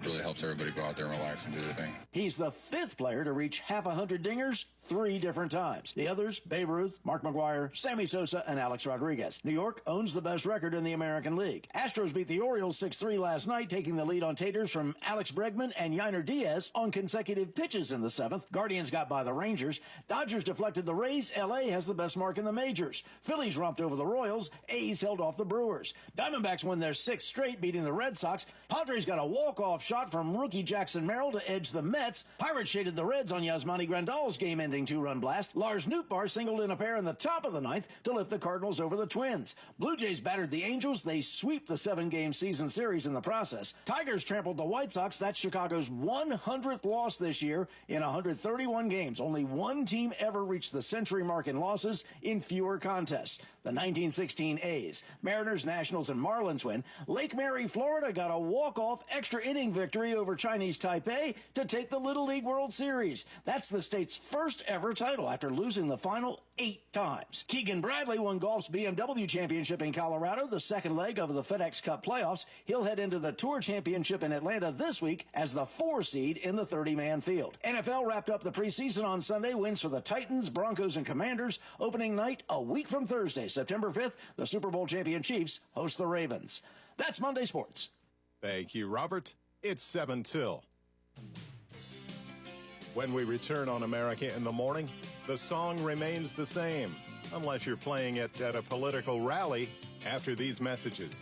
really helps everybody go out there and relax and do their thing. He's the 5th player to reach half 100 dingers 3 different times. The others, Babe Ruth, Mark McGwire, Sammy Sosa, and Alex Rodriguez. New York owns the best record in the American League. Astros beat the Orioles 6-3 last night, taking the lead on taters from Alex Bregman and Yiner Diaz on consecutive pitches in the 7th. Guardians got by the Rangers. Dodgers deflected the Rays. L.A. has the best mark in the majors. Phillies romped over the Royals. A's held off the Brewers. Diamondbacks won their 6th straight, beating the Red Sox. Padres got a walk-off shot from rookie Jackson Merrill to edge the Mets. Pirates shaded the Reds on Yasmani Grandal's game-ending 2-run blast. Lars Nootbaar singled in a pair in the top of the 9th to lift the Cardinals over the Twins. Blue Jays battered the Angels. They sweep the 7-game season series in the process. Tigers trampled the White Sox. That's Chicago's 100th loss this year in 131 games. Only one team ever reached the century mark in losses in fewer contests. The 1916 A's. Mariners, Nationals, and Marlins win. Lake Mary, Florida got a walk-off extra inning victory over Chinese Taipei to take the Little League World Series. That's the state's first ever title after losing the final 8 times. Keegan Bradley won golf's BMW Championship in Colorado, the second leg of the FedEx Cup playoffs. He'll head into the Tour Championship in Atlanta this week as the 4 seed in the 30-man field. NFL wrapped up the preseason on Sunday. Wins for the Titans, Broncos, and Commanders. Opening night a week from Thursday, September 5th, the Super Bowl champion Chiefs host the Ravens. That's Monday Sports. Thank you, Robert. It's 7 till. When we return on America in the Morning, the song remains the same, unless you're playing it at a political rally after these messages.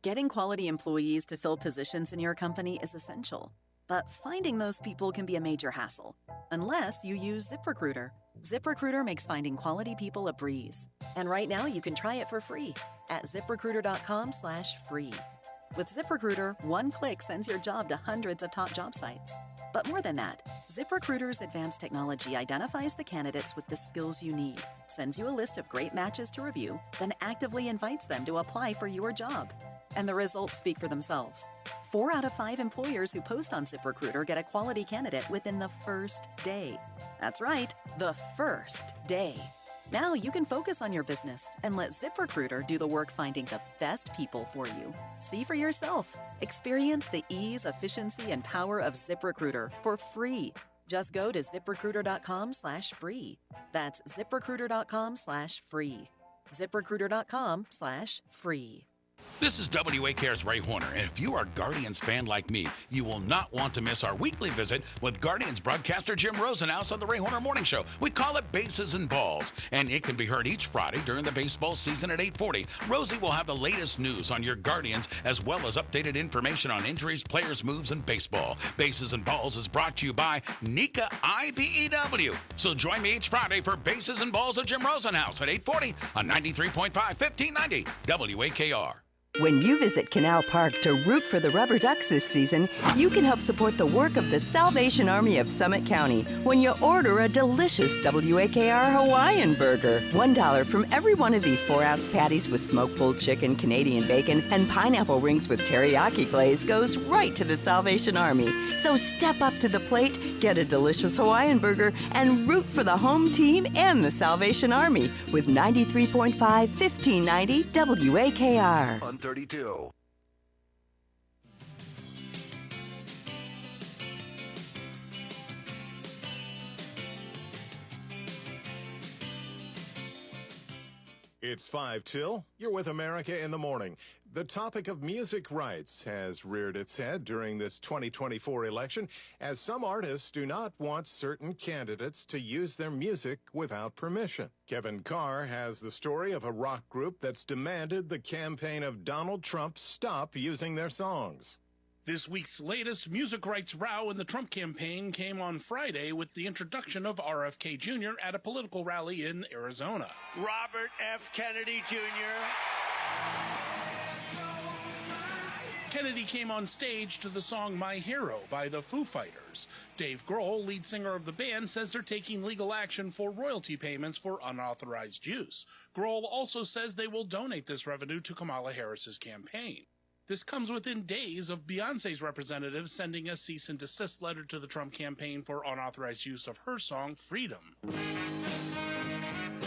Getting quality employees to fill positions in your company is essential, but finding those people can be a major hassle, unless you use ZipRecruiter. ZipRecruiter makes finding quality people a breeze. And right now you can try it for free at ZipRecruiter.com/free. With ZipRecruiter, one click sends your job to hundreds of top job sites. But more than that, ZipRecruiter's advanced technology identifies the candidates with the skills you need, sends you a list of great matches to review, then actively invites them to apply for your job. And the results speak for themselves. 4 out of 5 employers who post on ZipRecruiter get a quality candidate within the first day. That's right, the first day. Now you can focus on your business and let ZipRecruiter do the work finding the best people for you. See for yourself. Experience the ease, efficiency, and power of ZipRecruiter for free. Just go to ZipRecruiter.com/free. That's ZipRecruiter.com/free. ZipRecruiter.com/free. This is WAKR's Ray Horner, and if you are a Guardians fan like me, you will not want to miss our weekly visit with Guardians broadcaster Jim Rosenhaus on the Ray Horner Morning Show. We call it Bases and Balls, and it can be heard each Friday during the baseball season at 8:40. Rosie will have the latest news on your Guardians, as well as updated information on injuries, players, moves, and baseball. Bases and Balls is brought to you by Nika IBEW. So join me each Friday for Bases and Balls with Jim Rosenhaus at 8:40 on 93.5, 1590 WAKR. When you visit Canal Park to root for the Rubber Ducks this season, you can help support the work of the Salvation Army of Summit County when you order a delicious WAKR Hawaiian burger. $1 from every one of these 4-ounce patties with smoked pulled chicken, Canadian bacon, and pineapple rings with teriyaki glaze goes right to the Salvation Army. So step up to the plate, get a delicious Hawaiian burger, and root for the home team and the Salvation Army with 93.5, 1590 WAKR. 32. It's 5 till. You're with America in the Morning. The topic of music rights has reared its head during this 2024 election, as some artists do not want certain candidates to use their music without permission. Kevin Carr has the story of a rock group that's demanded the campaign of Donald Trump stop using their songs. This week's latest music rights row in the Trump campaign came on Friday with the introduction of RFK Jr. at a political rally in Arizona. Robert F. Kennedy Jr. Kennedy came on stage to the song My Hero by the Foo Fighters. Dave Grohl, lead singer of the band, says they're taking legal action for royalty payments for unauthorized use. Grohl also says they will donate this revenue to Kamala Harris's campaign. This comes within days of Beyoncé's representatives sending a cease and desist letter to the Trump campaign for unauthorized use of her song, Freedom.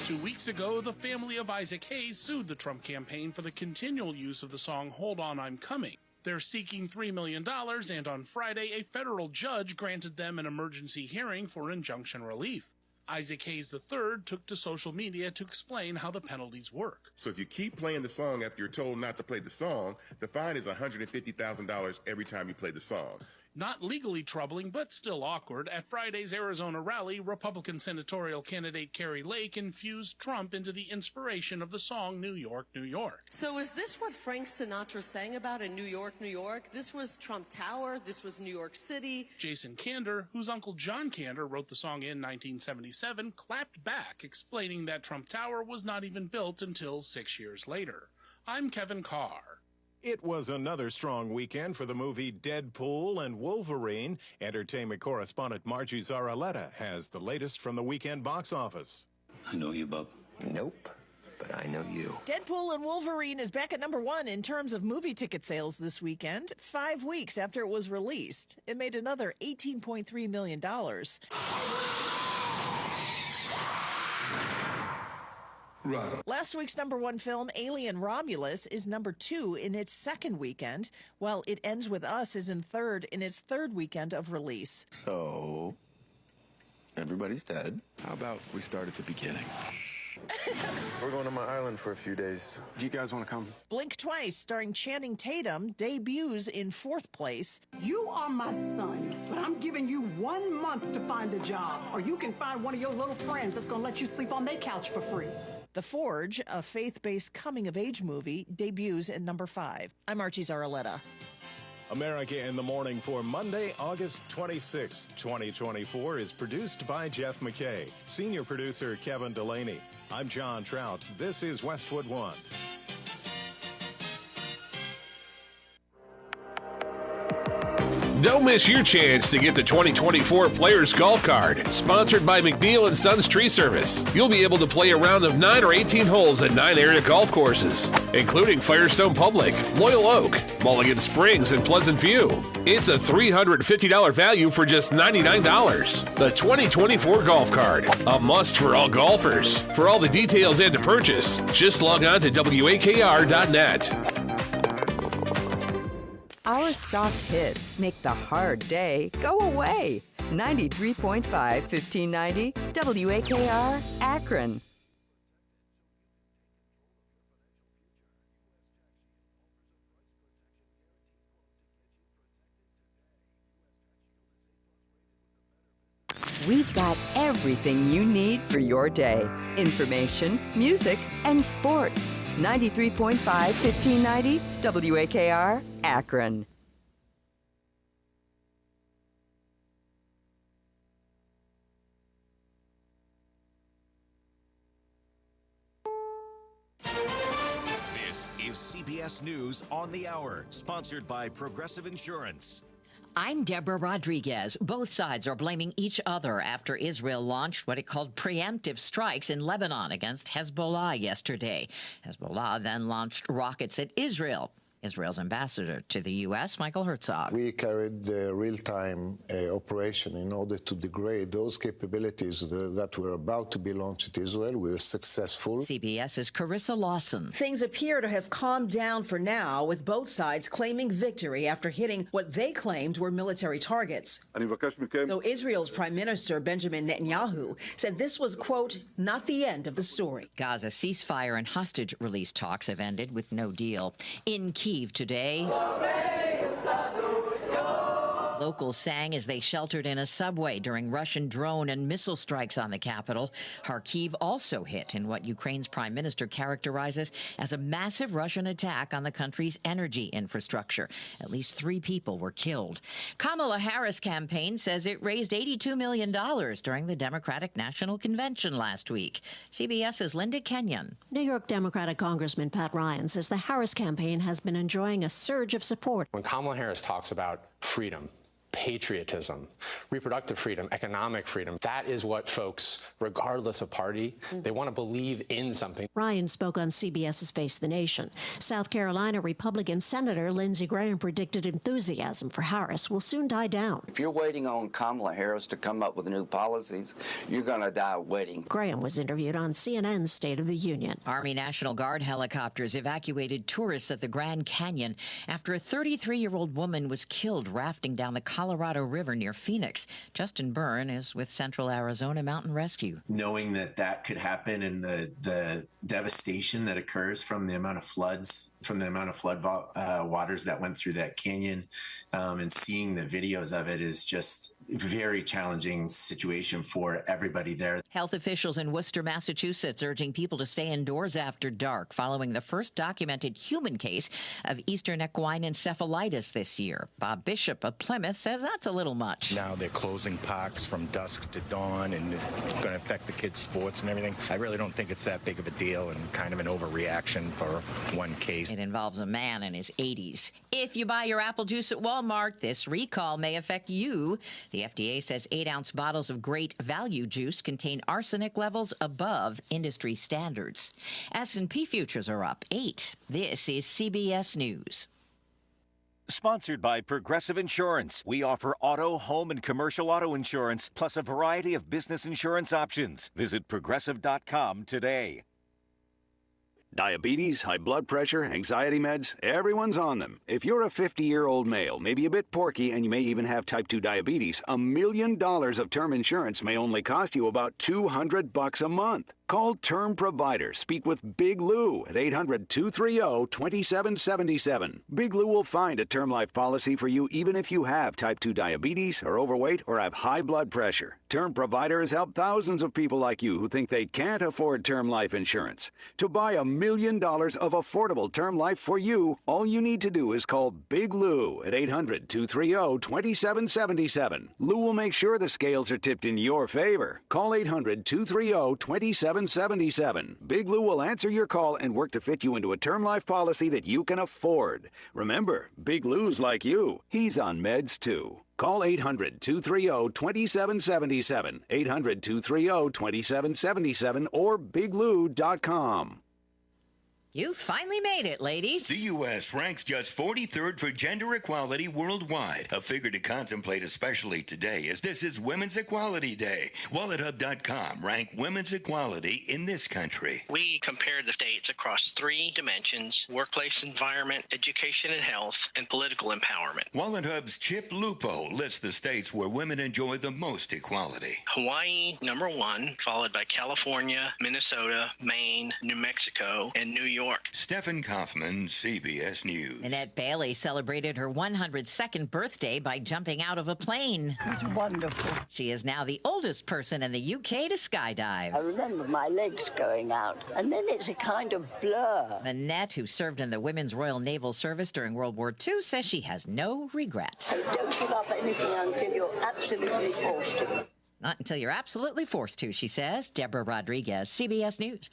2 weeks ago, the family of Isaac Hayes sued the Trump campaign for the continual use of the song Hold On, I'm Coming. They're seeking $3 million, and on Friday, a federal judge granted them an emergency hearing for injunction relief. Isaac Hayes III took to social media to explain how the penalties work. So if you keep playing the song after you're told not to play the song, the fine is $150,000 every time you play the song. Not legally troubling, but still awkward. At Friday's Arizona rally, Republican senatorial candidate Carrie Lake infused Trump into the inspiration of the song New York, New York. So is this what Frank Sinatra sang about in New York, New York? This was Trump Tower. This was New York City. Jason Kander, whose uncle John Kander wrote the song in 1977, clapped back, explaining that Trump Tower was not even built until 6 years later. I'm Kevin Carr. It was another strong weekend for the movie Deadpool and Wolverine. Entertainment correspondent Margie Zaraletta has the latest from the weekend box office. I know you, bub. Nope, but I know you. Deadpool and Wolverine is back at #1 in terms of movie ticket sales this weekend, 5 weeks after it was released. It made another $18.3 million. Right. Last week's #1 film, Alien Romulus, is #2 in its second weekend, while It Ends With Us is in third in its third weekend of release. So, everybody's dead. How about we start at the beginning? We're going to my island for a few days. Do you guys want to come? Blink Twice, starring Channing Tatum, debuts in 4th place. You are my son, but I'm giving you 1 month to find a job, or you can find one of your little friends that's going to let you sleep on their couch for free. The Forge, a faith-based coming-of-age movie, debuts at #5. I'm Archie Zaraletta. America in the Morning for Monday, August 26, 2024 is produced by Jeff McKay. Senior producer Kevin Delaney. I'm John Trout. This is Westwood One. Don't miss your chance to get the 2024 Players Golf Card, sponsored by McNeil & Sons Tree Service. You'll be able to play a round of 9 or 18 holes at 9 area golf courses, including Firestone Public, Loyal Oak, Mulligan Springs, and Pleasant View. It's a $350 value for just $99. The 2024 Golf Card, a must for all golfers. For all the details and to purchase, just log on to WAKR.net. Our soft hits make the hard day go away. 93.5, 1590, WAKR, Akron. We've got everything you need for your day. Information, music, and sports. 93.5, 1590, WAKR, Akron. This is CBS News on the Hour, sponsored by Progressive Insurance. I'm Deborah Rodriguez. Both sides are blaming each other after Israel launched what it called preemptive strikes in Lebanon against Hezbollah yesterday. Hezbollah then launched rockets at Israel. Israel's ambassador to the U.S., Michael Herzog. We carried the real-time operation in order to degrade those capabilities that were about to be launched at Israel. We were successful. CBS's Carissa Lawson. Things appear to have calmed down for now, with both sides claiming victory after hitting what they claimed were military targets. Though Israel's Prime Minister Benjamin Netanyahu said this was, quote, not the end of the story. Gaza ceasefire and hostage release talks have ended with no deal. In Kyiv today, locals sang as they sheltered in a subway during Russian drone and missile strikes on the capital. Kharkiv also hit in what Ukraine's prime minister characterizes as a massive Russian attack on the country's energy infrastructure. At least 3 people were killed. Kamala Harris' campaign says it raised $82 million during the Democratic National Convention last week. CBS's Linda Kenyon. New York Democratic Congressman Pat Ryan says the Harris campaign has been enjoying a surge of support. When Kamala Harris talks about freedom, patriotism, reproductive freedom, economic freedom. That is what folks, regardless of party, they want to believe in something. Ryan spoke on CBS's Face the Nation. South Carolina Republican Senator Lindsey Graham predicted enthusiasm for Harris will soon die down. If you're waiting on Kamala Harris to come up with new policies, you're going to die waiting. Graham was interviewed on CNN's State of the Union. Army National Guard helicopters evacuated tourists at the Grand Canyon after a 33-year-old woman was killed rafting down the Colorado River near Phoenix. Justin Byrne is with Central Arizona Mountain Rescue. Knowing that could happen and the devastation that occurs from the amount of floods, from the amount of flood waters that went through that canyon, and seeing the videos of it is just a very challenging situation for everybody there. Health officials in Worcester, Massachusetts, urging people to stay indoors after dark following the first documented human case of Eastern equine encephalitis this year. Bob Bishop of Plymouth says that's a little much. Now they're closing parks from dusk to dawn, and it's going to affect the kids' sports and everything. I really don't think it's that big of a deal and kind of an overreaction for one case. It involves a man in his 80s. If you buy your apple juice at Walmart, this recall may affect you. The FDA says 8-ounce bottles of Great Value juice contain arsenic levels above industry standards. S&P futures are up 8. This is CBS News. Sponsored by Progressive Insurance. We offer auto, home, and commercial auto insurance, plus a variety of business insurance options. Visit Progressive.com today. Diabetes, high blood pressure, anxiety meds, everyone's on them. If you're a 50-year-old male, maybe a bit porky, and you may even have type 2 diabetes, $1 million of term insurance may only cost you about $200 a month. Call Term Provider. Speak with Big Lou at 800-230-2777. Big Lou will find a term life policy for you even if you have type 2 diabetes, are overweight, or have high blood pressure. Term Provider has helped thousands of people like you who think they can't afford term life insurance. To buy $1 million of affordable term life for you, all you need to do is call Big Lou at 800-230-2777. Lou will make sure the scales are tipped in your favor. Call 800-230-2777. Big Lou will answer your call and work to fit you into a term life policy that you can afford. Remember, Big Lou's like you. He's on meds too. Call 800-230-2777, 800-230-2777, or biglou.com. You finally made it, ladies. The U.S. ranks just 43rd for gender equality worldwide, a figure to contemplate especially today, as this is Women's Equality Day. WalletHub.com ranked women's equality in this country. We compared the states across 3 dimensions: workplace environment, education and health, and political empowerment. WalletHub's Chip Lupo lists the states where women enjoy the most equality. Hawaii, number 1, followed by California, Minnesota, Maine, New Mexico, and New York. Stephen Kaufman, CBS News. Annette Bailey celebrated her 102nd birthday by jumping out of a plane. It's wonderful. She is now the oldest person in the UK to skydive. I remember my legs going out, and then it's a kind of blur. Annette, who served in the Women's Royal Naval Service during World War II, says she has no regrets. So don't give up anything until you're absolutely forced to. Not until you're absolutely forced to, she says. Deborah Rodriguez, CBS News.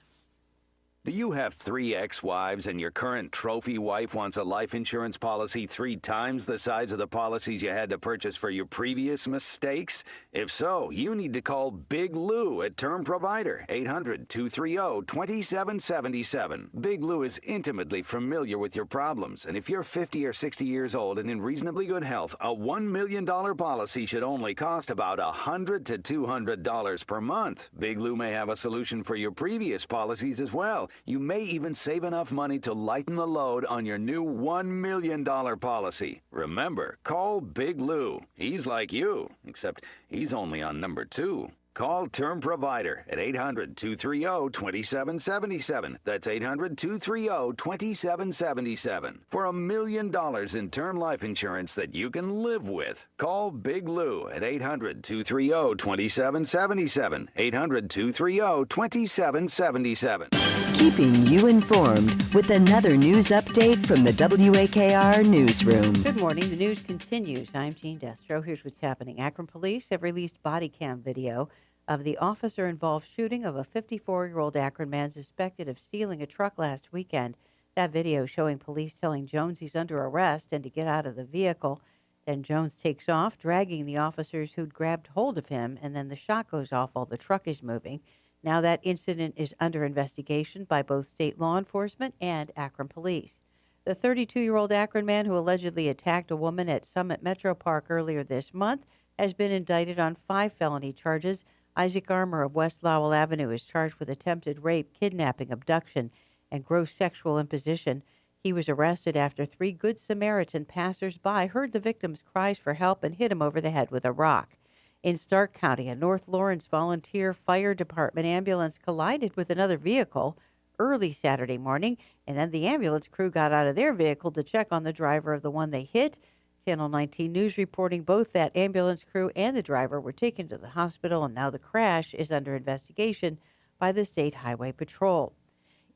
Do you have 3 ex-wives and your current trophy wife wants a life insurance policy 3 times the size of the policies you had to purchase for your previous mistakes? If so, you need to call Big Lou at Term Provider, 800-230-2777. Big Lou is intimately familiar with your problems, and if you're 50 or 60 years old and in reasonably good health, a $1 million policy should only cost about $100 to $200 per month. Big Lou may have a solution for your previous policies as well. You may even save enough money to lighten the load on your new $1 million policy. Remember, call Big Lou. He's like you, except he's only on number 2. Call Term Provider at 800-230-2777. That's 800-230-2777. For $1 million in term life insurance that you can live with. Call Big Lou at 800-230-2777. 800-230-2777. Keeping you informed with another news update from the WAKR Newsroom. Good morning. The news continues. I'm Jean Destro. Here's what's happening. Akron police have released body cam video of the officer-involved shooting of a 54-year-old Akron man suspected of stealing a truck last weekend. That video showing police telling Jones he's under arrest and to get out of the vehicle. Then Jones takes off, dragging the officers who'd grabbed hold of him, and then the shot goes off while the truck is moving. Now that incident is under investigation by both state law enforcement and Akron police. The 32-year-old Akron man who allegedly attacked a woman at Summit Metro Park earlier this month has been indicted on 5 felony charges. Isaac Armour of West Lowell Avenue is charged with attempted rape, kidnapping, abduction, and gross sexual imposition. He was arrested after 3 Good Samaritan passers-by heard the victim's cries for help and hit him over the head with a rock. In Stark County, a North Lawrence volunteer fire department ambulance collided with another vehicle early Saturday morning, and then the ambulance crew got out of their vehicle to check on the driver of the one they hit. Channel 19 News reporting both that ambulance crew and the driver were taken to the hospital, and now the crash is under investigation by the State Highway Patrol.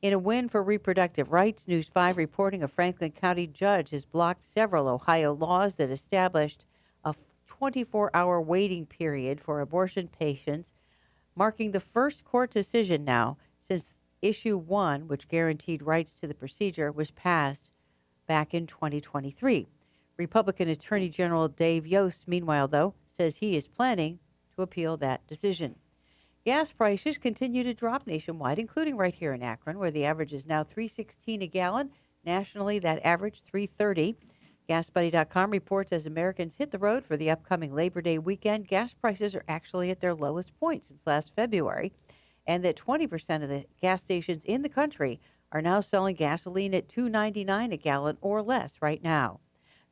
In a win for reproductive rights, News 5 reporting a Franklin County judge has blocked several Ohio laws that established a 24-hour waiting period for abortion patients, marking the first court decision now since Issue 1, which guaranteed rights to the procedure, was passed back in 2023. Republican Attorney General Dave Yost, meanwhile, though, says he is planning to appeal that decision. Gas prices continue to drop nationwide, including right here in Akron, where the average is now $3.16 a gallon. Nationally, that average $3.30. GasBuddy.com reports as Americans hit the road for the upcoming Labor Day weekend, gas prices are actually at their lowest point since last February, and that 20% of the gas stations in the country are now selling gasoline at $2.99 a gallon or less right now.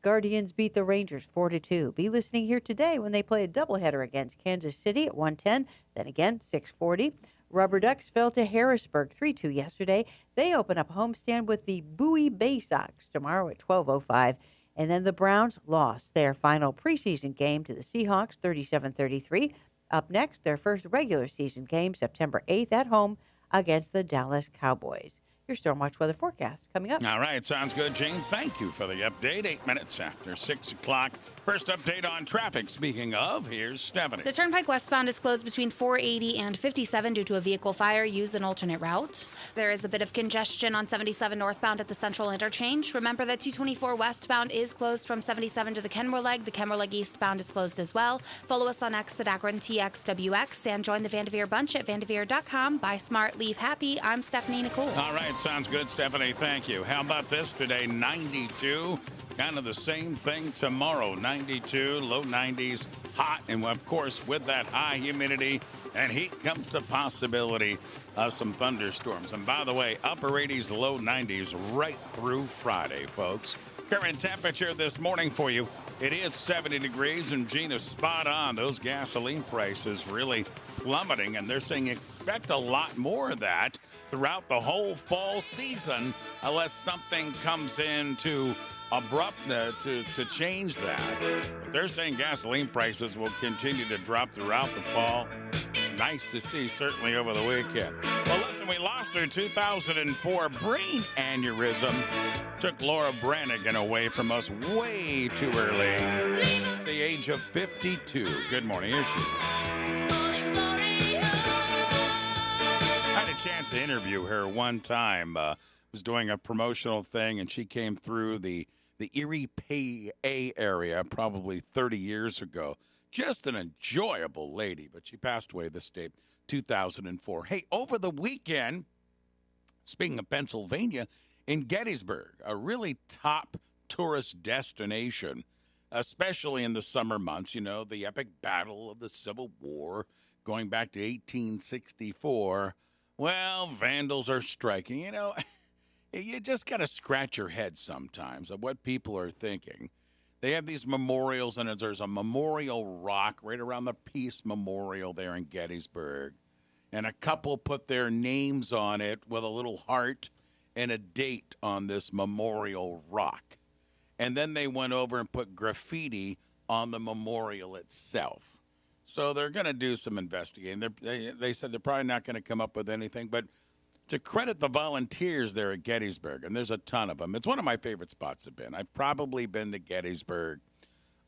Guardians beat the Rangers 4-2. Be listening here today when they play a doubleheader against Kansas City at 1:10, then again 6:40. Rubber Ducks fell to Harrisburg 3-2 yesterday. They open up a homestand with the Bowie Bay Sox tomorrow at 12:05. And then the Browns lost their final preseason game to the Seahawks 37-33. Up next, their first regular season game September 8th at home against the Dallas Cowboys. Your Stormwatch weather forecast coming up. All right, sounds good, Gene. Thank you for the update. 8 minutes after 6 o'clock. First update on traffic. Speaking of, here's Stephanie. The Turnpike westbound is closed between 480 and 57 due to a vehicle fire. Use an alternate route. There is a bit of congestion on 77 northbound at the Central Interchange. Remember that 224 westbound is closed from 77 to the Kenmore Leg. The Kenmore Leg eastbound is closed as well. Follow us on X at Akron TXWX and join the Vanderveer Bunch at vanderveer.com. Buy smart, leave happy. I'm Stephanie Nicole. All right, sounds good, Stephanie. Thank you. How about this today? 92. Kind of the same thing tomorrow. 92, low 90s, hot. And of course, with that high humidity and heat comes the possibility of some thunderstorms. And by the way, upper 80s, low 90s right through Friday, folks. Current temperature this morning for you. It is 70 degrees, and Gina's spot on. Those gasoline prices really plummeting, and they're saying expect a lot more of that throughout the whole fall season unless something comes in to to change that. But they're saying gasoline prices will continue to drop throughout the fall. It's nice to see, certainly over the weekend. Well, listen, we lost her 2004 brain aneurysm. Took Laura Branigan away from us way too early. At the age of 52. Good morning. Here she is. I had a chance to interview her one time. Was doing a promotional thing, and she came through the Erie PA area probably 30 years ago. Just an enjoyable lady, but she passed away this day, 2004. Hey, over the weekend, speaking of Pennsylvania, in Gettysburg, a really top tourist destination, especially in the summer months, you know, the epic battle of the Civil War going back to 1864. Well, vandals are striking, you know. You just got to scratch your head sometimes of what people are thinking. They have these memorials, and there's a memorial rock right around the Peace Memorial there in Gettysburg. And a couple put their names on it with a little heart and a date on this memorial rock. And then they went over and put graffiti on the memorial itself. So they're going to do some investigating. They said they're probably not going to come up with anything, but to credit the volunteers there at Gettysburg, and there's a ton of them. It's one of my favorite spots to been. I've probably been to Gettysburg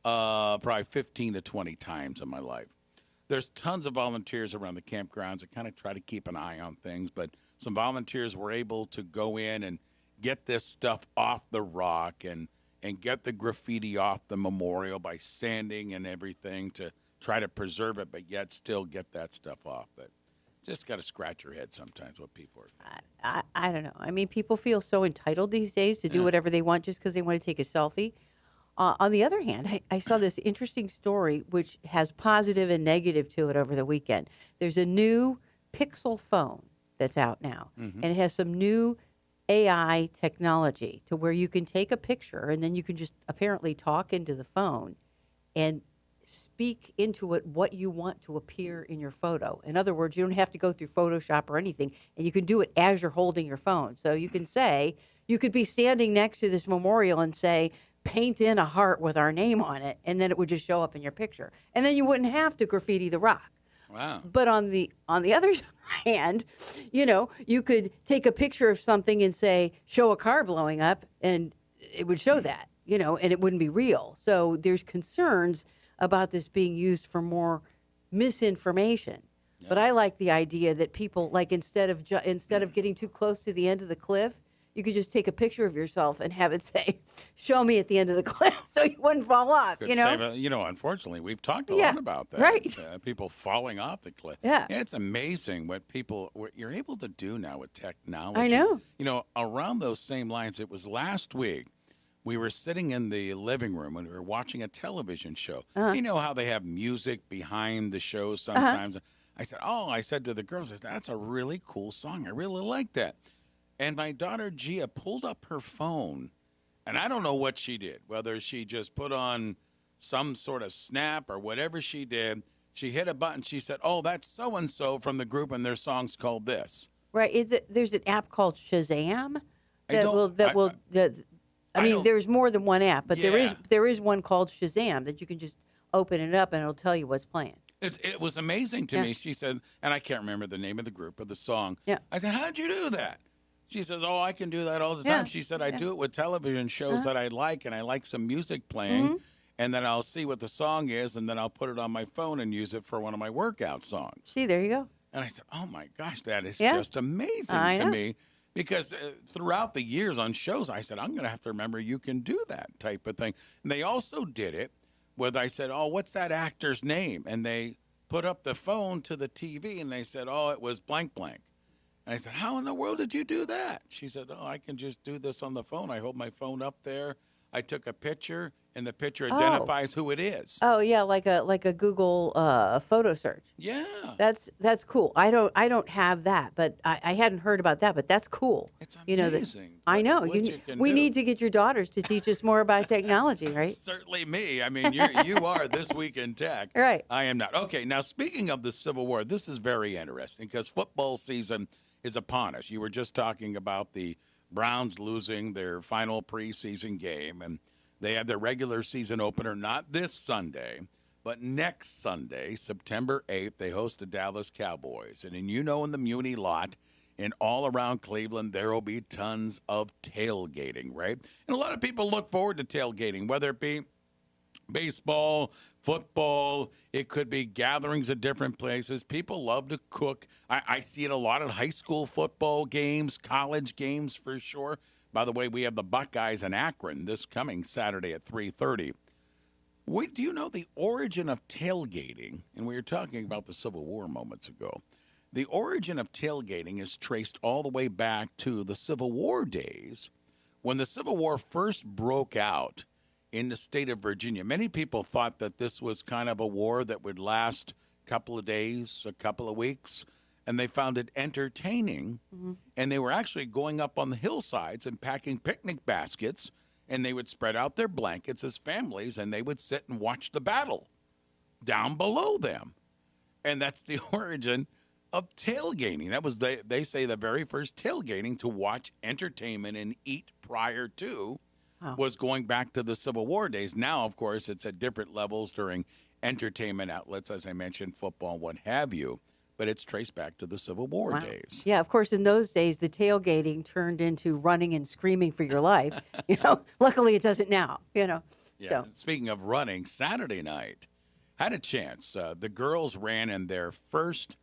probably 15 to 20 times in my life. There's tons of volunteers around the campgrounds that kind of try to keep an eye on things, but some volunteers were able to go in and get this stuff off the rock and and get the graffiti off the memorial by sanding and everything to try to preserve it, but yet still get that stuff off. But just got to scratch your head sometimes what people are. I don't know. I mean, people feel so entitled these days to do whatever they want just because they want to take a selfie. On the other hand, I saw this interesting story which has positive and negative to it over the weekend. There's a new Pixel phone that's out now, and it has some new AI technology to where you can take a picture and then you can just apparently talk into the phone and speak into it what you want to appear in your photo. In other words, you don't have to go through Photoshop or anything, and you can do it as you're holding your phone. So you can say, you could be standing next to this memorial and say, paint in a heart with our name on it, and then it would just show up in your picture. And then you wouldn't have to graffiti the rock. Wow. But on the other hand, you could take a picture of something and say, show a car blowing up, and it would show that, and it wouldn't be real. So there's concerns about this being used for more misinformation. Yeah. But I like the idea that people, like, instead of getting too close to the end of the cliff, you could just take a picture of yourself and have it say, show me at the end of the cliff, so you wouldn't fall off, Unfortunately, we've talked a lot about that. Right. People falling off the cliff. Yeah. It's amazing what you're able to do now with technology. I know. Around those same lines, it was last week, we were sitting in the living room and we were watching a television show. You know how they have music behind the shows sometimes? I said to the girls, that's a really cool song. I really like that. And my daughter, Gia, pulled up her phone, and I don't know what she did, whether she just put on some sort of snap or whatever she did. She hit a button. She said, oh, that's so-and-so from the group, and their song's called this. Right. There's an app called Shazam I mean, there's more than one app, but there is one called Shazam that you can just open it up, and it'll tell you what's playing. It was amazing to me. She said, and I can't remember the name of the group or the song. Yeah. I said, how'd you do that? She says, oh, I can do that all the time. She said, I do it with television shows that I like, and I like some music playing, and then I'll see what the song is, and then I'll put it on my phone and use it for one of my workout songs. See, there you go. And I said, oh, my gosh, that is just amazing to me. Because throughout the years on shows, I said, I'm going to have to remember you can do that type of thing. And they also did it where I said, oh, what's that actor's name? And they put up the phone to the TV, and they said, oh, it was blank blank. And I said, how in the world did you do that? She said, oh, I can just do this on the phone. I hold my phone up there. I took a picture, and the picture identifies who it is. Oh yeah, like a Google photo search. Yeah, that's cool. I don't have that, but I hadn't heard about that. But that's cool. It's amazing. I know. We need to get your daughters to teach us more about technology, right? Certainly me. I mean, you are This Week in Tech. Right. I am not. Okay. Now, speaking of the Civil War, this is very interesting because football season is upon us. You were just talking about the Browns losing their final preseason game, and they had their regular season opener not this Sunday, but next Sunday, September 8th, they host the Dallas Cowboys. And in the Muni lot and all around Cleveland, there will be tons of tailgating, right? And a lot of people look forward to tailgating, whether it be baseball, football, it could be gatherings at different places. People love to cook. I see it a lot at high school football games, college games for sure. By the way, we have the Buckeyes in Akron this coming Saturday at 3:30. Do you know the origin of tailgating? And we were talking about the Civil War moments ago. The origin of tailgating is traced all the way back to the Civil War days. When the Civil War first broke out in the state of Virginia, many people thought that this was kind of a war that would last a couple of days, a couple of weeks, and they found it entertaining. And they were actually going up on the hillsides and packing picnic baskets, and they would spread out their blankets as families, and they would sit and watch the battle down below them. And that's the origin of tailgating. That was, they say, the very first tailgating to watch entertainment and eat prior to was going back to the Civil War days. Now, of course, it's at different levels during entertainment outlets, as I mentioned, football, what have you. But it's traced back to the Civil War days. Yeah, of course, in those days, the tailgating turned into running and screaming for your life. Luckily, it doesn't now, Yeah, So. Speaking of running, Saturday night, had a chance. The girls ran in their first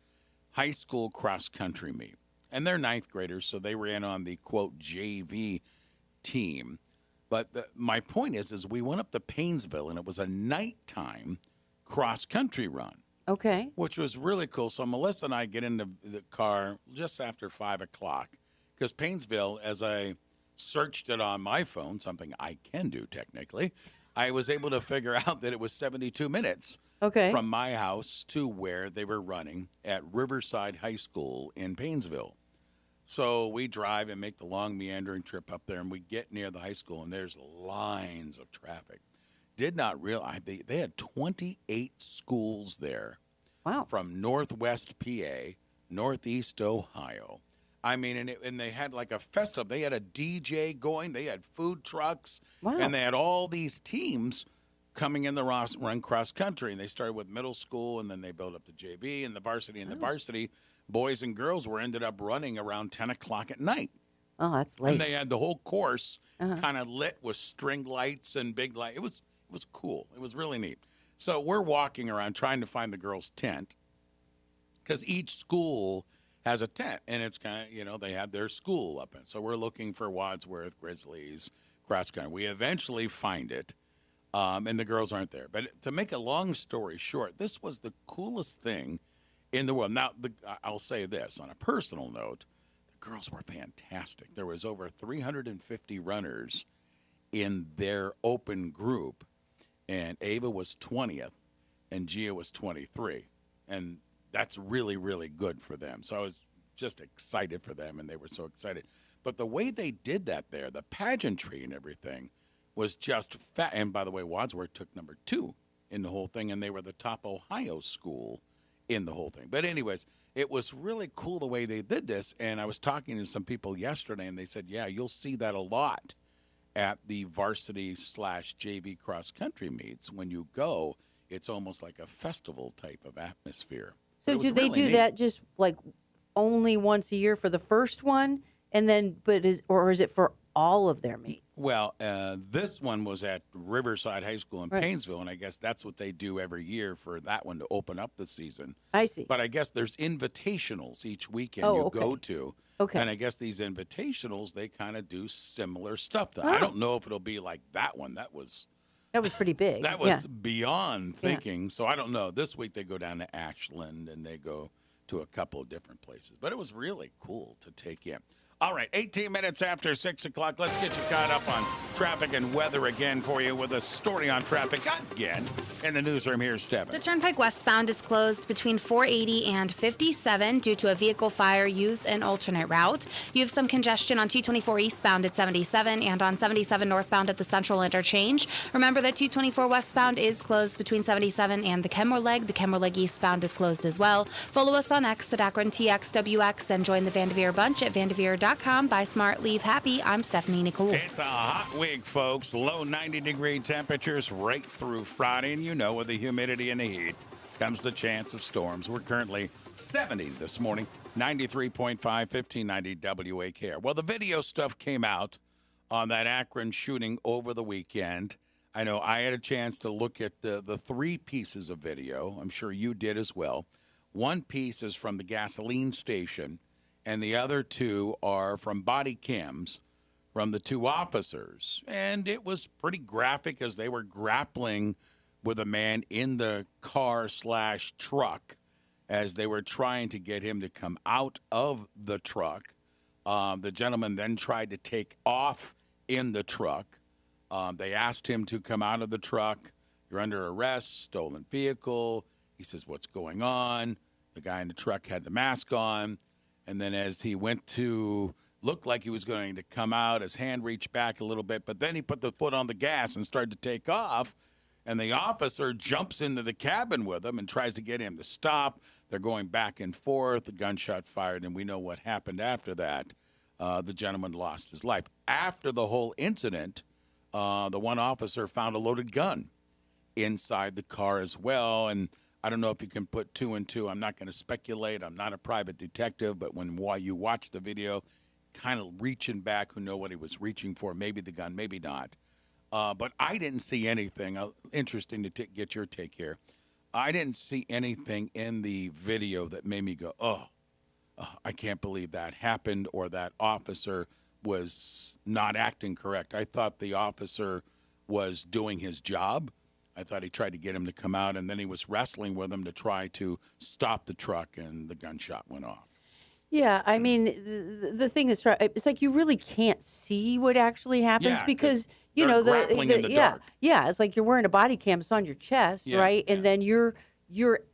high school cross-country meet. And they're ninth graders, so they ran on the, quote, JV team. But my point is we went up to Paynesville, and it was a nighttime cross-country run, Okay. which was really cool. So Melissa and I get into the car just after 5 o'clock because Paynesville, as I searched it on my phone, something I can do technically, I was able to figure out that it was 72 minutes from my house to where they were running at Riverside High School in Paynesville. So we drive and make the long meandering trip up there, and we get near the high school, and there's lines of traffic. Did not realize they had 28 schools there. Wow. From Northwest PA, Northeast Ohio. I mean, and they had like a festival. They had a DJ going. They had food trucks. Wow. And they had all these teams coming in the run cross country. And they started with middle school, and then they built up the JV and the varsity. And the varsity boys and girls ended up running around 10 o'clock at night. Oh, that's late. And they had the whole course kind of lit with string lights and big light. It was cool. It was really neat. So we're walking around trying to find the girls' tent because each school has a tent, and it's kind of, they have their school up in. So we're looking for Wadsworth, Grizzlies, cross country. We eventually find it, and the girls aren't there. But to make a long story short, this was the coolest thing in the world. Now, I'll say this on a personal note, the girls were fantastic. There was over 350 runners in their open group, and Ava was 20th, and Gia was 23. And that's really, really good for them. So I was just excited for them, and they were so excited. But the way they did that there, the pageantry and everything, was just fat. And by the way, Wadsworth took number 2 in the whole thing, and they were the top Ohio school in the whole thing. But anyways, it was really cool the way they did this. And I was talking to some people yesterday, and they said, yeah, you'll see that a lot at the varsity / JV cross country meets. When you go, it's almost like a festival type of atmosphere. So do they do that just like only once a year for the first one, and then is it for all of their meets? Well, this one was at Riverside High School in Paynesville, and I guess that's what they do every year for that one to open up the season. I see. But I guess there's invitationals each weekend go to. Okay. And I guess these invitationals, they kind of do similar stuff. I don't know if it'll be like that one. That was pretty big. That was beyond thinking. Yeah. So I don't know. This week they go down to Ashland, and they go to a couple of different places. But it was really cool to take in. All right, 18 minutes after 6 o'clock. Let's get you caught up on traffic and weather again for you with a story on traffic again. In the newsroom, here's Stephanie. The Turnpike westbound is closed between 480 and 57 due to a vehicle fire. Use an alternate route. You have some congestion on 224 eastbound at 77 and on 77 northbound at the Central Interchange. Remember that 224 westbound is closed between 77 and the Kenmore Leg. The Kenmore Leg eastbound is closed as well. Follow us on X at Akron TXWX and join the Vanderveer Bunch at vanderveer.com. Buy smart, leave happy. I'm Stephanie Nicole. It's a hot week, folks. Low 90-degree temperatures right through Friday. And with the humidity and the heat comes the chance of storms. We're currently 70 this morning, 93.5, 1590 WAKR. Well, the video stuff came out on that Akron shooting over the weekend. I know I had a chance to look at the 3 pieces of video. I'm sure you did as well. One piece is from the gasoline station, and the other 2 are from body cams from the 2 officers. And it was pretty graphic as they were grappling with a man in the car / truck as they were trying to get him to come out of the truck. The gentleman then tried to take off in the truck. They asked him to come out of the truck. You're under arrest, stolen vehicle. He says, what's going on? The guy in the truck had the mask on. And then as he went to look like he was going to come out, his hand reached back a little bit, but then he put the foot on the gas and started to take off. And the officer jumps into the cabin with him and tries to get him to stop. They're going back and forth. The gunshot fired, and we know what happened after that. The gentleman lost his life. After the whole incident, the one officer found a loaded gun inside the car as well. And I don't know if you can put 2 and 2. I'm not going to speculate. I'm not a private detective, but while you watch the video, kind of reaching back, who know what he was reaching for, maybe the gun, maybe not. But I didn't see anything. Interesting to get your take here. I didn't see anything in the video that made me go, I can't believe that happened, or that officer was not acting correct. I thought the officer was doing his job. I thought he tried to get him to come out, and then he was wrestling with him to try to stop the truck, and the gunshot went off. Yeah, I mean, the thing is, it's like you really can't see what actually happens Yeah, because 'cause you they're know grappling in the yeah, dark. yeah. It's like you're wearing a body cam, it's on your chest, Yeah, right? And then you're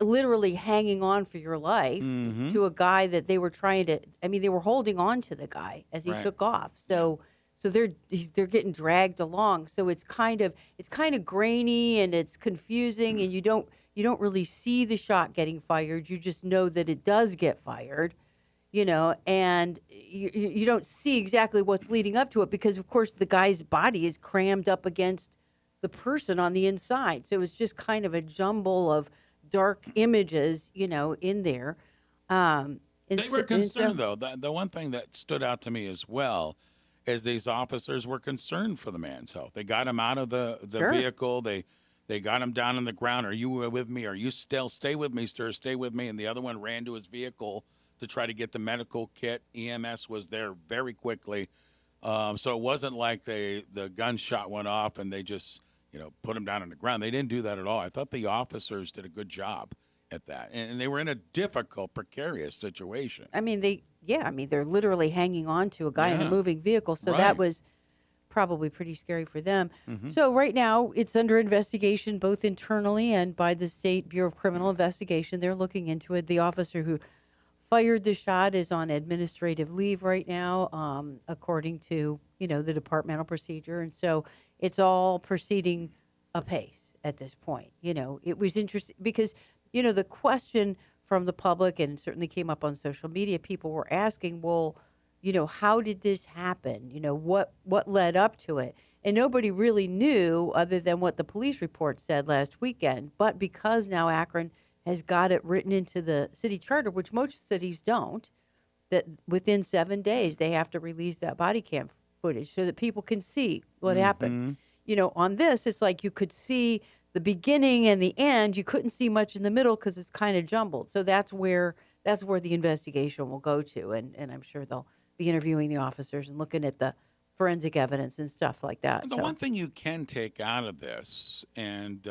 literally hanging on for your life Mm-hmm. to a guy that they were trying to. I mean, they were holding on to the guy as he Right. took off. So they're getting dragged along. So it's kind of grainy and it's confusing, and you don't really see the shot getting fired. You just know that it does get fired. And you don't see exactly what's leading up to it because, of course, the guy's body is crammed up against the person on the inside. So it's just kind of a jumble of dark images, in there. They were concerned, though. The one thing that stood out to me as well is these officers were concerned for the man's health. They got him out of the Sure. vehicle. They got him down on the ground. Are you with me? Are you still? Stay with me, sir. Stay with me. And the other one ran to his vehicle to try to get the medical kit. EMS was there very quickly. So it wasn't like the gunshot went off and they just, put him down on the ground. They didn't do that at all. I thought the officers did a good job at that. And they were in a difficult, precarious situation. I mean, they're literally hanging on to a guy in a Yeah. moving vehicle. So Right. that was probably pretty scary for them. Mhm. So right now it's under investigation both internally and by the State Bureau of Criminal Investigation. They're looking into it. The officer who fired the shot is on administrative leave right now, according to, the departmental procedure. And so it's all proceeding apace at this point. It was interesting because, the question from the public, and it certainly came up on social media, people were asking, well, how did this happen? What led up to it? And nobody really knew other than what the police report said last weekend. But because now Akron has got it written into the city charter, which most cities don't, that within 7 days they have to release that body cam footage so that people can see what happened. On this, it's like you could see the beginning and the end. You couldn't see much in the middle because it's kind of jumbled. So that's where the investigation will go to. And I'm sure they'll be interviewing the officers and looking at the forensic evidence and stuff like that. The one thing you can take out of this, and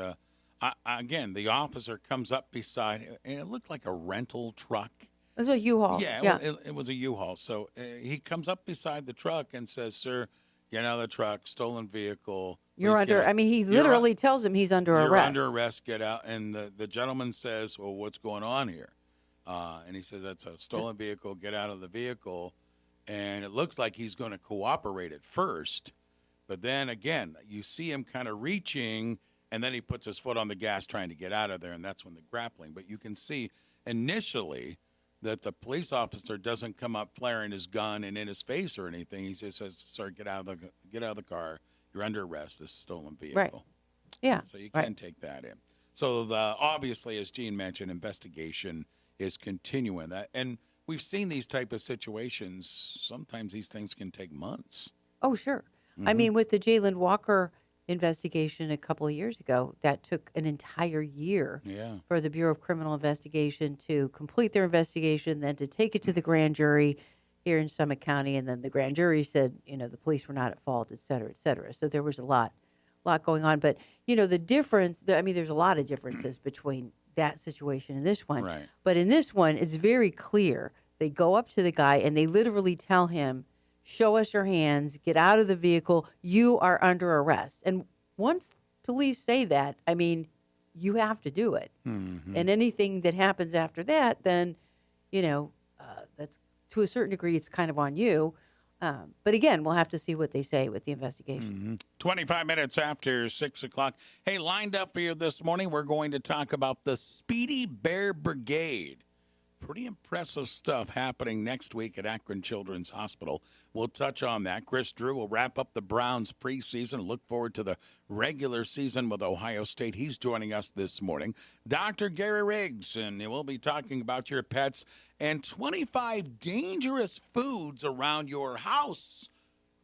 again, the officer comes up beside, and it looked like a rental truck. It was a U-Haul. Yeah, it was a U-Haul. So he comes up beside the truck and says, "Sir, get out of the truck, stolen vehicle. You're Please under, get out." he literally tells him he's under You're arrest. under arrest, get out. And the gentleman says, "Well, what's going on here?" And he says, "That's a stolen vehicle, get out of the vehicle." And it looks like he's going to cooperate at first. But then again, you see him kind of reaching, and then he puts his foot on the gas trying to get out of there, and that's when the grappling. But you can see initially that the police officer doesn't come up flaring his gun and in his face or anything. He just says, "Sir, get out of the car. You're under arrest. This is a stolen vehicle." Right. Yeah. So you can take that in. So obviously, as Gene mentioned, investigation is continuing. And we've seen these type of situations. Sometimes these things can take months. Oh, sure. I Mhm. mean, with the Jalen Walker investigation a couple of years ago, that took an entire year Yeah. for the Bureau of Criminal Investigation to complete their investigation, then to take it to the grand jury here in Summit County, and then the grand jury said, the police were not at fault, et cetera, et cetera. So there was a lot going on. But, the difference, there's a lot of differences between that situation and this one. Right. But in this one, it's very clear. They go up to the guy and they literally tell him, "Show us your hands, get out of the vehicle, you are under arrest." And once police say that, you have to do it. Mhm. And anything that happens after that, then, that's to a certain degree, it's kind of on you. But again, we'll have to see what they say with the investigation. 25 minutes after 6 o'clock. Hey, lined up for you this morning, we're going to talk about the Speedy Bear Brigade. Pretty impressive stuff happening next week at Akron Children's Hospital. We'll touch on that. Chris Drew will wrap up the Browns preseason. Look forward to the regular season with Ohio State. He's joining us this morning. Dr. Gary Riggs, and we'll be talking about your pets and 25 dangerous foods around your house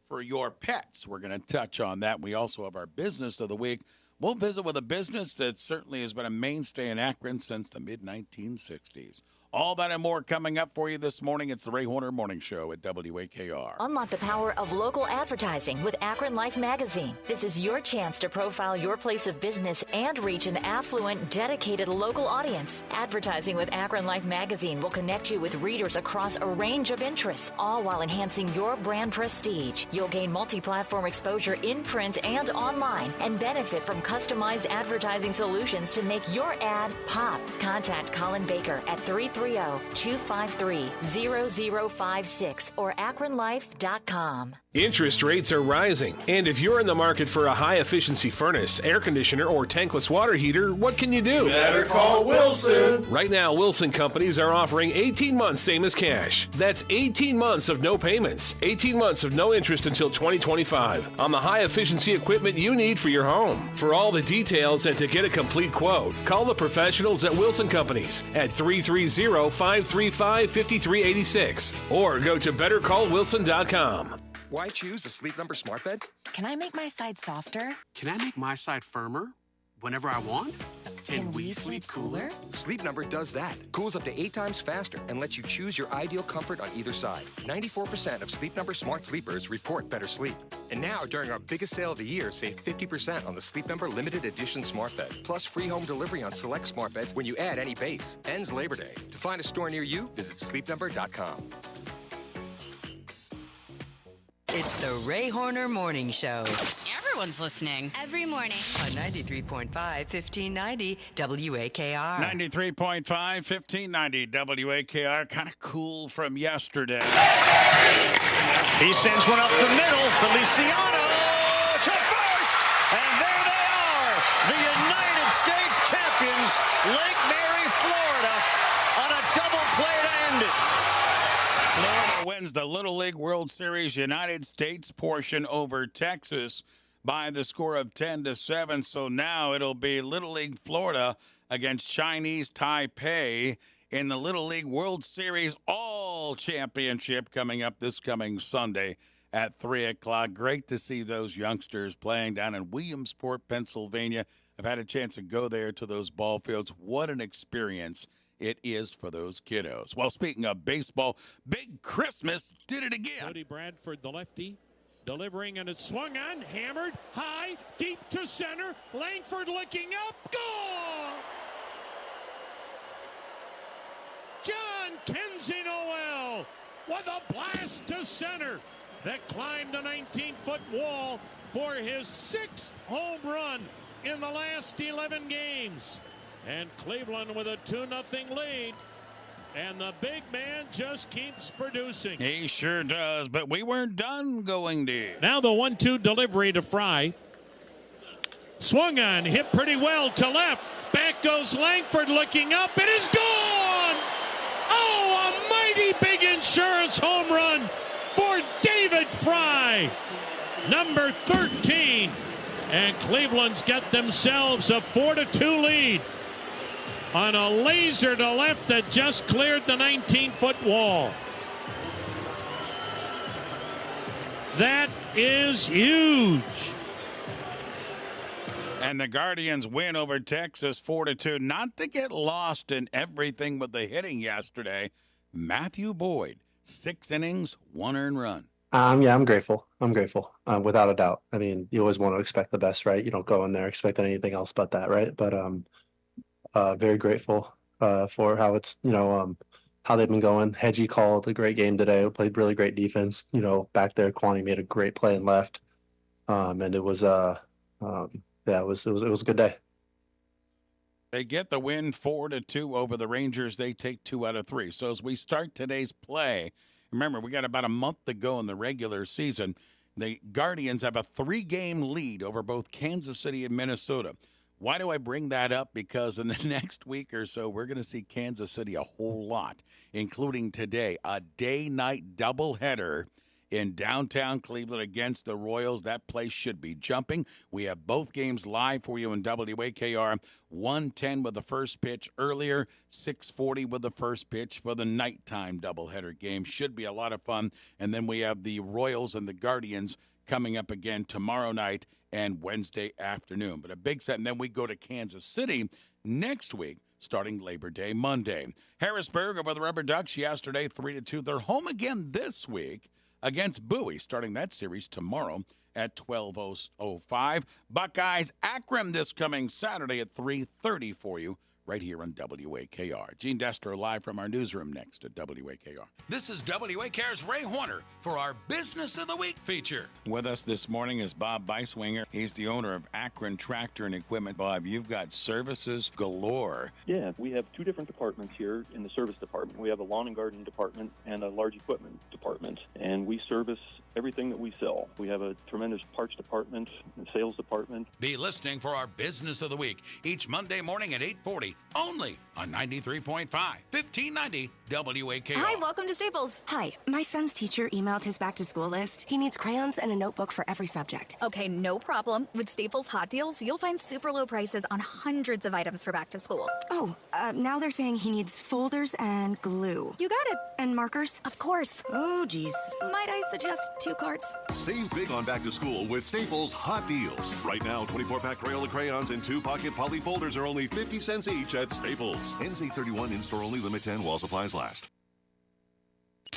for your pets. We're going to touch on that. We also have our business of the week. We'll visit with a business that certainly has been a mainstay in Akron since the mid-1960s. All that and more coming up for you this morning. It's the Ray Horner Morning Show at WAKR. Unlock the power of local advertising with Akron Life Magazine. This is your chance to profile your place of business and reach an affluent, dedicated local audience. Advertising with Akron Life Magazine will connect you with readers across a range of interests, all while enhancing your brand prestige. You'll gain multi-platform exposure in print and online and benefit from customized advertising solutions to make your ad pop. Contact Colin Baker at 330-253-0056 or akronlife.com. Interest rates are rising, and if you're in the market for a high-efficiency furnace, air conditioner, or tankless water heater, what can you do? Better call Wilson. Right now, Wilson companies are offering 18 months same as cash. That's 18 months of no payments, 18 months of no interest until 2025 on the high-efficiency equipment you need for your home. For all the details and to get a complete quote, call the professionals at Wilson Companies at 330-535-5386 or go to bettercallwilson.com. Why choose a Sleep Number smart bed? Can I make my side softer? Can I make my side firmer whenever I want? Can we sleep cooler? Sleep Number does that. Cools up to 8 times faster and lets you choose your ideal comfort on either side. 94% of Sleep Number smart sleepers report better sleep. And now, during our biggest sale of the year, save 50% on the Sleep Number limited edition smart bed. Plus free home delivery on select smart beds when you add any base. Ends Labor Day. To find a store near you, visit sleepnumber.com. It's the Ray Horner Morning Show. Everyone's listening. Every morning. On 93.5, 1590 WAKR. 93.5, 1590 WAKR. Kind of cool from yesterday. He sends one up the middle. Feliciano to first. And there they are. The United States champions. Lake Mary, Florida. On a double play to end it. Florida wins the Little League World Series United States portion over Texas by the score of 10-7. So now it'll be Little League Florida against Chinese Taipei in the Little League World Series All Championship coming up this coming Sunday at 3 o'clock. Great to see those youngsters playing down in Williamsport, Pennsylvania. I've had a chance to go there to those ball fields. What an experience it is for those kiddos. Well, speaking of baseball, Big Christmas did it again. Cody Bradford, the lefty, delivering, and it's swung on, hammered, high, deep to center. Langford looking up, goal! John Kenzie Noel with a blast to center that climbed the 19-foot wall for his 6th home run in the last 11 games. And Cleveland with a 2-0 lead. And the big man just keeps producing. He sure does, but we weren't done going deep. Now the 1-2 delivery to Fry. Swung on, hit pretty well to left. Back goes Langford looking up. It is gone! Oh, a mighty big insurance home run for David Fry. Number 13. And Cleveland's got themselves a 4-2 lead on a laser to left that just cleared the 19-foot wall. That is huge. And the Guardians win over Texas 4-2. Not to get lost in everything with the hitting yesterday, Matthew Boyd, 6 innings, 1 earned run. Yeah, I'm grateful. Without a doubt. I mean, you always want to expect the best, right? You don't go in there expecting anything else but that, right? But very grateful for how it's, how they've been going. Hedgie called a great game today. Played really great defense. Back there, Kwani made a great play and left. And it was it was a good day. They get the win 4-2 over the Rangers. They take 2 out of 3. So as we start today's play, remember, we got about a month to go in the regular season. The Guardians have a 3-game lead over both Kansas City and Minnesota. Why do I bring that up? Because in the next week or so, we're going to see Kansas City a whole lot, including today, a day-night doubleheader in downtown Cleveland against the Royals. That place should be jumping. We have both games live for you in WAKR. 1:10 with the first pitch earlier, 6:40 with the first pitch for the nighttime doubleheader game. Should be a lot of fun. And then we have the Royals and the Guardians coming up again tomorrow night and Wednesday afternoon. But a big set. And then we go to Kansas City next week starting Labor Day Monday. Harrisburg over the Rubber Ducks yesterday, 3-2. They're home again this week against Bowie, starting that series tomorrow at 12:05. Buckeyes Akron this coming Saturday at 3:30 for you right here on WAKR. Gene Destro live from our newsroom next at WAKR. This is WAKR's Ray Horner for our Business of the Week feature. With us this morning is Bob Beiswinger. He's the owner of Akron Tractor and Equipment. Bob, you've got services galore. Yeah, we have two different departments here in the service department. We have a lawn and garden department and a large equipment department, and we service everything that we sell. We have a tremendous parts department and sales department. Be listening for our Business of the Week each Monday morning at 8:40, only on 93.5, 1590 WAKR. Hi, welcome to Staples. Hi, my son's teacher emailed his back-to-school list. He needs crayons and a notebook for every subject. Okay, no problem. With Staples Hot Deals, you'll find super low prices on hundreds of items for back to school. Oh, now they're saying he needs folders and glue. You got it. And markers? Of course. Oh, geez. Might I suggest 2 carts? Save big on back to school with Staples Hot Deals. Right now, 24-pack Crayola crayons and 2-pocket poly folders are only 50 cents each at Staples. NC31 in-store only, limit 10 while supplies last.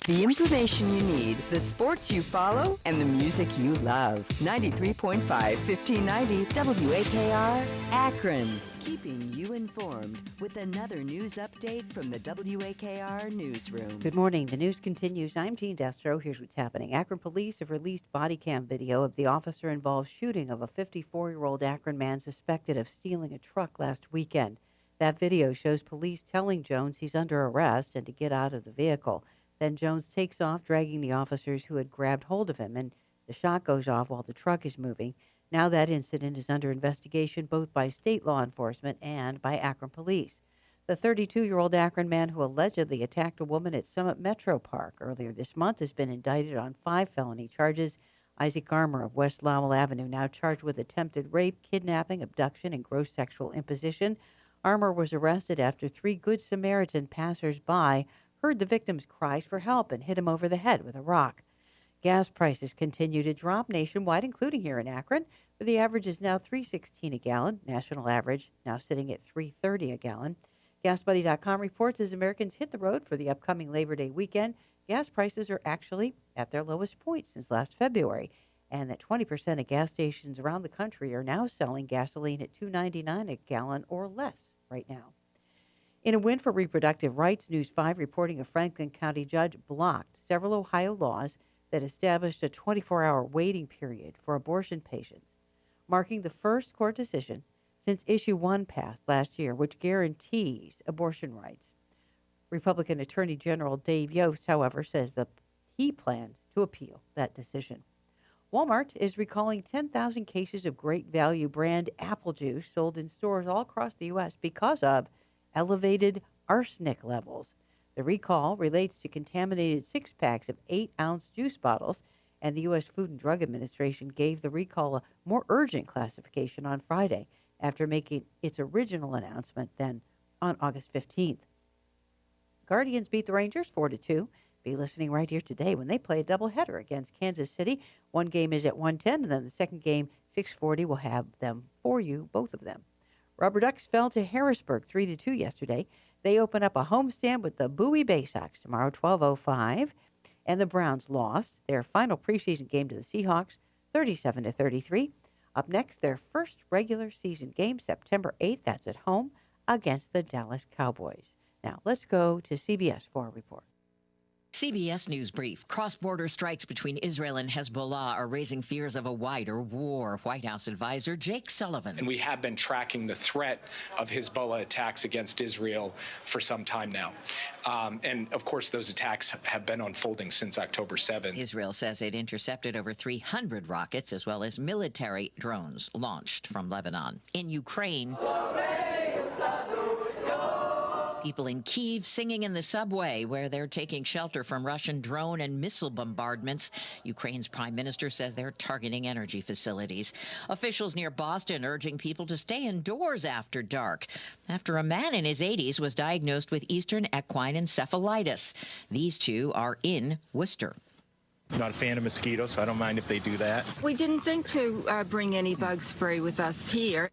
The information you need, the sports you follow, and the music you love. 93.5, 1590 WAKR, Akron. Keeping you informed with another news update from the WAKR newsroom. Good morning. The news continues. I'm Gene Destro. Here's what's happening. Akron police have released body cam video of the officer-involved shooting of a 54-year-old Akron man suspected of stealing a truck last weekend. That video shows police telling Jones he's under arrest and to get out of the vehicle. Then Jones takes off, dragging the officers who had grabbed hold of him, and the shot goes off while the truck is moving. Now that incident is under investigation both by state law enforcement and by Akron police. The 32-year-old Akron man who allegedly attacked a woman at Summit Metro Park earlier this month has been indicted on 5 felony charges. Isaac Armour of West Lowell Avenue now charged with attempted rape, kidnapping, abduction, and gross sexual imposition. Armour was arrested after 3 Good Samaritan passers-by heard the victim's cries for help and hit him over the head with a rock. Gas prices continue to drop nationwide, including here in Akron, where the average is now $3.16 a gallon. National average now sitting at $3.30 a gallon. GasBuddy.com reports as Americans hit the road for the upcoming Labor Day weekend, gas prices are actually at their lowest point since last February, and that 20% of gas stations around the country are now selling gasoline at $2.99 a gallon or less right now. In a win for reproductive rights, News 5 reporting a Franklin County judge blocked several Ohio laws that established a 24-hour waiting period for abortion patients, marking the first court decision since Issue 1 passed last year, which guarantees abortion rights. Republican Attorney General Dave Yost, however, says that he plans to appeal that decision. Walmart is recalling 10,000 cases of Great Value brand apple juice sold in stores all across the U.S. because of elevated arsenic levels. The recall relates to contaminated 6-packs of 8-ounce juice bottles, and the U.S. Food and Drug Administration gave the recall a more urgent classification on Friday after making its original announcement then on August 15th. Guardians beat the Rangers 4-2. Be listening right here today when they play a doubleheader against Kansas City. One game is at 1:10, and then the second game, 6:40. We'll have them for you, both of them. Rubber Ducks fell to Harrisburg 3-2 yesterday. They open up a homestand with the Bowie Baysox tomorrow, 12:05. And the Browns lost their final preseason game to the Seahawks, 37-33. Up next, their first regular season game, September 8th. That's at home against the Dallas Cowboys. Now, let's go to CBS for a report. CBS News Brief. Cross-border strikes between Israel and Hezbollah are raising fears of a wider war. White House advisor Jake Sullivan. And we have been tracking the threat of Hezbollah attacks against Israel for some time now. And, of course, those attacks have been unfolding since October 7th. Israel says it intercepted over 300 rockets as well as military drones launched from Lebanon. In Ukraine, people in Kyiv singing in the subway where they're taking shelter from Russian drone and missile bombardments. Ukraine's prime minister says they're targeting energy facilities. Officials near Boston urging people to stay indoors after dark after a man in his 80s was diagnosed with Eastern equine encephalitis. These two are in Worcester. Not a fan of mosquitoes, so I don't mind if they do that. We didn't think to bring any bug spray with us here.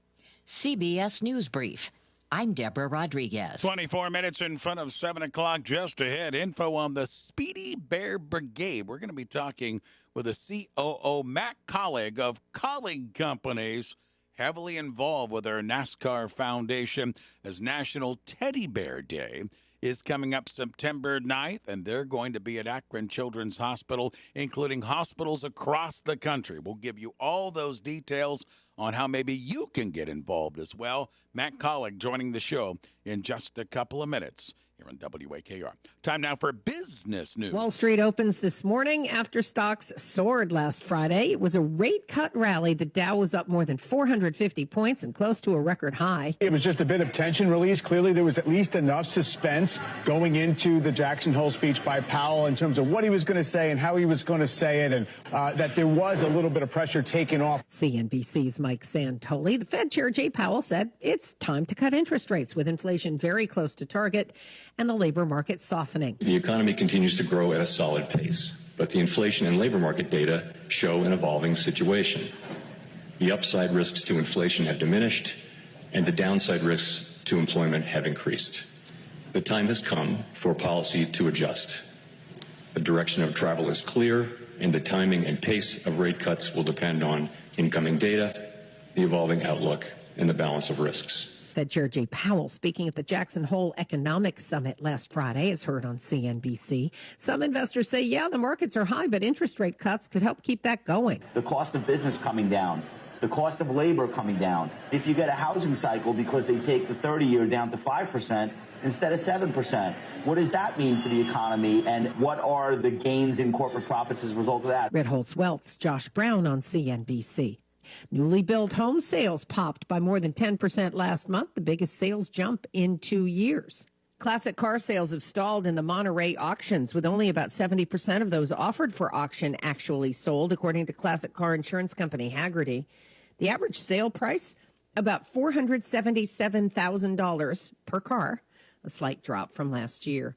CBS News Brief. I'm Deborah Rodriguez. 24 minutes in front of 7 o'clock. Just ahead, info on the Speedy Bear Brigade. We're going to be talking with the COO, Matt Collig of Collig Companies, heavily involved with our NASCAR Foundation, as National Teddy Bear Day is coming up September 9th, and they're going to be at Akron Children's Hospital, including hospitals across the country. We'll give you all those details on how maybe you can get involved as well. Matt Collig joining the show in just a couple of minutes here on WAKR. Time now for business news. Wall Street opens this morning after stocks soared last Friday. It was a rate cut rally. The Dow was up more than 450 points and close to a record high. It was just a bit of tension release. Clearly, there was at least enough suspense going into the Jackson Hole speech by Powell in terms of what he was going to say and how he was going to say it, and that there was a little bit of pressure taken off. CNBC's Mike Santoli. The Fed Chair Jay Powell said it's time to cut interest rates with inflation very close to target and the labor market softening. The economy continues to grow at a solid pace, but the inflation and labor market data show an evolving situation. The upside risks to inflation have diminished, and the downside risks to employment have increased. The time has come for policy to adjust. The direction of travel is clear, and the timing and pace of rate cuts will depend on incoming data, the evolving outlook, and the balance of risks. Fed Chair Jay Powell speaking at the Jackson Hole Economic Summit last Friday, as heard on CNBC. Some investors say, yeah, the markets are high, but interest rate cuts could help keep that going. The cost of business coming down, the cost of labor coming down. If you get a housing cycle because they take the 30-year down to 5% instead of 7%, what does that mean for the economy, and what are the gains in corporate profits as a result of that? Ritholtz Wealth's Josh Brown on CNBC. Newly built home sales popped by more than 10% last month, the biggest sales jump in 2 years. Classic car sales have stalled in the Monterey auctions, with only about 70% of those offered for auction actually sold, according to classic car insurance company Hagerty. The average sale price, about $477,000 per car, a slight drop from last year.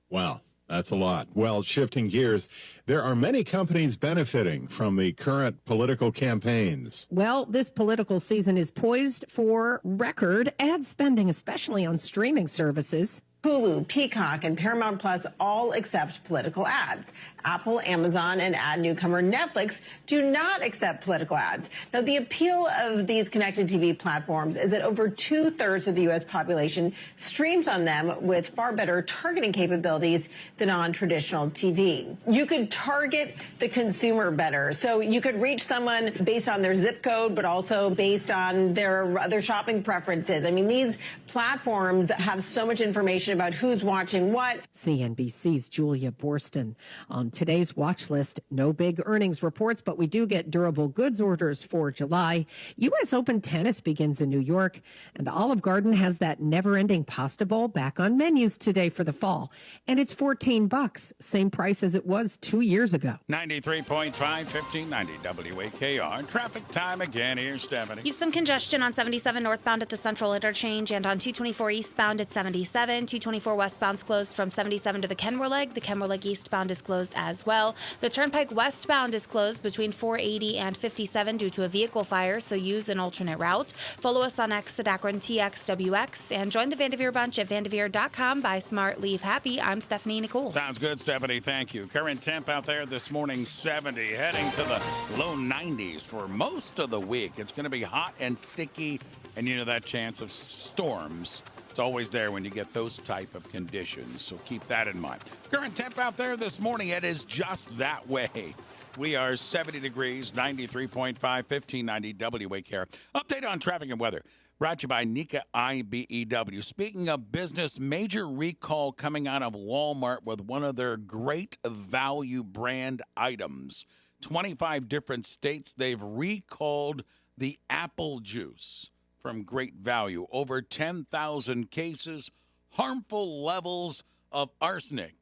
Wow. That's a lot. Well, shifting gears, there are many companies benefiting from the current political campaigns. Well, this political season is poised for record ad spending, especially on streaming services. Hulu, Peacock, and Paramount Plus all accept political ads. Apple, Amazon, and ad newcomer Netflix do not accept political ads. Now, the appeal of these connected TV platforms is that over 2/3 of the U.S. population streams on them with far better targeting capabilities than on traditional TV. You could target the consumer better. So you could reach someone based on their zip code, but also based on their shopping preferences. I mean, these platforms have so much information about who's watching what. CNBC's Julia Borston. On today's watch list, no big earnings reports, but we do get durable goods orders for July. U.S. Open tennis begins in New York, and Olive Garden has that never-ending pasta bowl back on menus today for the fall. And it's $14, same price as it was 2 years ago. 93.5, 1590 WAKR. Traffic time again. Here's Stephanie. You have some congestion on 77 northbound at the Central Interchange, and on 224 eastbound at 77. 224 westbound's closed from 77 to the Kenmore Leg. The Kenmore Leg eastbound is closed as well. The Turnpike westbound is closed between 480 and 57 due to a vehicle fire, so use an alternate route. Follow us on X at Akron TXWX and join the Vanderveer Bunch at vanderveer.com. Buy smart, leave happy. I'm Stephanie Nicole. Sounds good, Stephanie. Thank you. Current temp out there this morning, 70, heading to the low 90s for most of the week. It's going to be hot and sticky, and you know that chance of storms. It's always there when you get those type of conditions, so keep that in mind. Current temp out there this morning, it is just that way. We are 70 degrees, 93.5, 1590 WAKR. Update on traffic and weather. Brought to you by Nika IBEW. Speaking of business, major recall coming out of Walmart with one of their great value brand items. 25 different states, they've recalled the apple juice from Great Value. Over 10,000 cases, harmful levels of arsenic.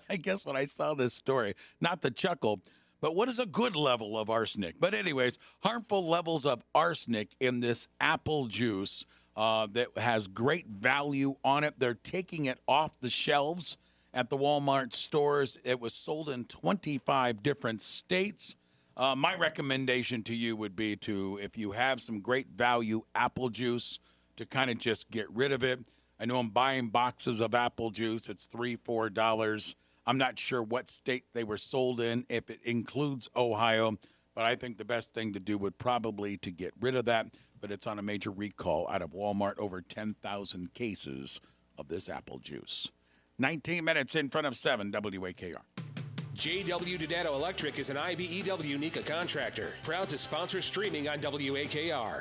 I guess when I saw this story, not to chuckle, but what is a good level of arsenic? But anyways, harmful levels of arsenic in this apple juice that has Great Value on it. They're taking it off the shelves at the Walmart stores. It was sold in 25 different states. My recommendation to you would be to, if you have some Great Value apple juice, to kind of just get rid of it. I know I'm buying boxes of apple juice. It's $3, $4. I'm not sure what state they were sold in, if it includes Ohio, but I think the best thing to do would probably to get rid of that. But it's on a major recall out of Walmart, over 10,000 cases of this apple juice. 19 minutes in front of 7, WAKR. JW Donato Electric is an IBEW NECA contractor, proud to sponsor streaming on WAKR.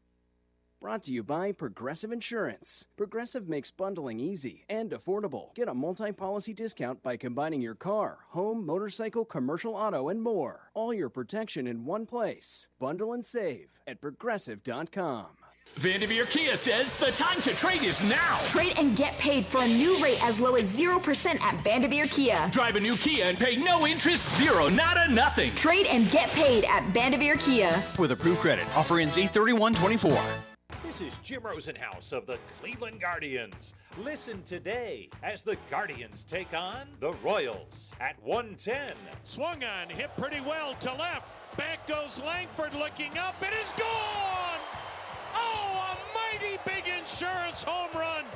Brought to you by Progressive Insurance. Progressive makes bundling easy and affordable. Get a multi-policy discount by combining your car, home, motorcycle, commercial auto, and more. All your protection in one place. Bundle and save at Progressive.com. Vanderveer Kia says the time to trade is now. Trade and get paid for a new rate as low as 0% at Vanderveer Kia. Drive a new Kia and pay no interest, zero, nada, nothing. Trade and get paid at Vanderveer Kia. With approved credit. Offer ends 8/31/24. This is Jim Rosenhaus of the Cleveland Guardians. Listen today as the Guardians take on the Royals at 1:10. Swung on, hit pretty well to left. Back goes Langford looking up. It is gone! Oh, a mighty big insurance home run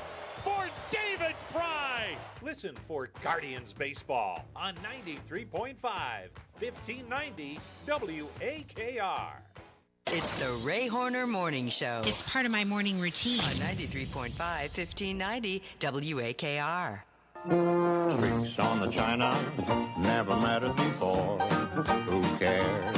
for David Fry. Listen for Guardians Baseball on 93.5, 1590 WAKR. It's the Ray Horner Morning Show. It's part of my morning routine. On 93.5, 1590 WAKR. Streaks on the china never mattered before. Who cares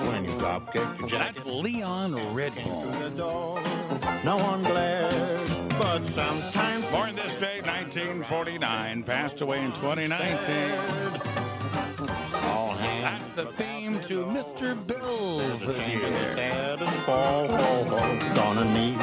when you drop kick your jacket? That's Leon Redbone. No one glares, but sometimes. Born this day, 1949, passed away in 2019. That's the theme to Mr. Belvedere. Gonna need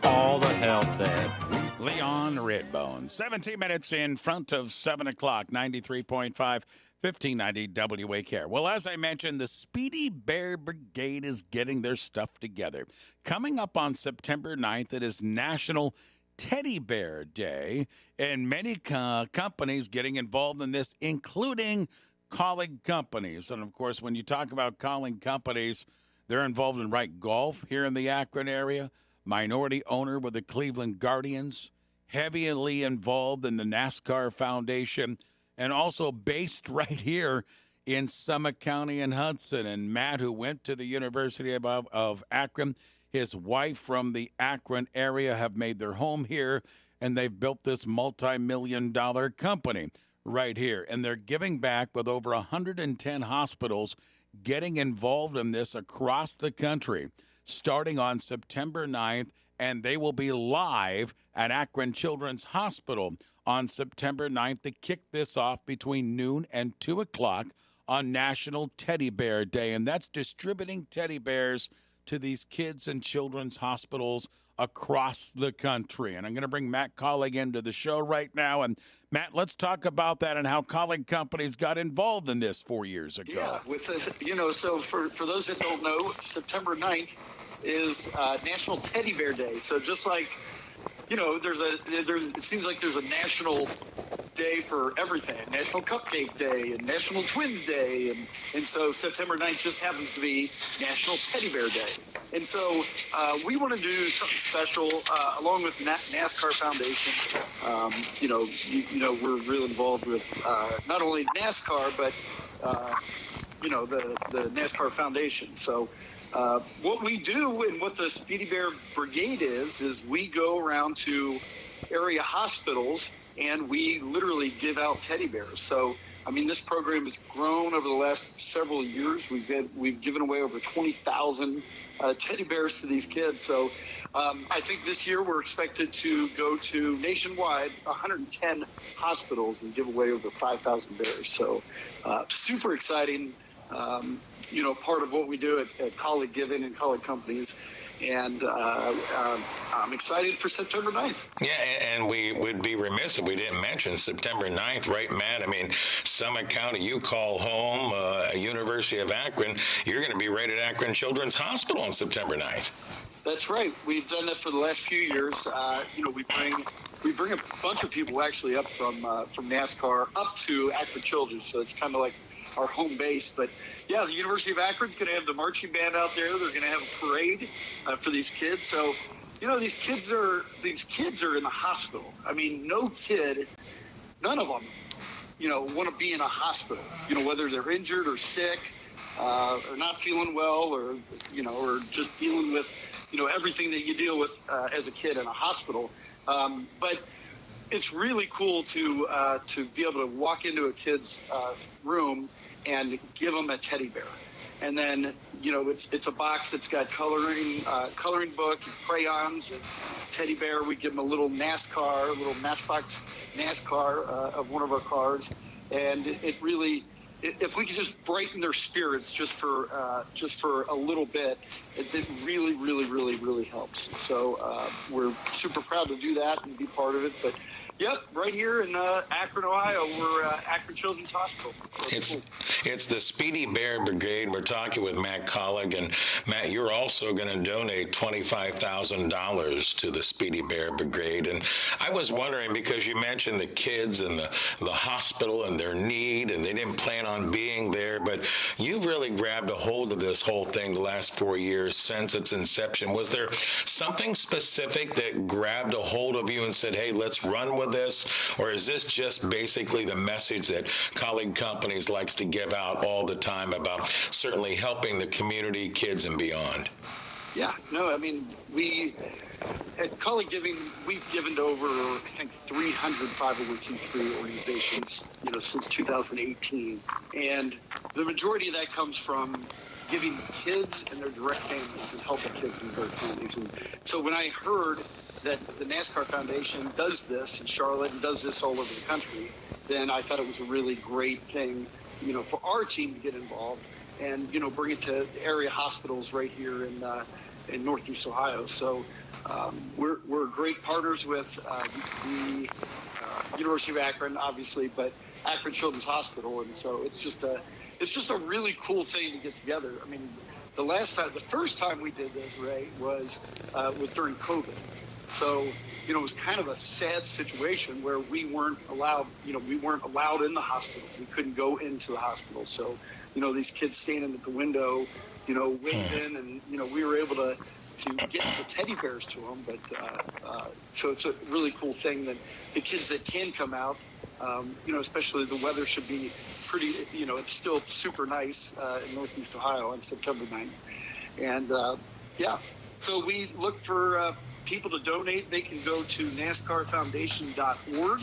all the help that. Leon Redbone. 17 minutes in front of 7 o'clock, 93.5, 1590 WAKR. Well, as I mentioned, the Speedy Bear Brigade is getting their stuff together. Coming up on September 9th, it is National Teddy Bear Day, and many companies getting involved in this, including calling companies. And, of course, when you talk about calling companies, they're involved in Wright Golf here in the Akron area, minority owner with the Cleveland Guardians, heavily involved in the NASCAR Foundation, and also based right here in Summit County and Hudson. And Matt, who went to the University of Akron, his wife from the Akron area have made their home here, and they've built this multi-million-dollar company right here. And they're giving back with over 110 hospitals getting involved in this across the country, starting on September 9th, and they will be live at Akron Children's Hospital on September 9th to kick this off between noon and 2 o'clock on National Teddy Bear Day. And that's distributing teddy bears to these kids and children's hospitals across the country. And I'm going to bring Matt Colleague into the show right now. And Matt, let's talk about that and how Colleague Companies got involved in this 4 years ago. Yeah, with the, so for those that don't know, September 9th is National Teddy Bear Day. So just like, it seems like there's a national day for everything, National Cupcake Day and National Twins Day. And so September 9th just happens to be National Teddy Bear Day. And so we want to do something special along with NASCAR Foundation. We're real involved with not only NASCAR, but, the NASCAR Foundation. So what we do and what the Speedy Bear Brigade is we go around to area hospitals and we literally give out teddy bears. So, this program has grown over the last several years. We've given away over 20,000 teddy bears to these kids. So I think this year we're expected to go to nationwide 110 hospitals and give away over 5,000 bears. So super exciting, part of what we do at Colleague Giving and Colleague Companies. And I'm excited for September 9th. Yeah, and we would be remiss if we didn't mention September 9th, right, Matt? Summit County, you call home, University of Akron, you're going to be right at Akron Children's Hospital on September 9th. That's right. We've done that for the last few years. We bring a bunch of people actually up from NASCAR up to Akron Children's, so it's kind of like our home base. But yeah, the University of Akron's going to have the marching band out there. They're going to have a parade for these kids. So you know, these kids are in the hospital. I mean, none of them, you know, want to be in a hospital, you know, whether they're injured or sick, or not feeling well, or, you know, or just dealing with, you know, everything that you deal with as a kid in a hospital. But it's really cool to be able to walk into a kid's room and give them a teddy bear. And then, you know, it's a box that's got coloring book, and crayons, and teddy bear. We give them a little Matchbox NASCAR of one of our cars. And it really, if we could just brighten their spirits just for a little bit, it really, really, really, really helps. So we're super proud to do that and be part of it. But yep, right here in Akron, Ohio, we're Akron Children's Hospital. It's the Speedy Bear Brigade. We're talking with Matt Collig, and Matt, you're also going to donate $25,000 to the Speedy Bear Brigade. And I was wondering, because you mentioned the kids and the hospital and their need, and they didn't plan on being there, but you've really grabbed a hold of this whole thing the last 4 years since its inception. Was there something specific that grabbed a hold of you and said, hey, let's run with this? Or is this just basically the message that Colleague Companies likes to give out all the time about certainly helping the community, kids, and beyond? Yeah, no, I mean, we at Colleague Giving, we've given to over, I think, 300 501c3 organizations, you know, since 2018. And the majority of that comes from giving kids and their direct families and helping kids and their families. And so when I heard that the NASCAR Foundation does this in Charlotte and does this all over the country, then I thought it was a really great thing, you know, for our team to get involved and, you know, bring it to area hospitals right here in Northeast Ohio. So we're great partners with the University of Akron, obviously, but Akron Children's Hospital, and so it's just a really cool thing to get together. I mean, the first time we did this, Ray, was during COVID. So, you know, it was kind of a sad situation where we weren't allowed in the hospital. We couldn't go into the hospital. So, you know, these kids standing at the window, you know, waving, and, you know, we were able to get the teddy bears to them. But so it's a really cool thing that the kids that can come out, you know, especially the weather should be pretty, you know, it's still super nice in Northeast Ohio on September 9th. And, yeah, so we look for people to donate. They can go to NASCARfoundation.org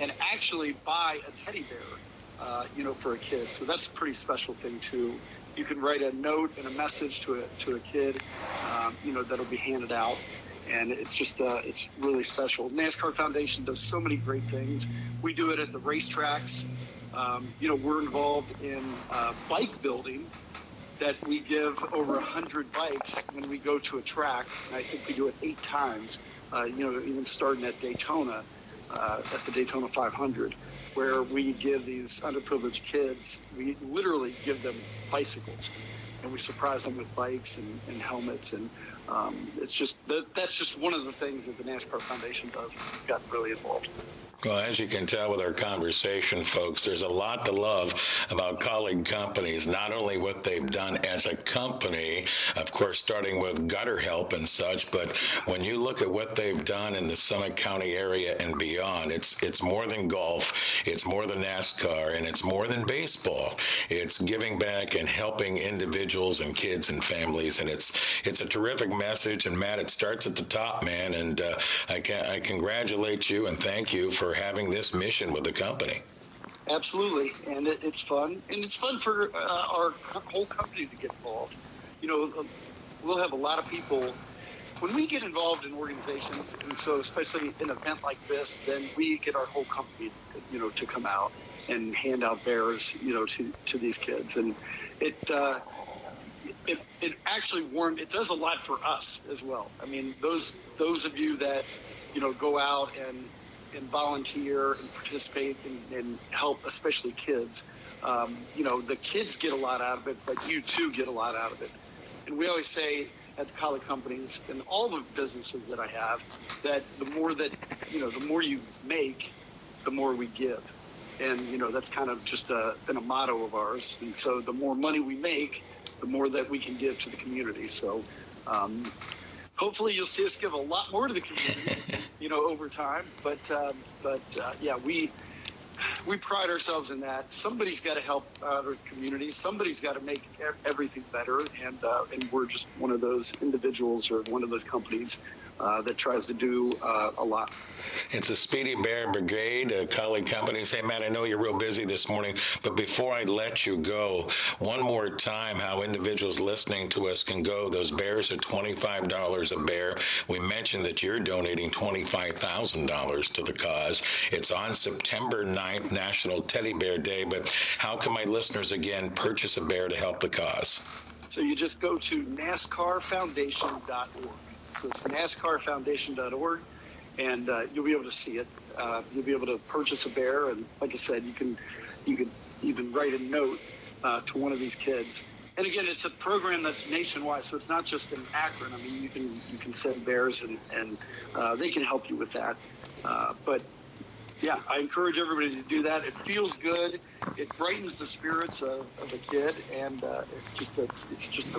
and actually buy a teddy bear, you know, for a kid. So that's a pretty special thing, too. You can write a note and a message to a kid, you know, that'll be handed out. And it's just, it's really special. NASCAR Foundation does so many great things. We do it at the racetracks. You know, we're involved in bike building, that we give over 100 bikes when we go to a track. And I think we do it 8 times, you know, even starting at Daytona, at the Daytona 500, where we give these underprivileged kids, we literally give them bicycles, and we surprise them with bikes and helmets. And it's just, that's just one of the things that the NASCAR Foundation does. We've gotten really involved. Well, as you can tell with our conversation, folks, there's a lot to love about Colleague Companies, not only what they've done as a company, of course, starting with gutter help and such, but when you look at what they've done in the Summit County area and beyond, it's more than golf, it's more than NASCAR, and it's more than baseball. It's giving back and helping individuals and kids and families, and it's a terrific message. And Matt, it starts at the top, man, and I congratulate you and thank you for having this mission with the company. Absolutely, and it's fun, and it's fun for our whole company to get involved. You know, we'll have a lot of people when we get involved in organizations, and so especially an event like this, then we get our whole company, you know, to come out and hand out bears, you know, to these kids, and it actually it does a lot for us as well. I mean, those of you that, you know, go out and volunteer and participate and help, especially kids. You know, the kids get a lot out of it, but you too get a lot out of it. And we always say at the Colleague Companies and all the businesses that I have, that the more that, you know, the more you make, the more we give. And, you know, that's kind of just been a motto of ours. And so the more money we make, the more that we can give to the community. So hopefully you'll see us give a lot more to the community, over time. But yeah, we pride ourselves in that. Somebody's got to help our community. Somebody's got to make everything better. And we're just one of those individuals or one of those companies that tries to do a lot. It's a Speedy Bear Brigade, colleague companies. Hey, Matt, I know you're real busy this morning, but before I let you go, one more time how individuals listening to us can go. Those bears are $25 a bear. We mentioned that you're donating $25,000 to the cause. It's on September 9th, National Teddy Bear Day, but how can my listeners, again, purchase a bear to help the cause? So you just go to NASCARfoundation.org. So it's NASCARfoundation.org. And you'll be able to see it. You'll be able to purchase a bear, and like I said, you can even write a note to one of these kids. And again, it's a program that's nationwide, so it's not just in Akron. I mean, you can send bears, and they can help you with that. But yeah, I encourage everybody to do that. It feels good. It brightens the spirits of a kid, and it's just a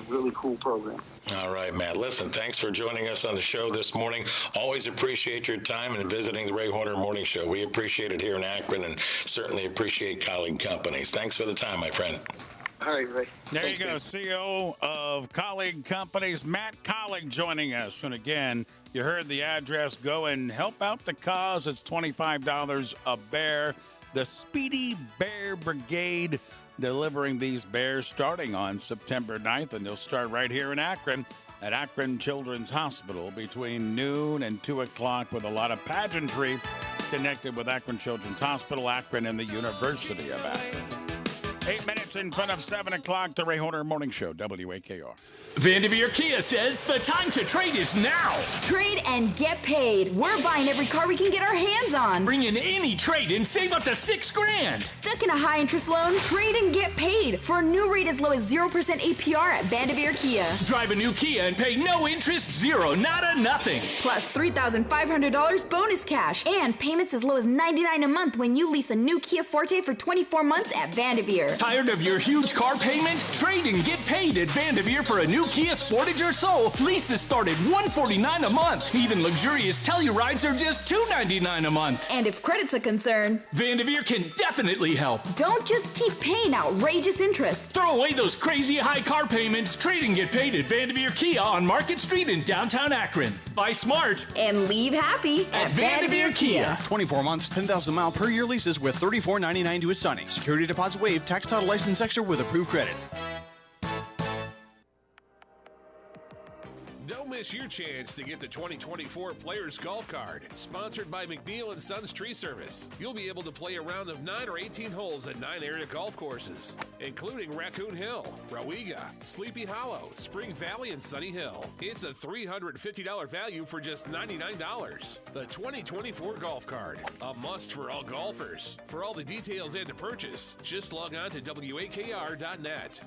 really cool program. All right, Matt. Listen, thanks for joining us on the show this morning. Always appreciate your time and visiting the Ray Horner Morning Show. We appreciate it here in Akron, and certainly appreciate colleague companies. Thanks for the time, my friend. All right, Ray. There Thanks, you go, man. CEO of Colleague Companies, Matt Colleague, joining us. And again, you heard the address. Go and help out the cause. It's $25 a bear. The Speedy Bear Brigade delivering these bears starting on September 9th, and they'll start right here in Akron at Akron Children's Hospital between noon and 2 o'clock with a lot of pageantry connected with Akron Children's Hospital, Akron, and the University of Akron. 8 minutes in front of 7 o'clock, the Ray Horner Morning Show, WAKR. Vanderveer Kia says the time to trade is now. Trade and get paid. We're buying every car we can get our hands on. Bring in any trade and save up to $6,000. Stuck in a high interest loan? Trade and get paid for a new rate as low as 0% APR at Vanderveer Kia. Drive a new Kia and pay no interest, zero, nada, nothing. Plus $3,500 bonus cash and payments as low as $99 a month when you lease a new Kia Forte for 24 months at Vanderveer. Tired of your huge car payment? Trade and get paid at Vanderveer for a new Kia Sportage or Soul. Leases start at $149 a month. Even luxurious Tellurides are just $299 a month. And if credit's a concern, Vanderveer can definitely help. Don't just keep paying outrageous interest. Throw away those crazy high car payments. Trade and get paid at Vanderveer Kia on Market Street in downtown Akron. Buy smart and leave happy at Vanderveer Kia. 24 months, 10,000 mile per year leases with $34.99 to assigning. Security deposit waived. Tax title license extra with approved credit. Don't miss your chance to get the 2024 Players Golf Card, sponsored by McNeil & Sons Tree Service. You'll be able to play a round of 9 or 18 holes at 9 area golf courses, including Raccoon Hill, Rowiga, Sleepy Hollow, Spring Valley, and Sunny Hill. It's a $350 value for just $99. The 2024 Golf Card, a must for all golfers. For all the details and to purchase, just log on to WAKR.net.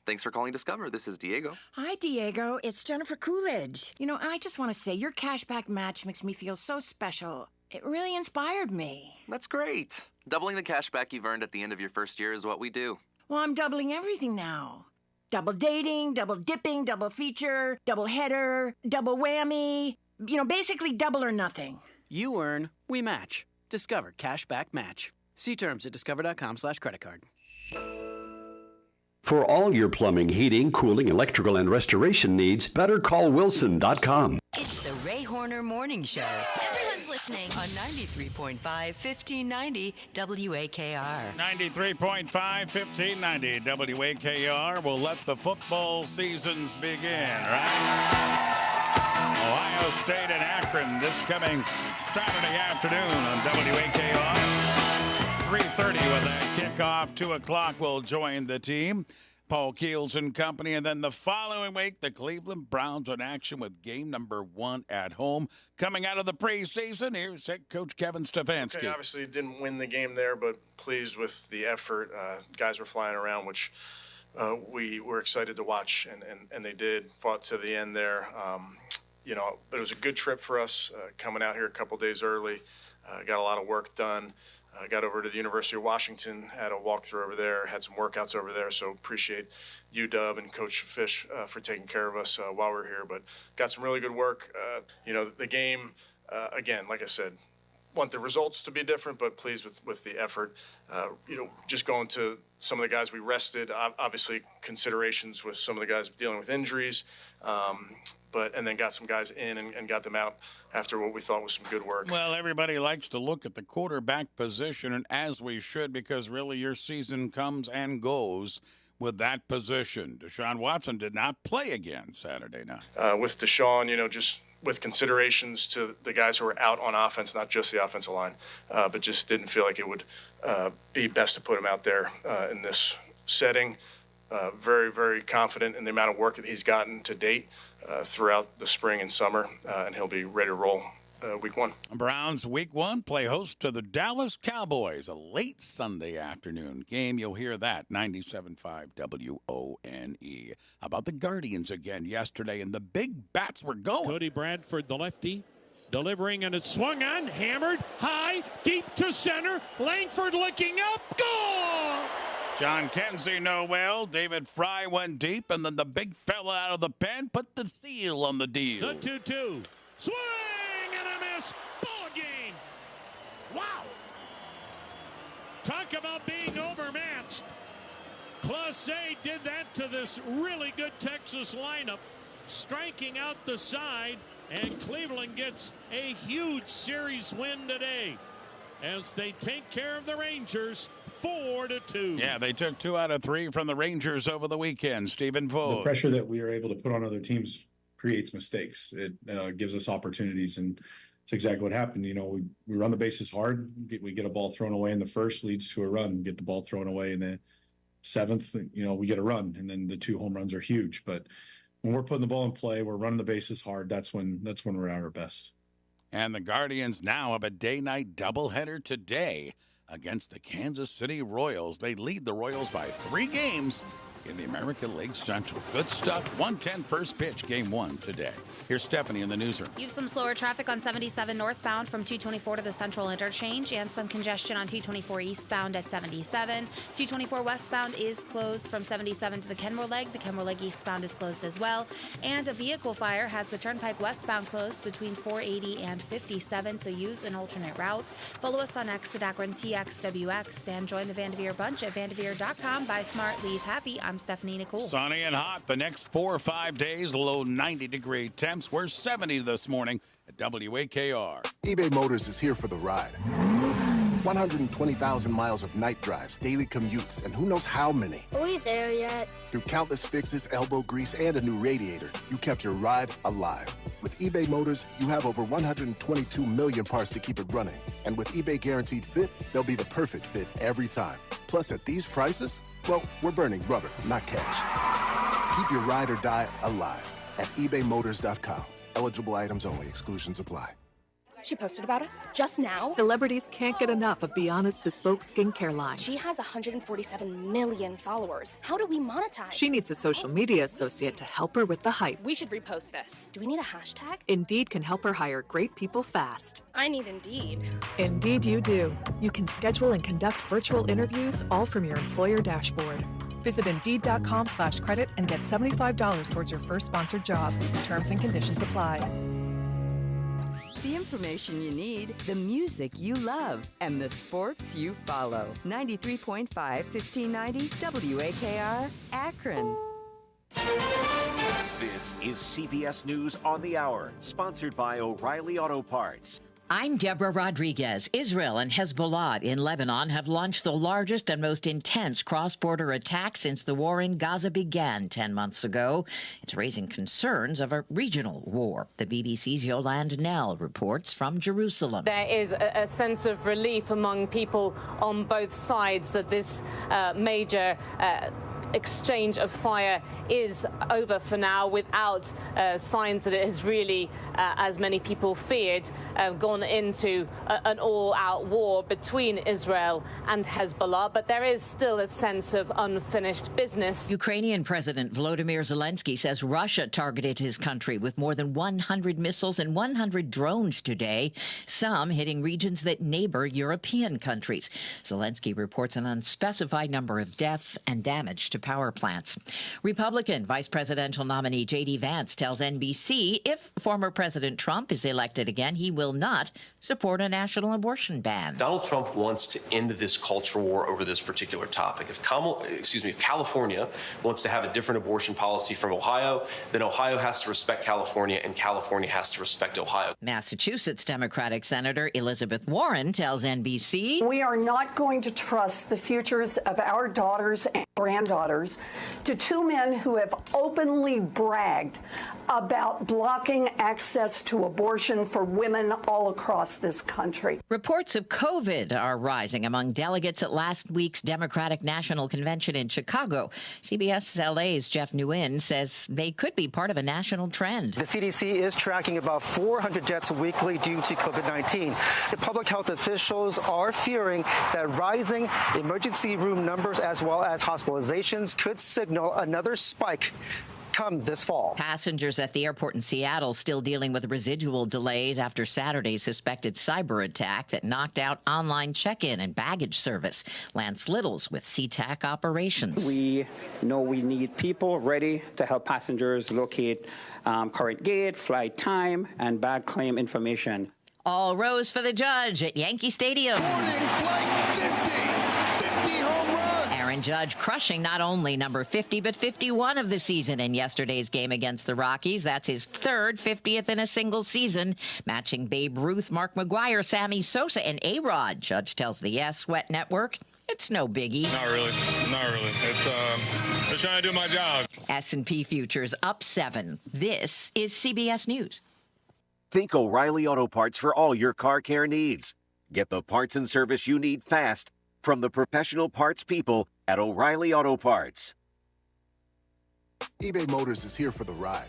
Thanks for calling Discover. This is Diego. Hi, Diego. It's Jennifer Coolidge. You know, I just want to say your cashback match makes me feel so special. It really inspired me. That's great. Doubling the cashback you've earned at the end of your first year is what we do. Well, I'm doubling everything now. Double dating, double dipping, double feature, double header, double whammy. You know, basically double or nothing. You earn, we match. Discover Cashback Match. See terms at discover.com/creditcard. For all your plumbing, heating, cooling, electrical, and restoration needs, better call Wilson.com. It's the Ray Horner Morning Show. Everyone's listening. On 93.5, 1590 WAKR. 93.5, 1590 WAKR. We'll let the football seasons begin, right? Ohio State and Akron this coming Saturday afternoon on WAKR. 3:30 with that kickoff. 2 o'clock we'll join the team. Paul Keels and company. And then the following week, the Cleveland Browns in action with game number 1 at home. Coming out of the preseason, here's head coach Kevin Stefanski. Okay, obviously didn't win the game there, but pleased with the effort. Guys were flying around, which we were excited to watch, and they did. Fought to the end there. But it was a good trip for us coming out here a couple days early. got a lot of work done. Got over to the University of Washington, had a walkthrough over there, had some workouts over there. So appreciate UW and Coach Fish for taking care of us while we're here. But got some really good work. The game, again, like I said, want the results to be different, but pleased with the effort. Just going to some of the guys we rested, obviously considerations with some of the guys dealing with injuries, and then got some guys in and got them out after what we thought was some good work. Well, everybody likes to look at the quarterback position, and as we should, because really your season comes and goes with that position. Deshaun Watson did not play again Saturday night. With Deshaun, just with considerations to the guys who are out on offense, not just the offensive line, but just didn't feel like it would be best to put him out there in this setting. Very, very confident in the amount of work that he's gotten to date throughout the spring and summer, and he'll be ready to roll week one. Browns week one play host to the Dallas Cowboys, a late Sunday afternoon game. You'll hear that, 97.5 WONE. How about the Guardians again yesterday, and the big bats were going. Cody Bradford, the lefty, delivering, and it's swung on, hammered, high, deep to center. Langford looking up, goal! John Kenzie know well. David Fry went deep, and then the big fella out of the pen put the seal on the deal. The 2-2. Swing and a miss. Ball game. Wow. Talk about being overmatched. Class A did that to this really good Texas lineup, striking out the side, and Cleveland gets a huge series win today as they take care of the Rangers 4-2. Yeah, they took 2 out of 3 from the Rangers over the weekend. Stephen Vogt. The pressure that we are able to put on other teams creates mistakes. It gives us opportunities, and it's exactly what happened. We run the bases hard. We get a ball thrown away in the first, leads to a run. We get the ball thrown away in the seventh, we get a run, and then the 2 home runs are huge. But when we're putting the ball in play, we're running the bases hard. That's when we're at our best. And the Guardians now have a day-night doubleheader today against the Kansas City Royals. They lead the Royals by 3 games in the American League Central. Good stuff. 1:10 first pitch, game 1 today. Here's Stephanie in the newsroom. You have some slower traffic on 77 northbound from 224 to the Central Interchange, and some congestion on 224 eastbound at 77. 224 westbound is closed from 77 to the Kenmore Leg. The Kenmore Leg eastbound is closed as well. And a vehicle fire has the Turnpike westbound closed between 480 and 57, so use an alternate route. Follow us on X at Akron TXWX and join the Vanderveer Bunch at vanderveer.com. Buy smart, leave happy. I'm Stephanie Nicole. Sunny and hot the next 4 or 5 days, low 90-degree temps. We're 70 this morning at WAKR. eBay Motors is here for the ride. 120,000 miles of night drives, daily commutes, and who knows how many. Are we there yet? Through countless fixes, elbow grease, and a new radiator, you kept your ride alive. With eBay Motors, you have over 122 million parts to keep it running. And with eBay Guaranteed Fit, they'll be the perfect fit every time. Plus, at these prices, well, we're burning rubber, not cash. Keep your ride or die alive at ebaymotors.com. Eligible items only. Exclusions apply. She posted about us just now. Celebrities can't get enough of Be Honest bespoke skincare line. She has 147 million followers. How do we monetize? She needs a social media associate to help her with the hype. We should repost this. Do we need a hashtag? Indeed can help her hire great people fast. I need Indeed. Indeed you do. You can schedule and conduct virtual interviews all from your employer dashboard. Visit Indeed.com/credit and get $75 towards your first sponsored job. Terms and conditions apply. The information you need, the music you love, and the sports you follow. 93.5, 1590 WAKR, Akron. This is CBS News on the Hour, sponsored by O'Reilly Auto Parts. I'm Deborah Rodriguez. Israel and Hezbollah in Lebanon have launched the largest and most intense cross-border attack since the war in Gaza began 10 months ago. It's raising concerns of a regional war. The BBC's Yolande Nell reports from Jerusalem. There is a sense of relief among people on both sides that this major exchange of fire is over for now, without signs that it has really, as many people feared, gone into an all-out war between Israel and Hezbollah. But there is still a sense of unfinished business. Ukrainian President Volodymyr Zelensky says Russia targeted his country with more than 100 missiles and 100 drones today, some hitting regions that neighbor European countries. Zelensky reports an unspecified number of deaths and damage to power plants. Republican Vice Presidential nominee J.D. Vance tells NBC if former President Trump is elected again, he will not support a national abortion ban. Donald Trump wants to end this culture war over this particular topic. If California wants to have a different abortion policy from Ohio, then Ohio has to respect California and California has to respect Ohio. Massachusetts Democratic Senator Elizabeth Warren tells NBC, we are not going to trust the futures of our daughters and granddaughters to two men who have openly bragged about blocking access to abortion for women all across this country. Reports of COVID are rising among delegates at last week's Democratic National Convention in Chicago. CBS LA's Jeff Nguyen says they could be part of a national trend. The CDC is tracking about 400 deaths weekly due to COVID-19. The public health officials are fearing that rising emergency room numbers as well as hospitalizations could signal another spike come this fall. Passengers at the airport in Seattle still dealing with residual delays after Saturday's suspected cyber attack that knocked out online check-in and baggage service. Lance Littles with SeaTac Operations. We know we need people ready to help passengers locate current gate, flight time, and bag claim information. All rose for the judge at Yankee Stadium. Boarding flight 50 home runs. Aaron Judge crushing not only number 50, but 51 of the season in yesterday's game against the Rockies. That's his third 50th in a single season, matching Babe Ruth, Mark McGwire, Sammy Sosa, and A-Rod. Judge tells the Yes Sweat Network it's no biggie. Not really. It's just trying to do my job. S&P futures up 7. This is CBS News. Think O'Reilly Auto Parts for all your car care needs. Get the parts and service you need fast from the professional parts people at O'Reilly Auto Parts. eBay Motors is here for the ride.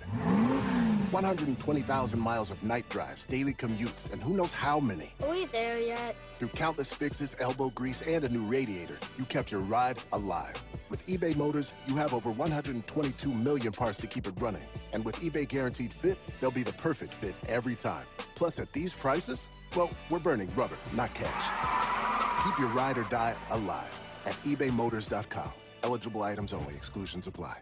120,000 miles of night drives, daily commutes, and who knows how many. Are we there yet? Through countless fixes, elbow grease, and a new radiator, you kept your ride alive. With eBay Motors, you have over 122 million parts to keep it running. And with eBay Guaranteed Fit, they'll be the perfect fit every time. Plus, at these prices, well, we're burning rubber, not cash. Keep your ride or die alive at ebaymotors.com. Eligible items only. Exclusions apply.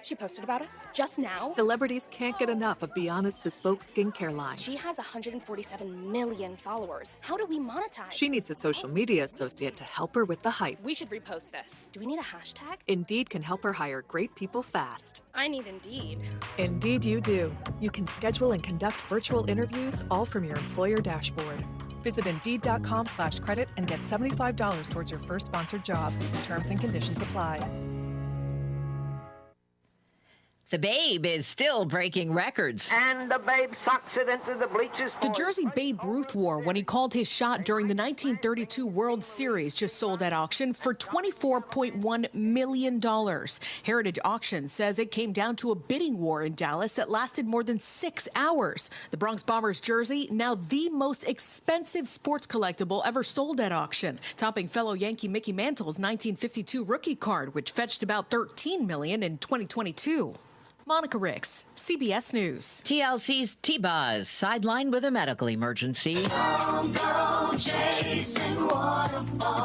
She posted about us just now. Celebrities can't get enough of Beyonce's bespoke skincare line. She has 147 million followers. How do we monetize? She needs a social media associate to help her with the hype. We should repost this. Do we need a hashtag? Indeed can help her hire great people fast. I need Indeed. Indeed you do. You can schedule and conduct virtual interviews all from your employer dashboard. Visit Indeed.com/credit and get $75 towards your first sponsored job. Terms and conditions apply. The Babe is still breaking records. And the Babe sucks it into the bleachers. The jersey Babe Ruth wore when he called his shot during the 1932 World Series just sold at auction for $24.1 million. Heritage Auctions says it came down to a bidding war in Dallas that lasted more than 6 hours. The Bronx Bombers jersey, now the most expensive sports collectible ever sold at auction, topping fellow Yankee Mickey Mantle's 1952 rookie card, which fetched about $13 million in 2022. Monica Ricks, CBS News. TLC's T-Buzz sidelined with a medical emergency. The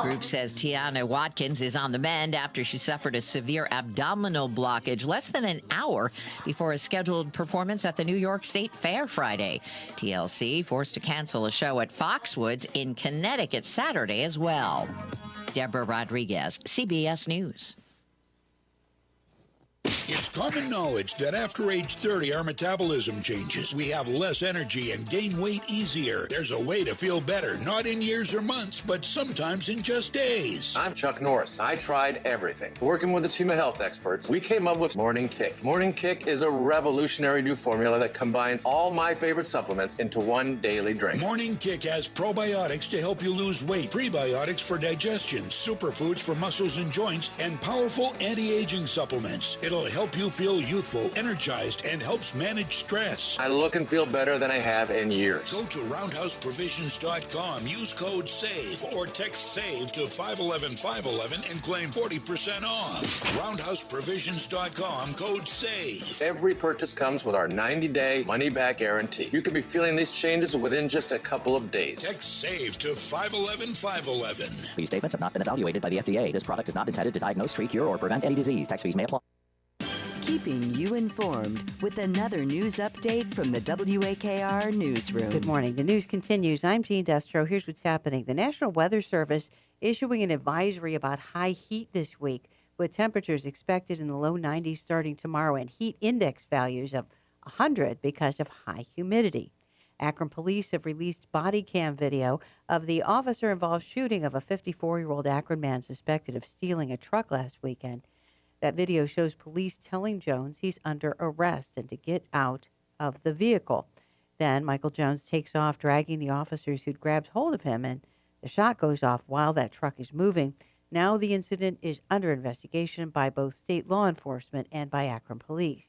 group says Tiana Watkins is on the mend after she suffered a severe abdominal blockage less than an hour before a scheduled performance at the New York State Fair Friday. TLC forced to cancel a show at Foxwoods in Connecticut Saturday as well. Deborah Rodriguez, CBS News. It's common knowledge that after age 30, our metabolism changes. We have less energy and gain weight easier. There's a way to feel better, not in years or months, but sometimes in just days. I'm Chuck Norris. I tried everything. Working with a team of health experts, we came up with Morning Kick. Morning Kick is a revolutionary new formula that combines all my favorite supplements into one daily drink. Morning Kick has probiotics to help you lose weight, prebiotics for digestion, superfoods for muscles and joints, and powerful anti-aging supplements. It'll help you feel youthful, energized, and helps manage stress. I look and feel better than I have in years. Go to roundhouseprovisions.com, use code SAVE, or text SAVE to 511-511 and claim 40% off. roundhouseprovisions.com, code SAVE. Every purchase comes with our 90-day money-back guarantee. You could be feeling these changes within just a couple of days. Text SAVE to 511-511. These statements have not been evaluated by the FDA. This product is not intended to diagnose, treat, cure, or prevent any disease. Tax fees may apply. Keeping you informed with another news update from the WAKR Newsroom. Good morning. The news continues. I'm Jean Destro. Here's what's happening. The National Weather Service issuing an advisory about high heat this week, with temperatures expected in the low 90s starting tomorrow and heat index values of 100 because of high humidity. Akron police have released body cam video of the officer-involved shooting of a 54-year-old Akron man suspected of stealing a truck last weekend. That video shows police telling Jones he's under arrest and to get out of the vehicle. Then Michael Jones takes off, dragging the officers who'd grabbed hold of him, and the shot goes off while that truck is moving. Now the incident is under investigation by both state law enforcement and by Akron police.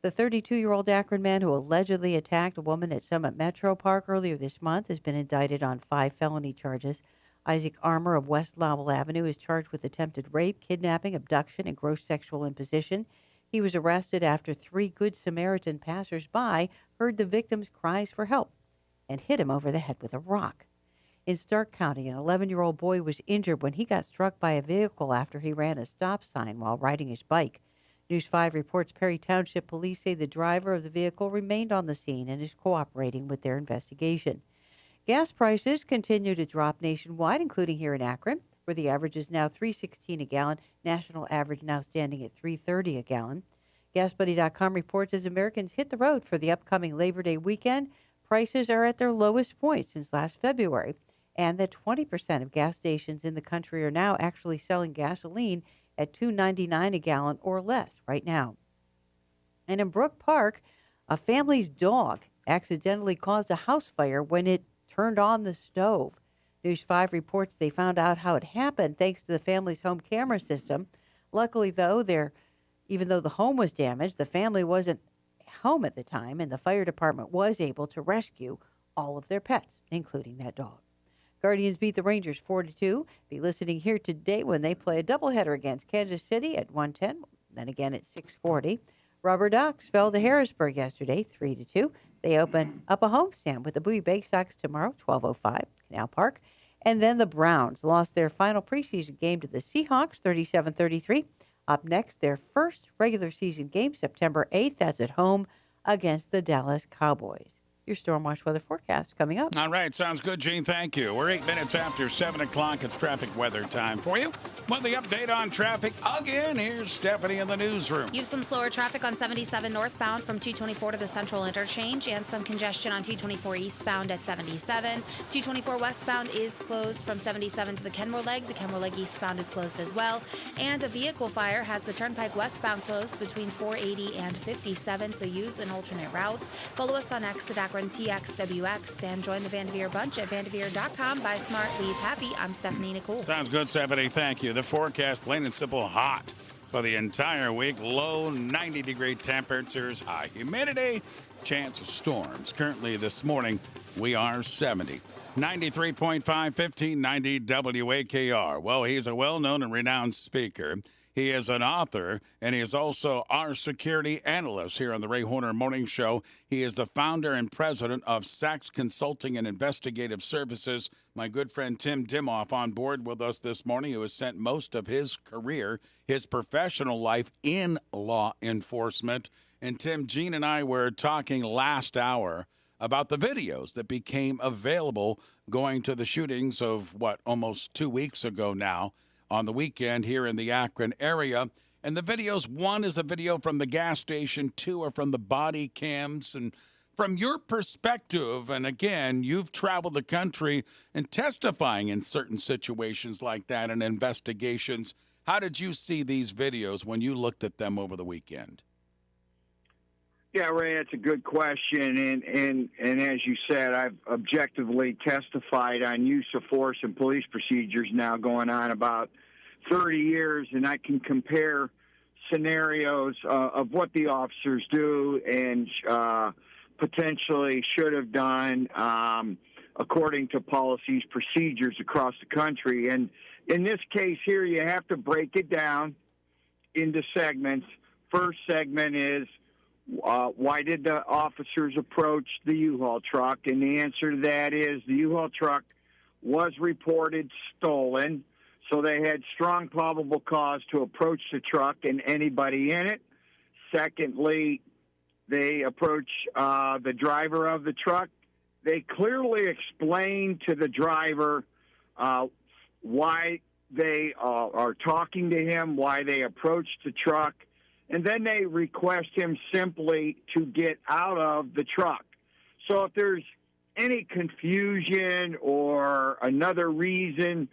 The 32-year-old Akron man who allegedly attacked a woman at Summit Metro Park earlier this month has been indicted on 5 felony charges. Isaac Armour of West Lowell Avenue is charged with attempted rape, kidnapping, abduction, and gross sexual imposition. He was arrested after 3 Good Samaritan passersby heard the victim's cries for help and hit him over the head with a rock. In Stark County, an 11-year-old boy was injured when he got struck by a vehicle after he ran a stop sign while riding his bike. News 5 reports Perry Township police say the driver of the vehicle remained on the scene and is cooperating with their investigation. Gas prices continue to drop nationwide, including here in Akron, where the average is now $3.16 a gallon. National average now standing at $3.30 a gallon. GasBuddy.com reports as Americans hit the road for the upcoming Labor Day weekend, prices are at their lowest point since last February, and that 20% of gas stations in the country are now actually selling gasoline at $2.99 a gallon or less right now. And in Brook Park, a family's dog accidentally caused a house fire when it turned on the stove. News 5 reports they found out how it happened thanks to the family's home camera system. Luckily, though, even though the home was damaged, the family wasn't home at the time, and the fire department was able to rescue all of their pets, including that dog. Guardians beat the Rangers 4-2. Be listening here today when they play a doubleheader against Kansas City at 1:10, then again at 6:40. Rubber Ducks fell to Harrisburg yesterday, 3-2. They open up a homestand with the Bowie Bay Sox tomorrow, 12:05, Canal Park. And then the Browns lost their final preseason game to the Seahawks, 37-33. Up next, their first regular season game, September 8th. That's at home against the Dallas Cowboys. Your Storm Watch weather forecast coming up. All right, sounds good, Gene. Thank you. We're 8 minutes after 7 o'clock. It's traffic weather time for you. With the update on traffic again, here's Stephanie in the newsroom. You have some slower traffic on 77 northbound from 224 to the Central Interchange and some congestion on 224 eastbound at 77. 224 westbound is closed from 77 to the Kenmore Leg. The Kenmore Leg eastbound is closed as well. And a vehicle fire has the Turnpike westbound closed between 480 and 57, so use an alternate route. Follow us on X at Akron TXWX and join the Vanderveer Bunch at vanderveer.com. Buy smart, leave happy. I'm Stephanie Nicole. Sounds good, Stephanie. Thank you. The forecast, plain and simple, hot for the entire week. Low 90-degree temperatures, high humidity, chance of storms. Currently this morning, we are 70. 93.5, 1590 WAKR. Well, he's a well-known and renowned speaker. He is an author, and he is also our security analyst here on the Ray Horner Morning Show. He is the founder and president of Sachs Consulting and Investigative Services. My good friend Tim Dimoff on board with us this morning, who has spent most of his career, his professional life in law enforcement. And Tim, Gene, and I were talking last hour about the videos that became available going to the shootings of, almost 2 weeks ago now, on the weekend here in the Akron area. And the videos, one is a video from the gas station, two are from the body cams. And from your perspective, and again, you've traveled the country and testifying in certain situations like that and investigations. How did you see these videos when you looked at them over the weekend? Yeah, Ray, that's a good question. And as you said, I've objectively testified on use of force and police procedures now going on about 30 years, and I can compare scenarios of what the officers do and potentially should have done according to policies, procedures across the country. And in this case here, you have to break it down into segments. First segment is, why did the officers approach the U-Haul truck? And the answer to that is the U-Haul truck was reported stolen, so they had strong probable cause to approach the truck and anybody in it. Secondly, they approach the driver of the truck. They clearly explained to the driver why they are talking to him, why they approached the truck, and then they request him simply to get out of the truck. So if there's any confusion or another reason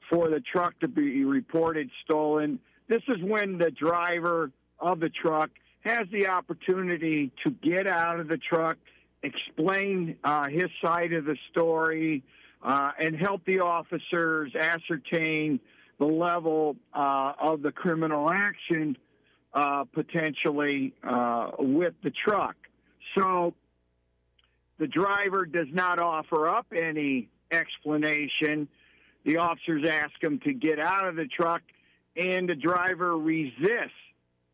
for the truck to be reported stolen, this is when the driver of the truck has the opportunity to get out of the truck, explain his side of the story, and help the officers ascertain the level of the criminal action potentially with the truck. So the driver does not offer up any explanation. The officers ask him to get out of the truck, and the driver resists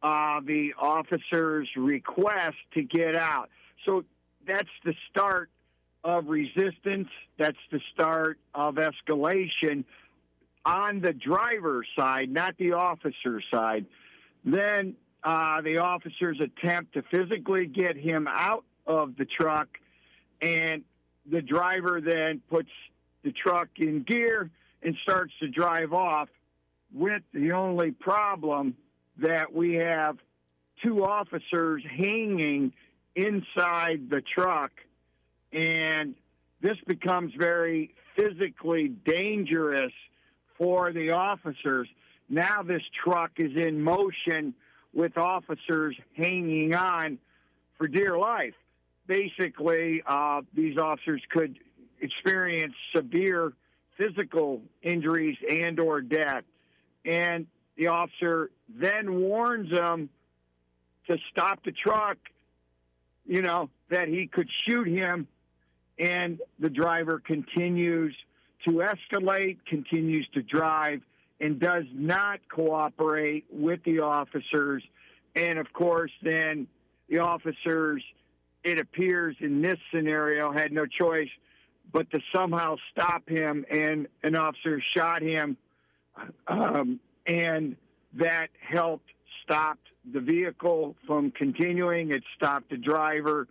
the officer's request to get out. So that's the start of resistance. That's the start of escalation on the driver's side, not the officer's side. Then the officers attempt to physically get him out of the truck, and the driver then puts the truck in gear and starts to drive off, with the only problem that we have two officers hanging inside the truck, and this becomes very physically dangerous for the officers. Now this truck is in motion with officers hanging on for dear life. Basically, these officers could experience severe physical injuries and or death. And the officer then warns them to stop the truck, you know, that he could shoot him. And the driver continues to escalate, continues to drive, and does not cooperate with the officers. And, of course, then the officers, it appears in this scenario, had no choice but to somehow stop him, and an officer shot him, and that helped stop the vehicle from continuing. It stopped the driver.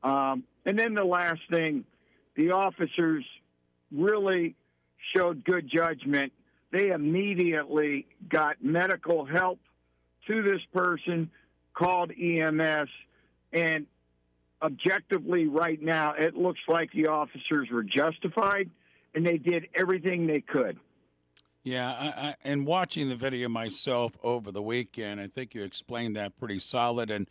And then the last thing, the officers really showed good judgment. They immediately got medical help to this person, called EMS, and objectively right now it looks like the officers were justified, and they did everything they could. Yeah, and watching the video myself over the weekend, I think you explained that pretty solid. And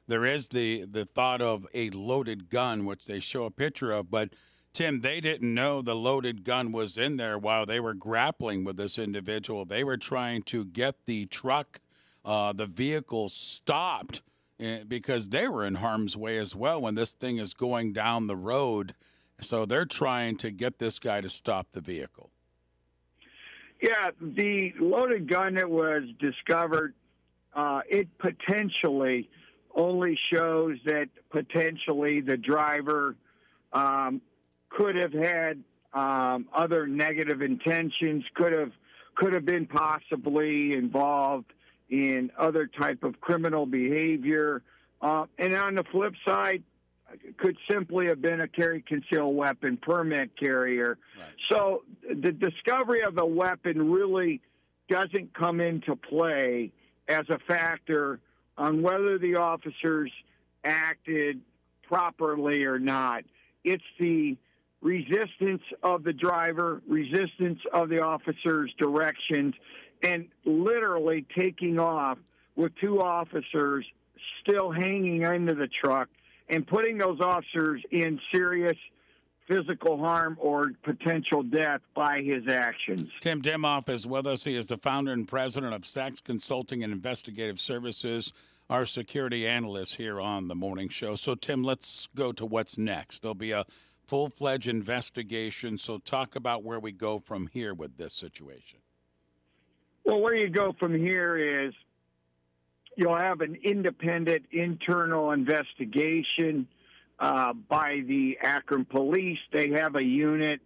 there is the thought of a loaded gun, which they show a picture of. But, Tim, they didn't know the loaded gun was in there while they were grappling with this individual. They were trying to get the truck, the vehicle stopped, because they were in harm's way as well when this thing is going down the road. So they're trying to get this guy to stop the vehicle. Yeah, the loaded gun that was discovered, it potentially only shows that potentially the driver could have had other negative intentions, could have been possibly involved in other type of criminal behavior. And on the flip side, could simply have been a carry concealed weapon permit carrier. Right. So the discovery of the weapon really doesn't come into play as a factor on whether the officers acted properly or not. It's the resistance of the driver, resistance of the officer's directions, and literally taking off with two officers still hanging into the truck and putting those officers in serious physical harm or potential death by his actions. Tim Demoff is with us. He is the founder and president of Sachs Consulting and Investigative Services, our security analyst here on the morning show. So, Tim, let's go to what's next. There'll be a full-fledged investigation. So talk about where we go from here with this situation. Well, where you go from here is you'll have an independent internal investigation by the Akron Police. They have a unit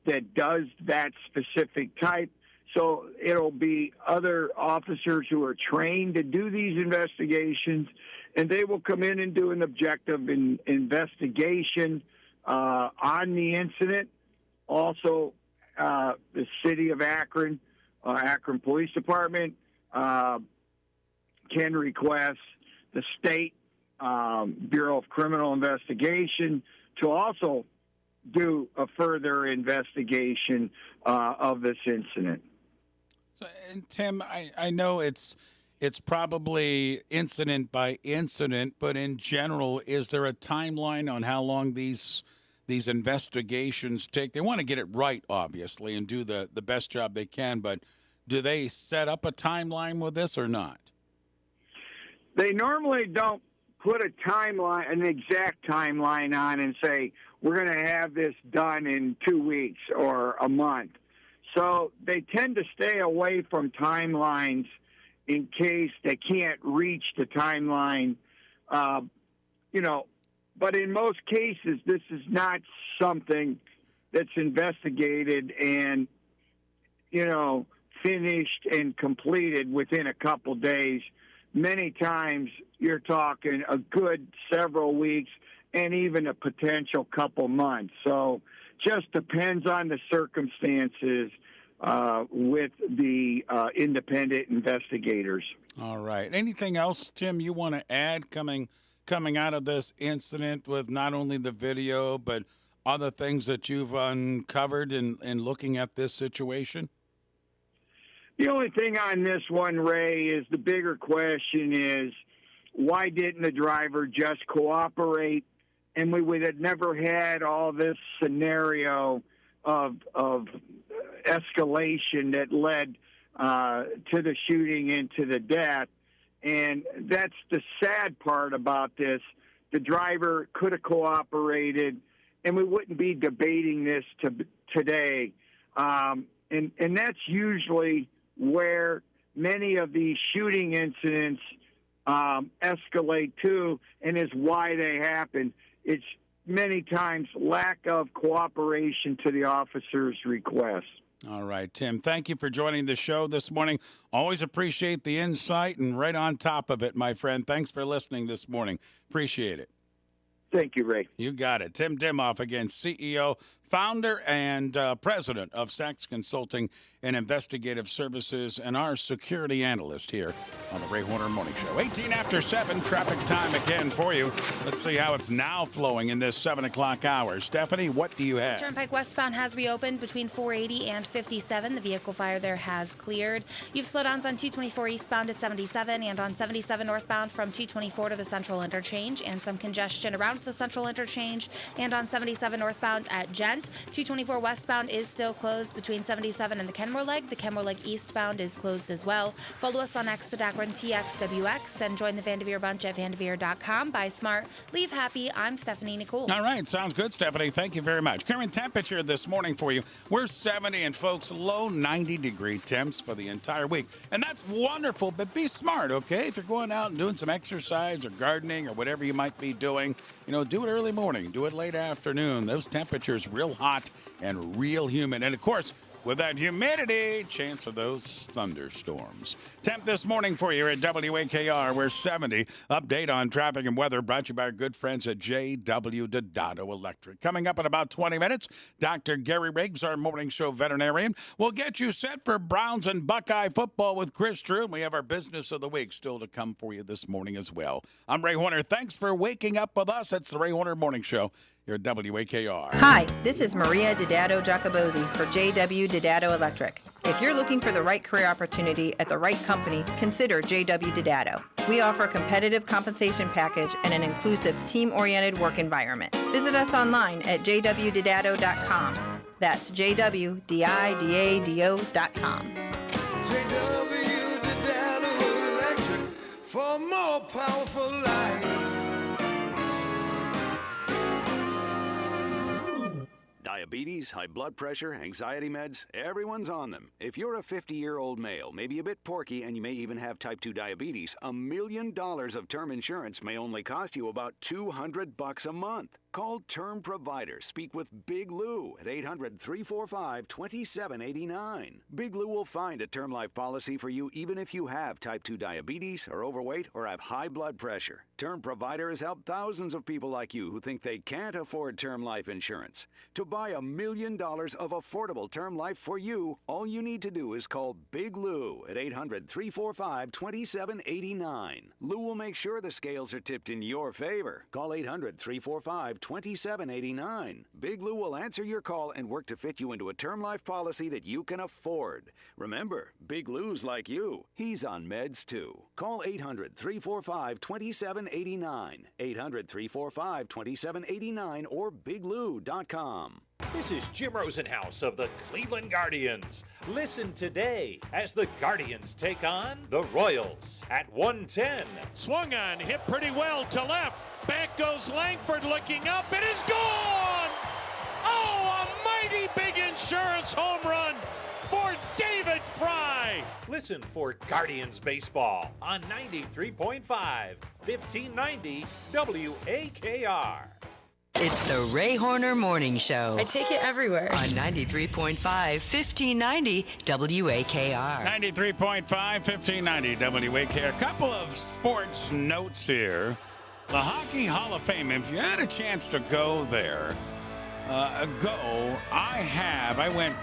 that does that specific type. So it'll be other officers who are trained to do these investigations, and they will come in and do an objective investigation on the incident. Also, the city of Akron, Akron Police Department can request the state Bureau of Criminal Investigation to also do a further investigation of this incident. So, and Tim, I know it's probably incident by incident, but in general, is there a timeline on how long these investigations take? They want to get it right, obviously, and do the best job they can, but do they set up a timeline with this or not? They normally don't put a timeline, an exact timeline on and say, we're going to have this done in 2 weeks or a month. So they tend to stay away from timelines in case they can't reach the timeline, but in most cases, this is not something that's investigated and, finished and completed within a couple days. Many times you're talking a good several weeks and even a potential couple months. So just depends on the circumstances with the independent investigators. All right. Anything else, Tim, you want to add coming out of this incident with not only the video, but other things that you've uncovered in looking at this situation? The only thing on this one, Ray, is the bigger question is, why didn't the driver just cooperate? And we would have never had all this scenario of escalation that led to the shooting and to the death. And that's the sad part about this. The driver could have cooperated, and we wouldn't be debating this today. And that's usually where many of these shooting incidents escalate to, and is why they happen. It's many times lack of cooperation to the officer's request. All right, Tim, thank you for joining the show this morning. Always appreciate the insight and right on top of it, my friend. Thanks for listening this morning. Appreciate it. Thank you, Ray. You got it. Tim Demoff, again, CEO, founder, and president of Sachs Consulting and Investigative Services, and our security analyst here on the Ray Horner Morning Show. 18 after 7, traffic time again for you. Let's see how it's now flowing in this 7 o'clock hour. Stephanie, what do you have? Turnpike westbound has reopened between 480 and 57. The vehicle fire there has cleared. You've slowdowns on 224 eastbound at 77 and on 77 northbound from 224 to the Central Interchange, and some congestion around the Central Interchange and on 77 northbound at Gent. 224 westbound is still closed between 77 and the Kenmore Leg. The Kenmore Leg eastbound is closed as well. Follow us on X at Akron TXWX and join the Vanderveer Bunch at vanderveer.com. Buy smart, leave happy. I'm Stephanie Nicole. All right, sounds good, Stephanie. Thank you very much. Current temperature this morning for you, we're 70, and folks, low 90-degree temps for the entire week. And that's wonderful, but be smart, okay? If you're going out and doing some exercise or gardening or whatever you might be doing, do it early morning, do it late afternoon. Those temperatures real hot and real humid. And, of course, With that humidity, chance of those thunderstorms. Temp this morning for you at WAKR. We're 70. Update on traffic and weather brought to you by our good friends at J.W. Dodado Electric. Coming up in about 20 minutes, Dr. Gary Riggs, our morning show veterinarian, will get you set for Browns and Buckeye football with Chris Drew. And we have our business of the week still to come for you this morning as well. I'm Ray Horner. Thanks for waking up with us. It's the Ray Horner Morning Show. You're at WAKR. Hi, this is Maria Didado Giacobozzi for JW Didado Electric. If you're looking for the right career opportunity at the right company, consider JW Didado. We offer a competitive compensation package and an inclusive, team-oriented work environment. Visit us online at jwdidado.com. That's jwdidado.com. JW Didado Electric for more powerful life. Diabetes, high blood pressure, anxiety meds, everyone's on them. If you're a 50-year-old male, maybe a bit porky, and you may even have type 2 diabetes, $1 million of term insurance may only cost you about $200 a month. Call Term Provider. Speak with Big Lou at 800-345-2789. Big Lou will find a term life policy for you even if you have type 2 diabetes, are overweight, or have high blood pressure. Term Provider has helped thousands of people like you who think they can't afford term life insurance. To buy $1 million of affordable term life for you, all you need to do is call Big Lou at 800-345-2789. Lou will make sure the scales are tipped in your favor. Call 800-345-2789. Big Lou will answer your call and work to fit you into a term life policy that you can afford. Remember, Big Lou's like you. He's on meds too. Call 800-345-2789. 800-345-2789 or biglou.com. This is Jim Rosenhaus of the Cleveland Guardians. Listen today as the Guardians take on the Royals at 110. Swung on, hit pretty well to left. Back goes Langford looking up. It is gone! Oh, a mighty big insurance home run for David Fry. Listen for Guardians Baseball on 93.5, 1590 WAKR. It's the Ray Horner Morning Show. I take it everywhere. On 93.5, 1590 WAKR. 93.5, 1590 WAKR. A couple of sports notes here. The Hockey Hall of Fame, if you had a chance to go there, I went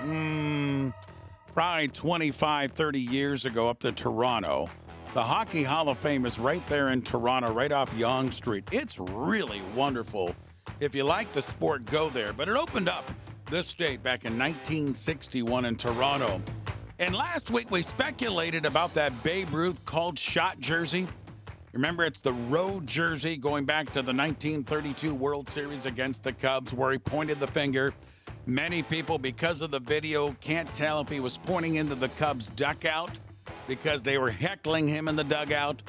probably 25, 30 years ago up to Toronto. The Hockey Hall of Fame is right there in Toronto, right off Yonge Street. It's really wonderful. If you like the sport, go there. But it opened up this date back in 1961 in Toronto. And last week we speculated about that Babe Ruth called shot jersey. Remember, it's the road jersey going back to the 1932 World Series against the Cubs where he pointed the finger. Many people, because of the video, can't tell if he was pointing into the Cubs' dugout because they were heckling him in the dugout,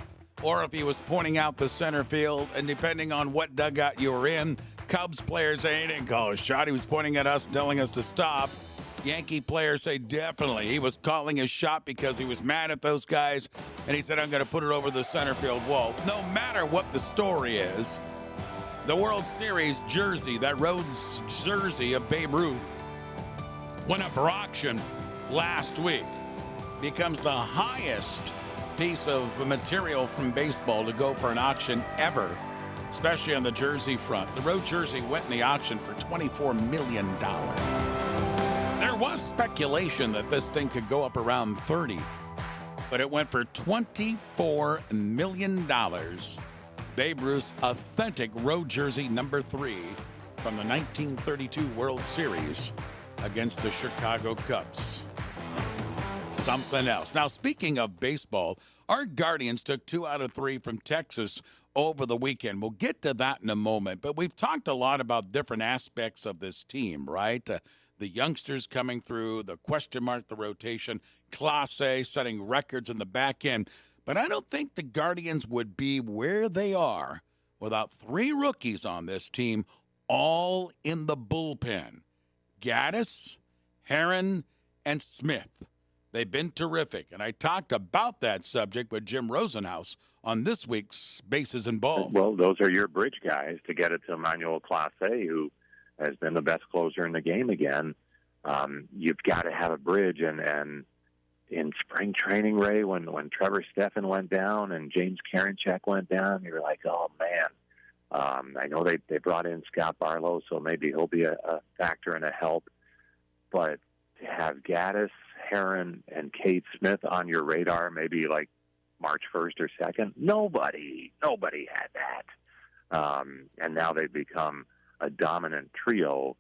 or if he was pointing out the center field. And depending on what dugout you were in, Cubs players say he didn't call a shot. He was pointing at us, telling us to stop. Yankee players say definitely he was calling a shot because he was mad at those guys, and he said, I'm going to put it over the center field wall. No matter what the story is, the World Series jersey, that Rhodes jersey of Babe Ruth, went up for auction last week. Becomes the highest piece of material from baseball to go for an auction ever, especially on the jersey front. The road jersey went in the auction for $24 million. There was speculation that this thing could go up around 30, but it went for $24 million. Babe Ruth's authentic road jersey number 3 from the 1932 World Series against the Chicago Cubs. Something else. Now, speaking of baseball, our Guardians took 2 out of 3 from Texas over the weekend. We'll get to that in a moment, but we've talked a lot about different aspects of this team, right? The youngsters coming through, the question mark, the rotation, Class A setting records in the back end. But I don't think the Guardians would be where they are without 3 rookies on this team, all in the bullpen. Gaddis, Herron, and Smith. They've been terrific, and I talked about that subject with Jim Rosenhaus on this week's Bases and Balls. Well, those are your bridge guys to get it to Emmanuel Clase, who has been the best closer in the game again. You've got to have a bridge. And in spring training, Ray, when Trevor Stephan went down and James Karinchak went down, you were like, oh, man. I know they brought in Scott Barlow, so maybe he'll be a factor and a help. But to have Gaddis, Heron, and Cade Smith on your radar, maybe like March 1st or 2nd, nobody had that. And now they've become a dominant trio,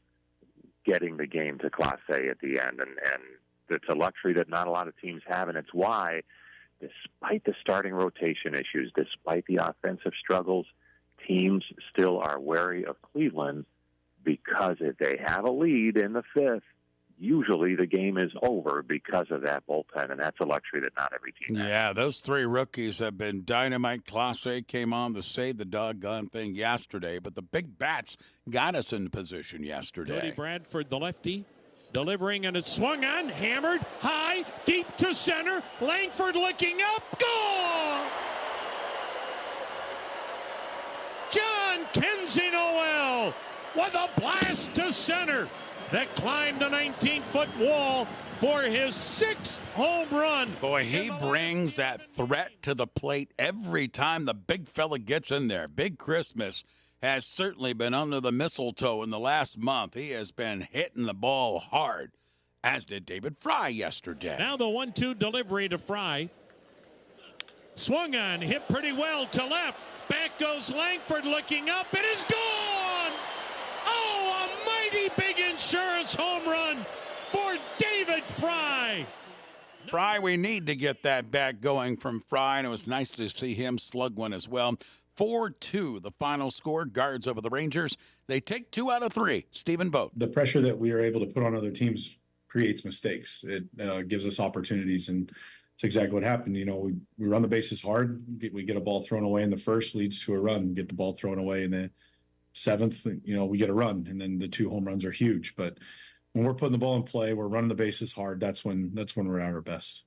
getting the game to Class A at the end. And it's a luxury that not a lot of teams have, and it's why, despite the starting rotation issues, despite the offensive struggles, teams still are wary of Cleveland, because if they have a lead in the 5th, usually the game is over because of that bullpen, and that's a luxury that not every team has. Yeah, those 3 rookies have been dynamite. Class A came on to save the doggone thing yesterday, but the big bats got us in position yesterday. Cody Bradford, the lefty, delivering, and it's swung on, hammered, high, deep to center. Langford looking up, gone! John Kenzie Noel with a blast to center that climbed the 19-foot wall for his 6th home run. Boy, he brings that threat to the plate every time the big fella gets in there. Big Christmas has certainly been under the mistletoe in the last month. He has been hitting the ball hard, as did David Fry yesterday. Now the 1-2 delivery to Fry. Swung on, hit pretty well to left. Back goes Langford looking up. It is gone! Oh, a mighty big insurance home run for David Fry. Fry, we need to get that back going from Fry, and it was nice to see him slug one as well. 4-2, the final score. Guards over the Rangers. They take 2 out of 3. Stephen Boat. The pressure that we are able to put on other teams creates mistakes. It gives us opportunities, and it's exactly what happened. You know, we run the bases hard. We get a ball thrown away in the 1st, leads to a run. Get the ball thrown away in the 7th, you know, we get a run, and then the 2 home runs are huge. But when we're putting the ball in play, we're running the bases hard. That's when we're at our best.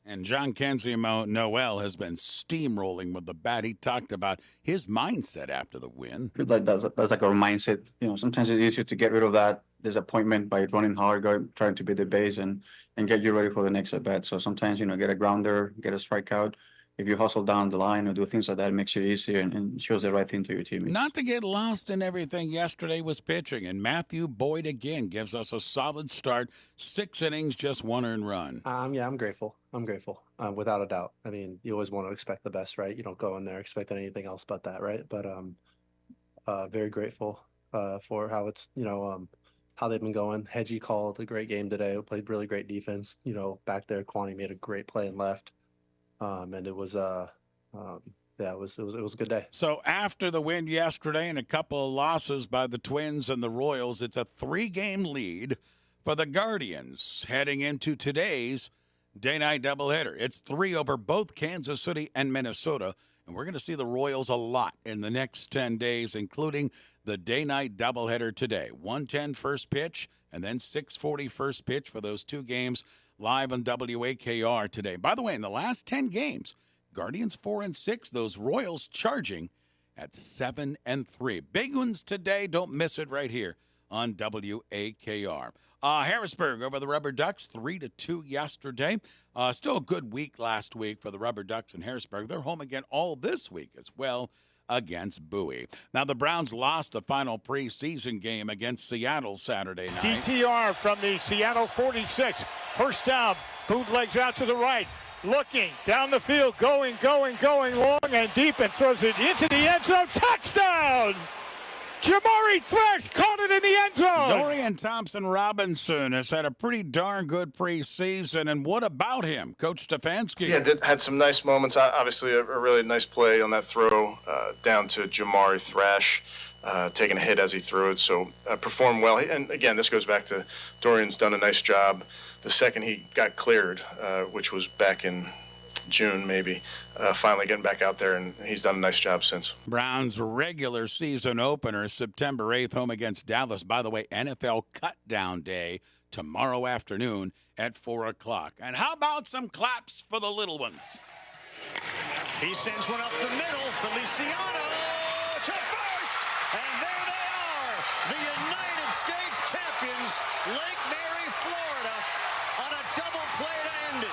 And John Kenzie Noel has been steamrolling with the bat. He talked about his mindset after the win. Like that's like our mindset. You know, sometimes it's easier to get rid of that disappointment by running hard, trying to beat the base and get you ready for the next at bat. So sometimes, you know, get a grounder, get a strikeout. If you hustle down the line or do things like that, it makes it easier and shows the right thing to your teammates. Not to get lost in everything, yesterday was pitching, and Matthew Boyd again gives us a solid start. 6 innings, just 1 earned run. Yeah, I'm grateful. Without a doubt. I mean, you always want to expect the best, right? You don't go in there expecting anything else but that, right? But very grateful for how it's, you know, how they've been going. Hedgie called a great game today. Played really great defense. You know, back there, Kwani made a great play and left. And it was it was a good day. So after the win yesterday and a couple of losses by the Twins and the Royals, it's a 3-game lead for the Guardians heading into today's day-night doubleheader. It's 3 over both Kansas City and Minnesota, and we're going to see the Royals a lot in the next 10 days, including the day-night doubleheader today. 1:10 first pitch, and then 6:40 first pitch for those 2 games live on WAKR today. By the way, in the last 10 games, Guardians 4-6, those Royals charging at 7-3. Big ones today. Don't miss it right here on WAKR. Harrisburg over the Rubber Ducks, 3-2 yesterday. Still a good week last week for the Rubber Ducks in Harrisburg. They're home again all this week as well against Bowie. Now, the Browns lost the final preseason game against Seattle Saturday night. DTR from the Seattle 46. First down, bootlegs out to the right. Looking down the field, going long and deep, and throws it into the end zone. Touchdown! Jamari Thresh caught it in the end zone. Dorian Thompson-Robinson has had a pretty darn good preseason, and what about him, Coach Stefanski? Yeah, had some nice moments. Obviously, a really nice play on that throw down to Jamari Thresh, taking a hit as he threw it, so performed well. And again, this goes back to Dorian's done a nice job. The second he got cleared, which was back in June maybe, finally getting back out there, and he's done a nice job since. Browns regular season opener September 8th home against Dallas. By the way, NFL Cutdown Day tomorrow afternoon at 4 o'clock. And how about some claps for the little ones? He sends one up the middle. Feliciano to first. And there they are. The United United States champions, Lake Mary, Florida, on a double play to end it.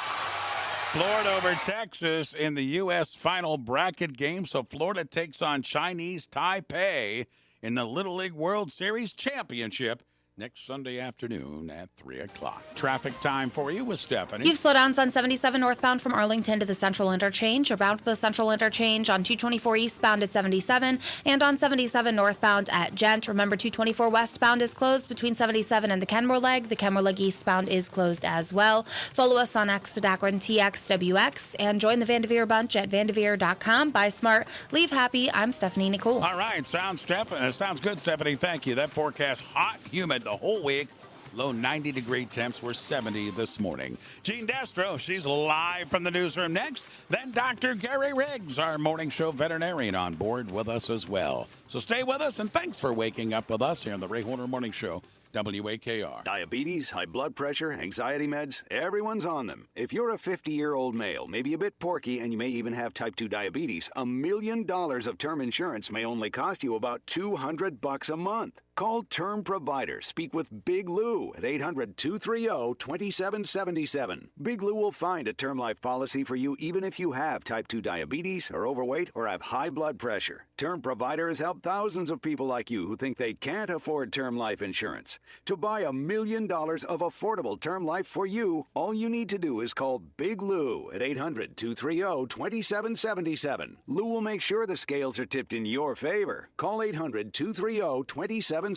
Florida over Texas in the U.S. final bracket game. So Florida takes on Chinese Taipei in the Little League World Series Championship next Sunday afternoon at 3 o'clock. Traffic time for you with Stephanie. You've slowdowns on 77 northbound from Arlington to the Central Interchange. You're bound to the Central Interchange on 224 eastbound at 77 and on 77 northbound at Gent. Remember, 224 westbound is closed between 77 and the Kenmore Leg. The Kenmore Leg eastbound is closed as well. Follow us on X at Akron TXWX and join the Vanderveer Bunch at vanderveer.com. Buy smart, leave happy. I'm Stephanie Nicole. All right, sounds good, Stephanie. Thank you. That forecast hot, humid the whole week. Low 90-degree temps were 70 this morning. Jean Destro, she's live from the newsroom next. Then Dr. Gary Riggs, our morning show veterinarian, on board with us as well. So stay with us, and thanks for waking up with us here on the Ray Horner Morning Show, WAKR. Diabetes, high blood pressure, anxiety meds, everyone's on them. If you're a 50-year-old male, maybe a bit porky, and you may even have type 2 diabetes, $1 million of term insurance may only cost you about $200 a month. Call Term Provider. Speak with Big Lou at 800-230-2777. Big Lou will find a term life policy for you even if you have type 2 diabetes, are overweight, or have high blood pressure. Term Provider has helped thousands of people like you who think they can't afford term life insurance. To buy $1 million of affordable term life for you, all you need to do is call Big Lou at 800-230-2777. Lou will make sure the scales are tipped in your favor. Call 800-230-2777.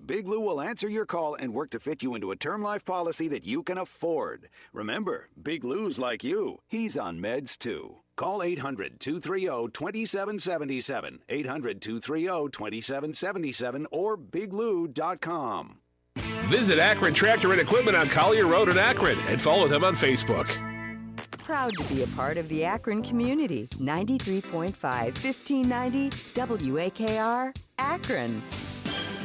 Big Lou will answer your call and work to fit you into a term life policy that you can afford. Remember, Big Lou's like you. He's on meds too. Call 800-230-2777, 800-230-2777, or biglou.com. Visit Akron Tractor and Equipment on Collier Road in Akron and follow them on Facebook. Proud to be a part of the Akron community. 93.5, 1590 WAKR, Akron.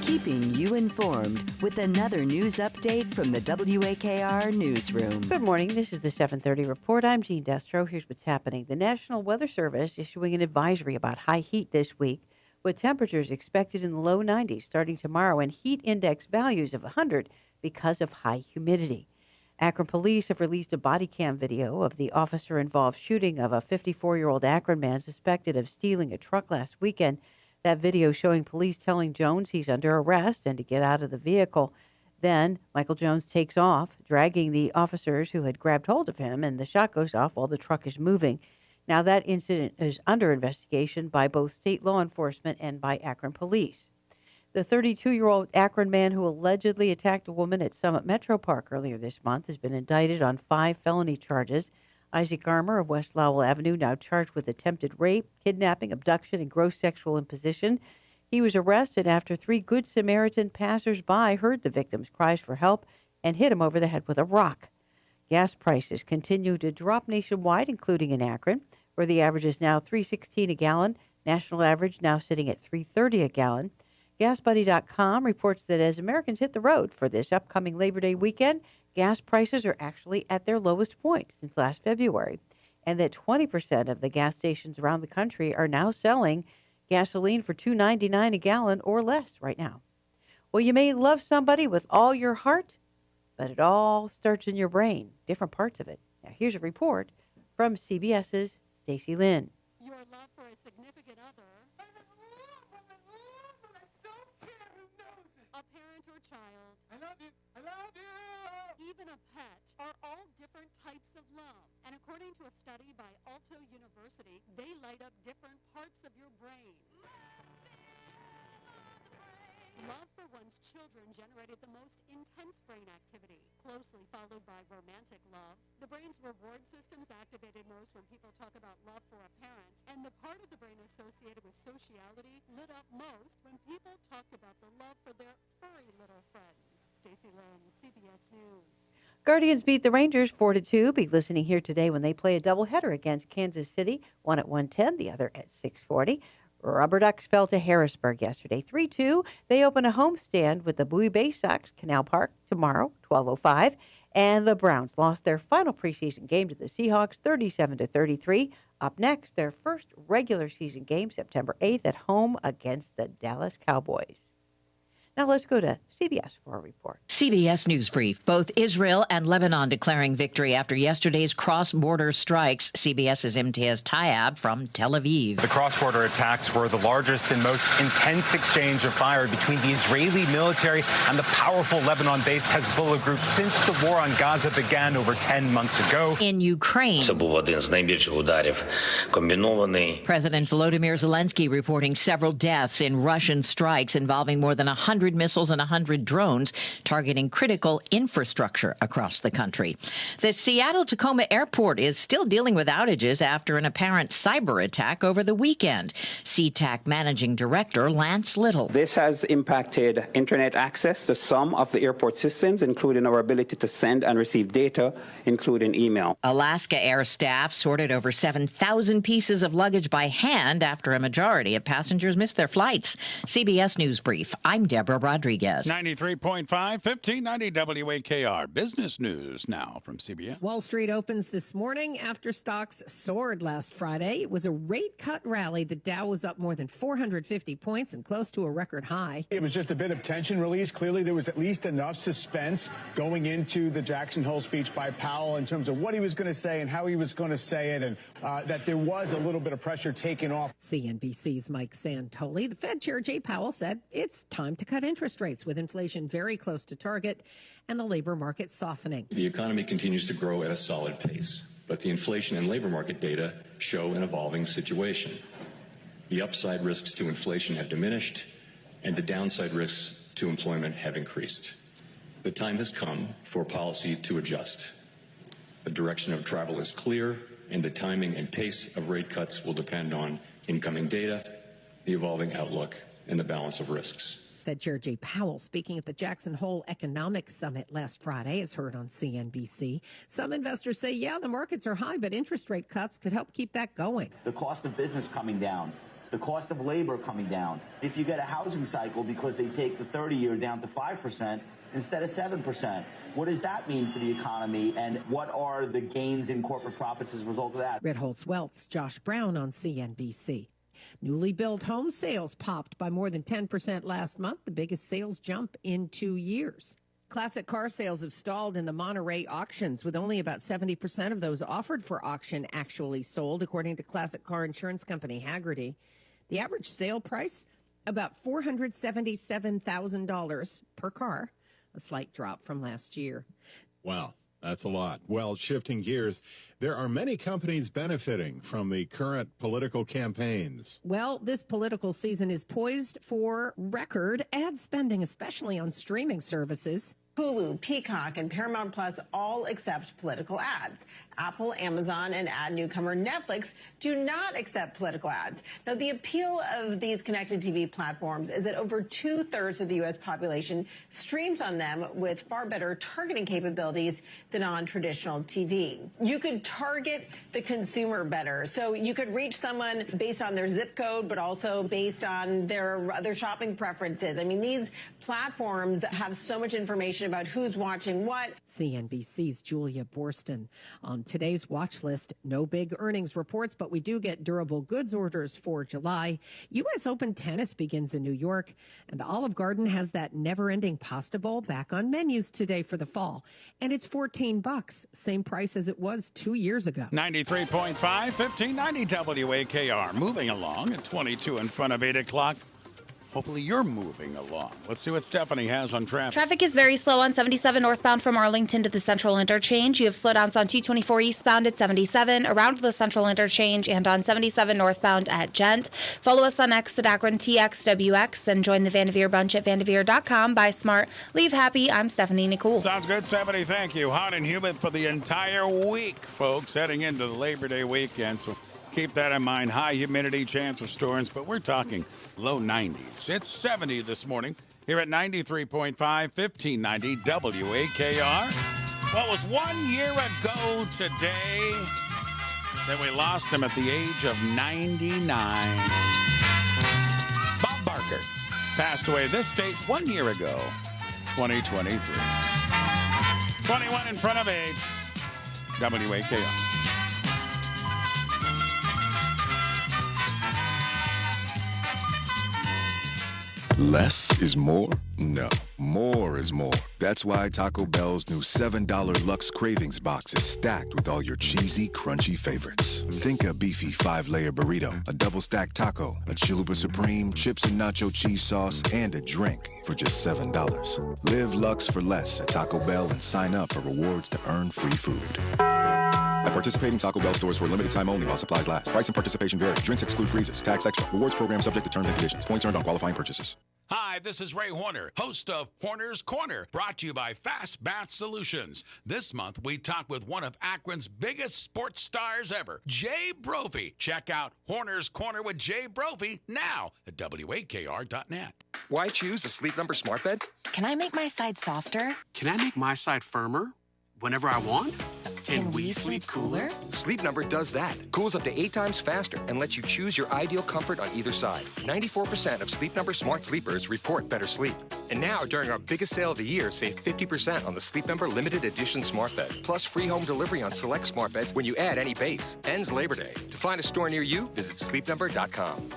Keeping you informed with another news update from the WAKR newsroom. Good morning. This is the 7:30 report. I'm Jean Destro. Here's what's happening. The National Weather Service issuing an advisory about high heat this week, with temperatures expected in the low 90s starting tomorrow and heat index values of 100 because of high humidity. Akron police have released a body cam video of the officer-involved shooting of a 54-year-old Akron man suspected of stealing a truck last weekend. That video showing police telling Jones he's under arrest and to get out of the vehicle. Then Michael Jones takes off, dragging the officers who had grabbed hold of him, and the shot goes off while the truck is moving. Now that incident is under investigation by both state law enforcement and by Akron police. The 32-year-old Akron man who allegedly attacked a woman at Summit Metro Park earlier this month has been indicted on 5 felony charges. Isaac Armour of West Lowell Avenue, now charged with attempted rape, kidnapping, abduction, and gross sexual imposition. He was arrested after 3 Good Samaritan passersby heard the victim's cries for help and hit him over the head with a rock. Gas prices continue to drop nationwide, including in Akron, where the average is now $3.16 a gallon. National average now sitting at $3.30 a gallon. GasBuddy.com reports that as Americans hit the road for this upcoming Labor Day weekend, gas prices are actually at their lowest point since last February, and that 20% of the gas stations around the country are now selling gasoline for $2.99 a gallon or less right now. Well, you may love somebody with all your heart, but it all starts in your brain, different parts of it. Now, here's a report from CBS's Stacey Lynn. Your love for a significant other, a parent or child, I love you, even a pet, are all different types of love. And according to a study by Alto University, they light up different parts of your brain. Love for one's children generated the most intense brain activity, closely followed by romantic love. The brain's reward system is activated most when people talk about love for a parent, and the part of the brain associated with sociality lit up most when people talked about the love for their furry little friends. Stacey Lynn, CBS News. Guardians beat the Rangers 4-2. Be listening here today when they play a doubleheader against Kansas City, one at 1:10, the other at 6:40. Rubber Ducks fell to Harrisburg yesterday, 3-2. They open a homestand with the Bowie Bay Sox, Canal Park, tomorrow, 12:05. And the Browns lost their final preseason game to the Seahawks, 37-33. Up next, their first regular season game, September 8th, at home against the Dallas Cowboys. Now let's go to CBS for a report. CBS News Brief. Both Israel and Lebanon declaring victory after yesterday's cross-border strikes. CBS's Imtiaz Tayab from Tel Aviv. The cross-border attacks were the largest and most intense exchange of fire between the Israeli military and the powerful Lebanon-based Hezbollah group since the war on Gaza began over 10 months ago. In Ukraine, President Volodymyr Zelensky reporting several deaths in Russian strikes involving more than 100 missiles and 100 drones targeting critical infrastructure across the country. The Seattle-Tacoma airport is still dealing with outages after an apparent cyber attack over the weekend. SeaTac Managing Director Lance Little. This has impacted internet access to some of the airport systems, including our ability to send and receive data, including email. Alaska Air staff sorted over 7,000 pieces of luggage by hand after a majority of passengers missed their flights. CBS News Brief. I'm Deborah Rodriguez. 93.5, 1590 WAKR. Business news now from CBS. Wall Street opens this morning after stocks soared last Friday. It was a rate cut rally. The Dow was up more than 450 points and close to a record high. It was just a bit of tension released. Clearly, there was at least enough suspense going into the Jackson Hole speech by Powell in terms of what he was going to say and how he was going to say it, and that there was a little bit of pressure taken off. CNBC's Mike Santoli. The Fed Chair Jay Powell said it's time to cut interest rates with inflation very close to target and the labor market softening. The economy continues to grow at a solid pace, but the inflation and labor market data show an evolving situation. The upside risks to inflation have diminished, and the downside risks to employment have increased. The time has come for policy to adjust. The direction of travel is clear, and the timing and pace of rate cuts will depend on incoming data, the evolving outlook, and the balance of risks. Fed Chair Jay Powell speaking at the Jackson Hole Economic Summit last Friday, as heard on CNBC. Some investors say, yeah, the markets are high, but interest rate cuts could help keep that going. The cost of business coming down, the cost of labor coming down. If you get a housing cycle because they take the 30-year down to 5% instead of 7%, what does that mean for the economy, and what are the gains in corporate profits as a result of that? Ritholtz Wealth's Josh Brown on CNBC. Newly built home sales popped by more than 10% last month, the biggest sales jump in 2 years. Classic car sales have stalled in the Monterey auctions, with only about 70% of those offered for auction actually sold, according to classic car insurance company Hagerty. The average sale price, about $477,000 per car, a slight drop from last year. Wow. That's a lot. Well, shifting gears, there are many companies benefiting from the current political campaigns. Well, this political season is poised for record ad spending, especially on streaming services. Hulu, Peacock, and Paramount Plus all accept political ads. Apple, Amazon, and ad newcomer Netflix do not accept political ads. Now, the appeal of these connected TV platforms is that over 2/3 of the U.S. population streams on them with far better targeting capabilities than on traditional TV. You could target the consumer better. So you could reach someone based on their zip code, but also based on their other shopping preferences. I mean, these platforms have so much information about who's watching what. CNBC's Julia Borston. On today's watch list, no big earnings reports, but we do get durable goods orders for July. U.S. Open tennis begins in New York, and Olive Garden has that never-ending pasta bowl back on menus today for the fall. And it's $14, same price as it was 2 years ago. 93.5, 1590 WAKR. Moving along at 22 in front of 8 o'clock. Hopefully you're moving along. Let's see what Stephanie has on traffic. Traffic is very slow on 77 northbound from Arlington to the Central Interchange. You have slowdowns on 224 eastbound at 77, around the Central Interchange, and on 77 northbound at Gent. Follow us on X at Akron TXWX and join the Vanderveer Bunch at vanderveer.com. Buy smart, leave happy. I'm Stephanie Nicole. Sounds good, Stephanie. Thank you. Hot and humid for the entire week, folks, heading into the Labor Day weekend. So keep that in mind. High humidity, chance of storms, but we're talking low 90s. It's 70 this morning here at 93.5, 1590 WAKR. Well, it was 1 year ago today that we lost him at the age of 99. Bob Barker passed away this date 1 year ago, 2023. 21 in front of age, WAKR. Less is more? No, more is more. That's why Taco Bell's new $7 Luxe Cravings box is stacked with all your cheesy, crunchy favorites. Think a beefy 5-layer burrito, a double-stacked taco, a Chalupa Supreme, chips and nacho cheese sauce, and a drink for just $7. Live Luxe for less at Taco Bell and sign up for rewards to earn free food. At participating Taco Bell stores for a limited time only while supplies last. Price and participation vary. Drinks exclude freezes. Tax extra. Rewards program subject to terms and conditions. Points earned on qualifying purchases. Hi, this is Ray Horner, host of Horner's Corner, brought to you by Fast Bath Solutions. This month, we talk with one of Akron's biggest sports stars ever, Jay Brophy. Check out Horner's Corner with Jay Brophy now at WAKR.net. Why choose a Sleep Number smart bed? Can I make my side softer? Can I make my side firmer whenever I want? Can we sleep cooler? Sleep Number does that. Cools up to 8 times faster and lets you choose your ideal comfort on either side. 94% of Sleep Number smart sleepers report better sleep. And now, during our biggest sale of the year, save 50% on the Sleep Number limited edition smart bed. Plus free home delivery on select smart beds when you add any base. Ends Labor Day. To find a store near you, visit sleepnumber.com.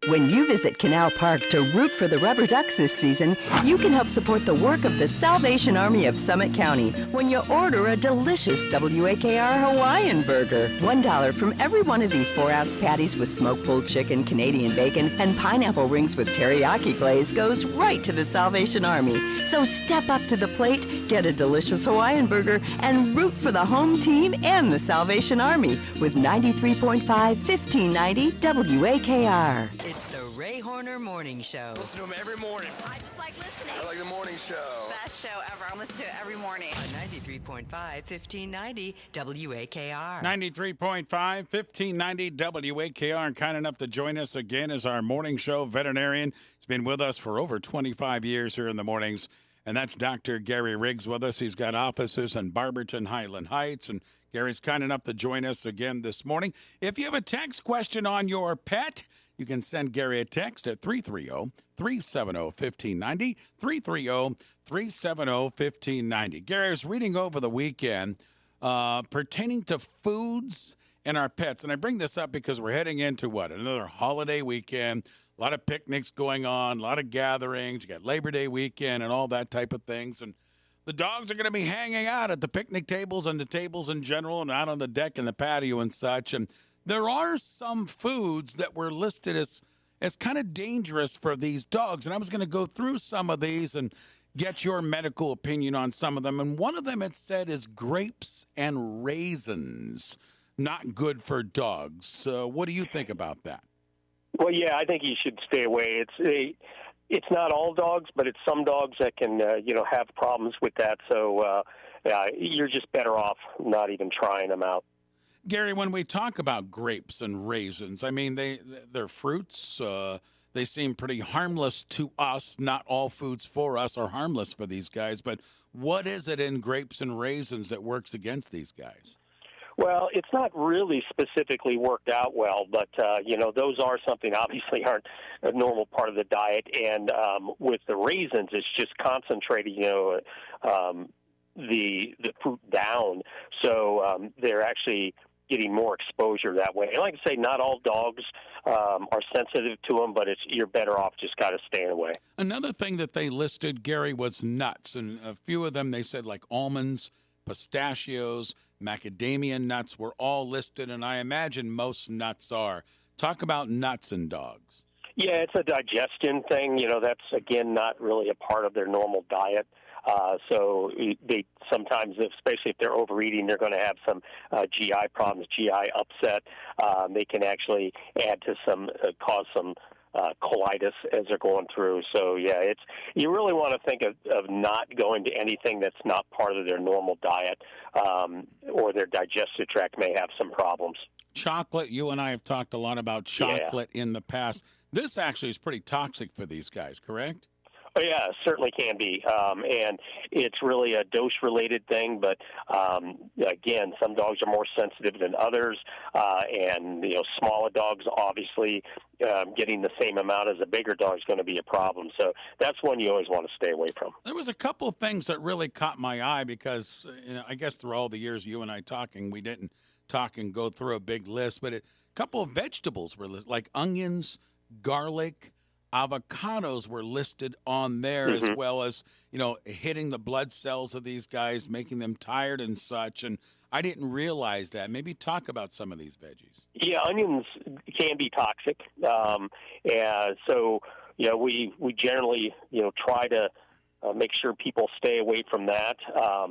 When you visit Canal Park to root for the Rubber Ducks this season, you can help support the work of the Salvation Army of Summit County when you order a delicious WAKR Hawaiian burger. $1 from every one of these 4-ounce patties with smoked pulled chicken, Canadian bacon, and pineapple rings with teriyaki glaze goes right to the Salvation Army. So step up to the plate, get a delicious Hawaiian burger, and root for the home team and the Salvation Army with 93.5 1590 WAKR. It's the Ray Horner Morning Show. Listen to him every morning. I just like listening. I like the morning show. Best show ever. I listen to it every morning. On 93.5, 1590 WAKR. 93.5, 1590 WAKR. And kind enough to join us again as our morning show veterinarian. He's been with us for over 25 years here in the mornings. And that's Dr. Gary Riggs with us. He's got offices in Barberton, Highland Heights. And Gary's kind enough to join us again this morning. If you have a text question on your pet, you can send Gary a text at 330-370-1590, 330-370-1590. Gary, I was reading over the weekend pertaining to foods and our pets. And I bring this up because we're heading into, another holiday weekend. A lot of picnics going on, a lot of gatherings. You got Labor Day weekend and all that type of things. And the dogs are going to be hanging out at the picnic tables and the tables in general and out on the deck and the patio and such. And there are some foods that were listed as kind of dangerous for these dogs. And I was going to go through some of these and get your medical opinion on some of them. And one of them, it said, is grapes and raisins. Not good for dogs. What do you think about that? Well, yeah, I think you should stay away. It's not all dogs, but it's some dogs that can, have problems with that. So you're just better off not even trying them out. Gary, when we talk about grapes and raisins, I mean, they're fruits. They seem pretty harmless to us. Not all foods for us are harmless for these guys. But what is it in grapes and raisins that works against these guys? Well, it's not really specifically worked out well, but, those are something obviously aren't a normal part of the diet. And with the raisins, it's just concentrating, the fruit down. So they're actually getting more exposure that way. And like I say, not all dogs are sensitive to them, but you're better off just kind of staying away. Another thing that they listed, Gary, was nuts. And a few of them, they said like almonds, pistachios, macadamia nuts were all listed, and I imagine most nuts are. Talk about nuts in dogs. Yeah, it's a digestion thing. That's, again, not really a part of their normal diet. So they sometimes, especially if they're overeating, they're going to have some GI problems, GI upset. They can actually add to cause some colitis as they're going through. So, yeah, you really want to think of not going to anything that's not part of their normal diet, or their digestive tract may have some problems. Chocolate, you and I have talked a lot about chocolate in the past. This actually is pretty toxic for these guys, correct? Oh, yeah, it certainly can be. And it's really a dose-related thing. But, again, some dogs are more sensitive than others. And, smaller dogs, obviously, getting the same amount as a bigger dog is going to be a problem. So that's one you always want to stay away from. There was a couple of things that really caught my eye because, I guess through all the years you and I talking, we didn't talk and go through a big list. But a couple of vegetables were like onions, garlic, avocados were listed on there, as well as, hitting the blood cells of these guys, making them tired and such. And I didn't realize that. Maybe talk about some of these veggies. Yeah, onions can be toxic. And so, we generally, try to make sure people stay away from that.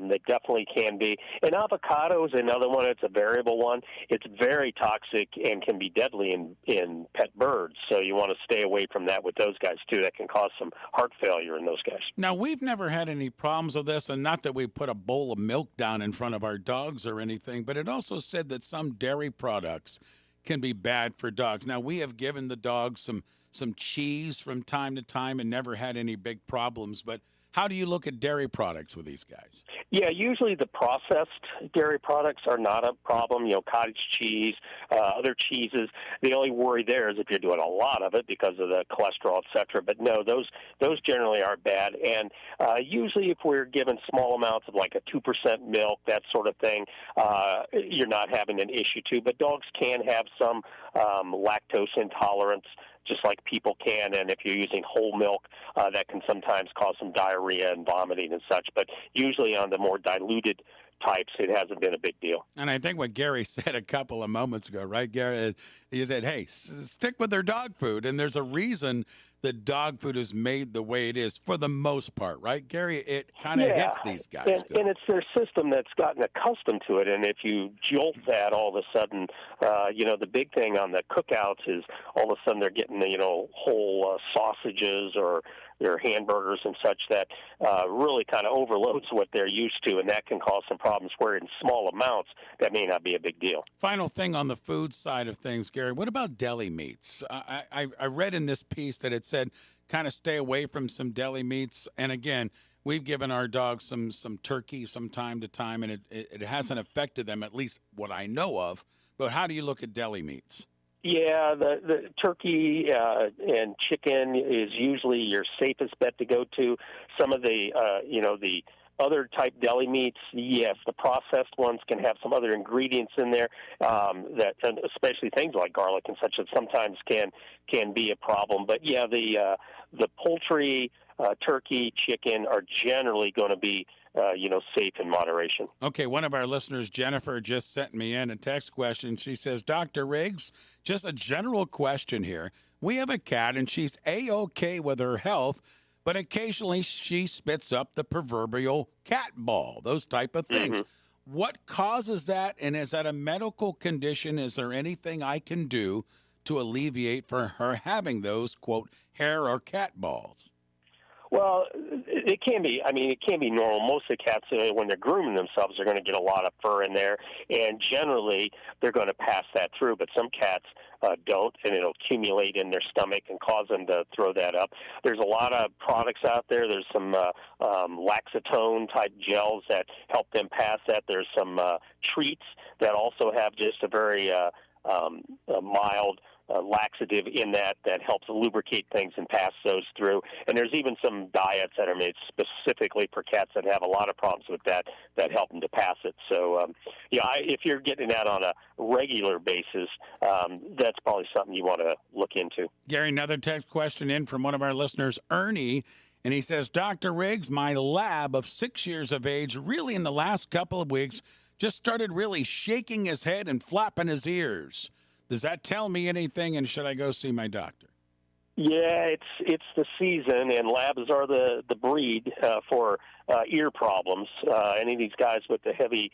They definitely can be. And avocados, another one, it's a variable one. It's very toxic and can be deadly in pet birds. So you want to stay away from that with those guys, too. That can cause some heart failure in those guys. Now, we've never had any problems with this, and not that we put a bowl of milk down in front of our dogs or anything, but it also said that some dairy products can be bad for dogs. Now, we have given the dogs some cheese from time to time and never had any big problems, but how do you look at dairy products with these guys? Yeah, usually the processed dairy products are not a problem. Cottage cheese, other cheeses. The only worry there is if you're doing a lot of it because of the cholesterol, et cetera. But no, those generally aren't bad. And usually if we're given small amounts of like a 2% milk, that sort of thing, you're not having an issue too. But dogs can have some lactose intolerance, just like people can, and if you're using whole milk, that can sometimes cause some diarrhea and vomiting and such. But usually on the more diluted types, it hasn't been a big deal. And I think what Gary said a couple of moments ago, right, Gary? He said, hey, stick with their dog food. And there's a reason that dog food is made the way it is for the most part, right, Gary? It kind of hits these guys. And it's their system that's gotten accustomed to it. And if you jolt that all of a sudden, the big thing on the cookouts is all of a sudden they're getting, whole sausages or their hamburgers and such that really kind of overloads what they're used to, and that can cause some problems where in small amounts that may not be a big deal. Final thing on the food side of things, Gary, what about deli meats? I read in this piece that it said kind of stay away from some deli meats, and again, we've given our dogs some turkey from time to time, and it hasn't affected them, at least what I know of, but how do you look at deli meats? Yeah, the turkey and chicken is usually your safest bet to go to. Some of the, the other type deli meats, yes, the processed ones can have some other ingredients in there that, and especially things like garlic and such, that sometimes can be a problem. But yeah, the poultry, turkey, chicken are generally going to be safe in moderation. Okay, one of our listeners, Jennifer, just sent me in a text question. She says, Dr. Riggs, just a general question here. We have a cat, and she's A-OK with her health, but occasionally she spits up the proverbial cat ball, those type of things. What causes that, and is that a medical condition? Is there anything I can do to alleviate for her having those, quote, hair or cat balls? Well, it can be. I mean, it can be normal. Most of the cats, when they're grooming themselves, are going to get a lot of fur in there, and generally they're going to pass that through. But some cats don't, and it'll accumulate in their stomach and cause them to throw that up. There's a lot of products out there. There's some Laxatone-type gels that help them pass that. There's some treats that also have just a very mild laxative in that helps lubricate things and pass those through. And there's even some diets that are made specifically for cats that have a lot of problems with that help them to pass it. So, if you're getting that on a regular basis, that's probably something you want to look into. Gary, another text question in from one of our listeners, Ernie, and he says, Dr. Riggs, my lab of 6 years of age, really in the last couple of weeks, just started really shaking his head and flapping his ears. Does that tell me anything, and should I go see my doctor? Yeah, it's the season, and labs are the breed for ear problems. Any of these guys with the heavy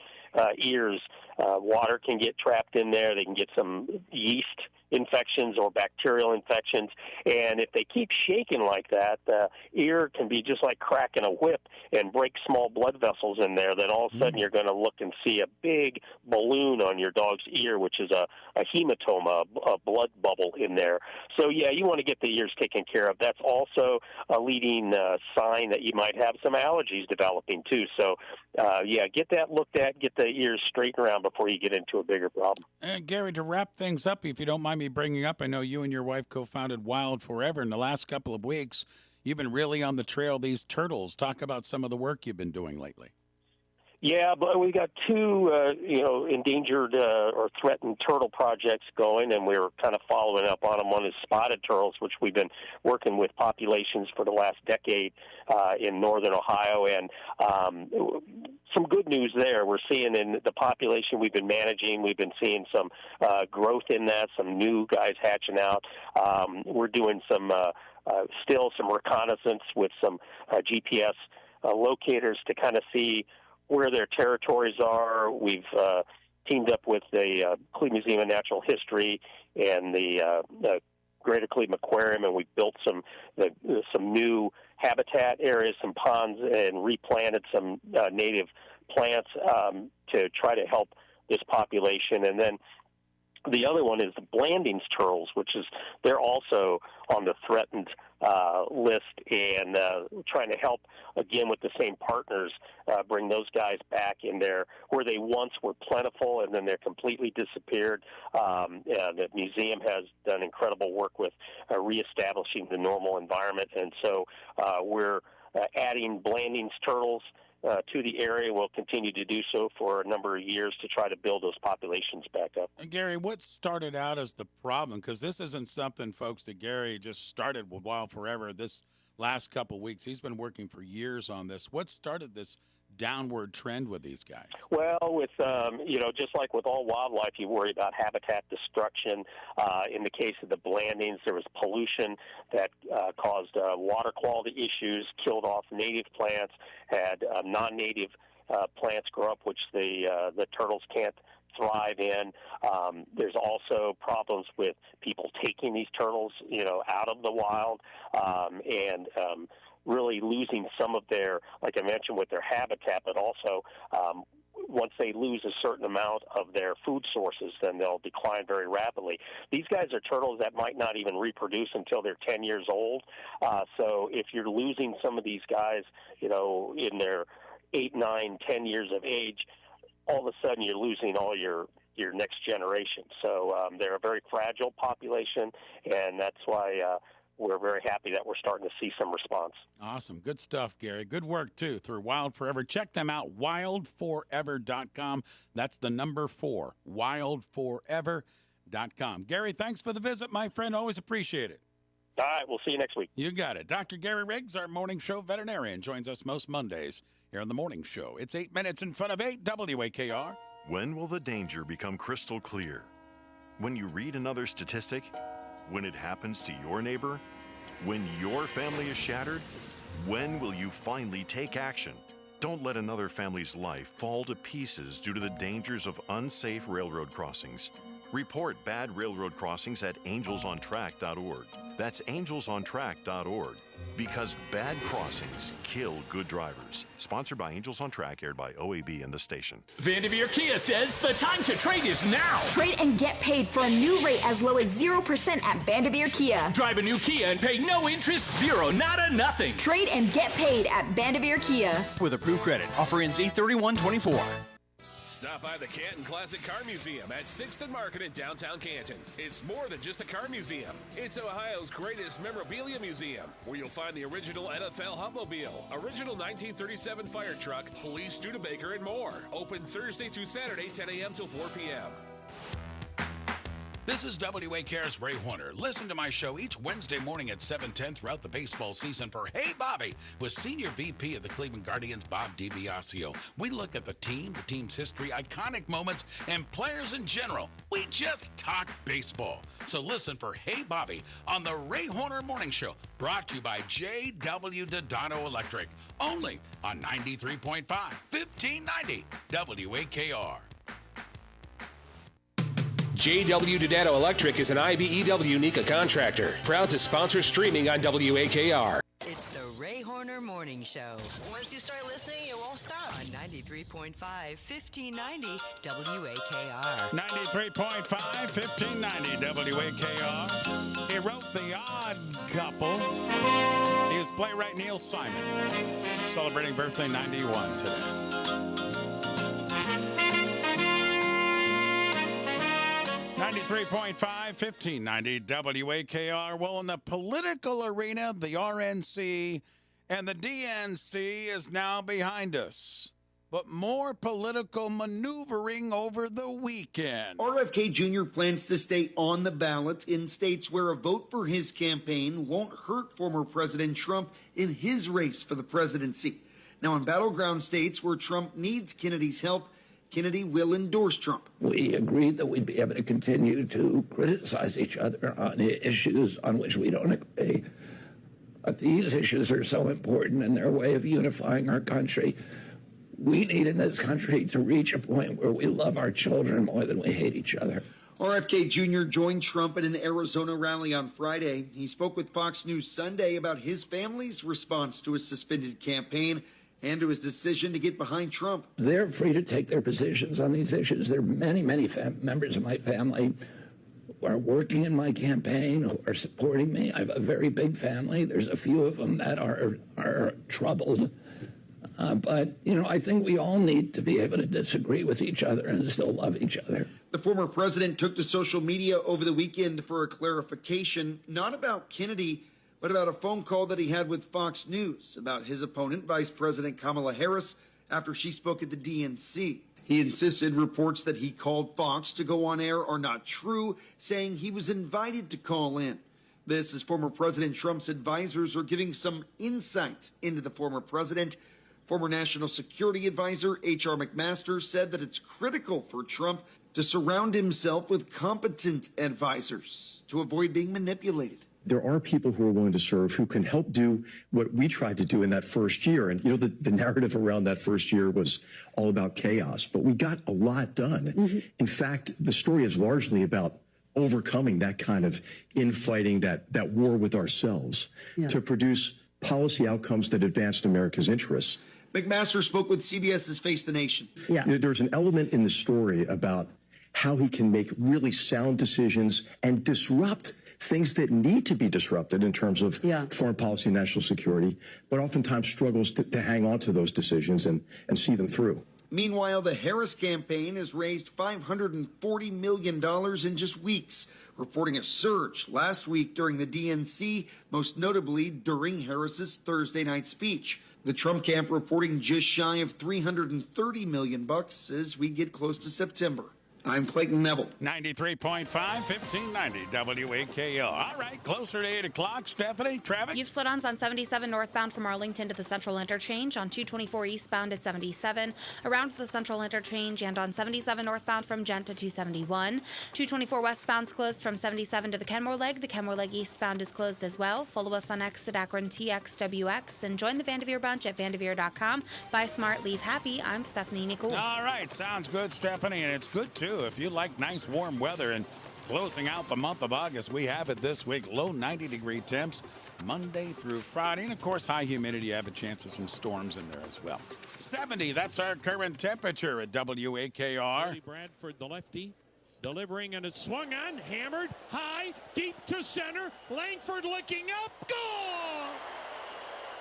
ears, water can get trapped in there. They can get some yeast infections or bacterial infections, and if they keep shaking like that, the ear can be just like cracking a whip and break small blood vessels in there. Then all of a sudden you're going to look and see a big balloon on your dog's ear, which is a hematoma, a blood bubble in there. So yeah, you want to get the ears taken care of. That's also a leading sign that you might have some allergies developing too. So get that looked at, get the ears straightened around before you get into a bigger problem. Gary, to wrap things up, if you don't mind me bringing up, I know you and your wife co-founded Wild Forever. In the last couple of weeks, you've been really on the trail of these turtles. Talk about some of the work you've been doing lately. Yeah, but we got two, endangered or threatened turtle projects going, and we're kind of following up on them. One is spotted turtles, which we've been working with populations for the last decade in northern Ohio, and some good news there. We're seeing in the population we've been managing, we've been seeing some growth in that, some new guys hatching out. We're doing still some reconnaissance with some GPS locators to kind of see where their territories are. We've teamed up with the Cleveland Museum of Natural History and the Greater Cleveland Aquarium, and we've built some new habitat areas, some ponds, and replanted some native plants to try to help this population. And then the other one is the Blandings turtles, they're also on the threatened list, and trying to help, again, with the same partners, bring those guys back in there where they once were plentiful, and then they're completely disappeared. The museum has done incredible work with reestablishing the normal environment, and so we're adding Blandings turtles to the area. We'll continue to do so for a number of years to try to build those populations back up. And Gary, what started out as the problem? Because this isn't something, folks, that Gary just started with Wild Forever this last couple of weeks. He's been working for years on this. What started this downward trend with these guys? Well, with just like with all wildlife, you worry about habitat destruction. In the case of the Blandings, there was pollution that caused water quality issues, killed off native plants, had non-native plants grow up, which the turtles can't thrive in. There's also problems with people taking these turtles, out of the wild, and really losing some of their, like I mentioned, with their habitat, but also once they lose a certain amount of their food sources, then they'll decline very rapidly. These guys are turtles that might not even reproduce until they're 10 years old. So if you're losing some of these guys, in their 8, 9, 10 years of age, all of a sudden you're losing all your next generation. So they're a very fragile population, and that's why we're very happy that we're starting to see some response. Awesome. Good stuff, Gary. Good work, too, through Wild Forever. Check them out, wildforever.com. That's the number 4, wildforever.com. Gary, thanks for the visit, my friend. Always appreciate it. All right, we'll see you next week. You got it. Dr. Gary Riggs, our morning show veterinarian, joins us most Mondays here on the morning show. It's 8 minutes in front of 8, WAKR. When will the danger become crystal clear? When you read another statistic? When it happens to your neighbor? When your family is shattered? When will you finally take action? Don't let another family's life fall to pieces due to the dangers of unsafe railroad crossings. Report bad railroad crossings at angelsontrack.org. That's angelsontrack.org. Because bad crossings kill good drivers. Sponsored by Angels on Track, aired by OAB and the station. Vanderveer Kia says the time to trade is now. Trade and get paid for a new rate as low as 0% at Vanderveer Kia. Drive a new Kia and pay no interest, zero, nada, nothing. Trade and get paid at Vanderveer Kia. With approved credit. Offer ends 8/31/24. Stop by the Canton Classic Car Museum at 6th and Market in downtown Canton. It's more than just a car museum. It's Ohio's greatest memorabilia museum, where you'll find the original NFL Huntmobile, original 1937 fire truck, police Studebaker, and more. Open Thursday through Saturday, 10 a.m. till 4 p.m. This is WAKR's Ray Horner. Listen to my show each Wednesday morning at 7:10 throughout the baseball season for Hey Bobby with Senior VP of the Cleveland Guardians, Bob DiBiasio. We look at the team's history, iconic moments, and players in general. We just talk baseball. So listen for Hey Bobby on the Ray Horner Morning Show, brought to you by J.W. Donato Electric, only on 93.5, 1590 WAKR. J.W. Donato Electric is an IBEW NECA contractor, proud to sponsor streaming on WAKR. It's the Ray Horner Morning Show. Once you start listening, it won't stop. On 93.5, 1590 WAKR. 93.5, 1590 WAKR. He wrote The Odd Couple. He is playwright Neil Simon, celebrating birthday 91 today. 93.5, 1590 WAKR. Well, in the political arena, the RNC and the DNC is now behind us. but more political maneuvering over the weekend. RFK Jr. plans to stay on the ballot in states where a vote for his campaign won't hurt former President Trump in his race for the presidency. Now, in battleground states where Trump needs Kennedy's help, Kennedy will endorse Trump. We agreed that we'd be able to continue to criticize each other on issues on which we don't agree. But these issues are so important in their way of unifying our country. We need in this country to reach a point where we love our children more than we hate each other. RFK Jr. joined Trump at an Arizona rally on Friday. He spoke with Fox News Sunday about his family's response to his suspended campaign and to his decision to get behind Trump. They're free to take their positions on these issues. There are many members of my family who are working in my campaign, who are supporting me. I have a very big family. There's a few of them that are troubled. But, I think we all need to be able to disagree with each other and still love each other. The former president took to social media over the weekend for a clarification, not about Kennedy, but about a phone call that he had with Fox News about his opponent, Vice President Kamala Harris, after she spoke at the DNC. He insisted reports that he called Fox to go on air are not true, saying he was invited to call in. This as former President Trump's advisors are giving some insight into the former president. Former National Security Advisor H.R. McMaster said that it's critical for Trump to surround himself with competent advisors to avoid being manipulated. There are people who are willing to serve who can help do what we tried to do in that first year. And, the narrative around that first year was all about chaos, but we got a lot done. Mm-hmm. In fact, the story is largely about overcoming that kind of infighting, that war with ourselves to produce policy outcomes that advanced America's interests. McMaster spoke with CBS's Face the Nation. There's an element in the story about how he can make really sound decisions and disrupt things that need to be disrupted in terms of foreign policy and national security, but oftentimes struggles to hang on to those decisions and see them through. Meanwhile, the Harris campaign has raised $540 million in just weeks, reporting a surge last week during the DNC, most notably during Harris's Thursday night speech. The Trump camp reporting just shy of $330 million as we get close to September. I'm Clayton Neville. 93.5, 1590 WAKR. All right, closer to 8 o'clock. Stephanie, traffic? You've slowdowns on 77 northbound from Arlington to the Central Interchange, on 224 eastbound at 77, around the Central Interchange, and on 77 northbound from Gent to 271. 224 westbound's closed from 77 to the Kenmore Leg. The Kenmore Leg eastbound is closed as well. Follow us on X at Akron TXWX and join the Vanderveer Bunch at vanderveer.com. Buy smart, leave happy. I'm Stephanie Nicole. All right, sounds good, Stephanie, and it's good too. If you like nice warm weather and closing out the month of August, we have it this week. Low 90-degree temps Monday through Friday. And, of course, high humidity. You have a chance of some storms in there as well. 70, that's our current temperature at WAKR. Bradford, the lefty, delivering, and it's swung on, hammered, high, deep to center. Langford looking up, goal!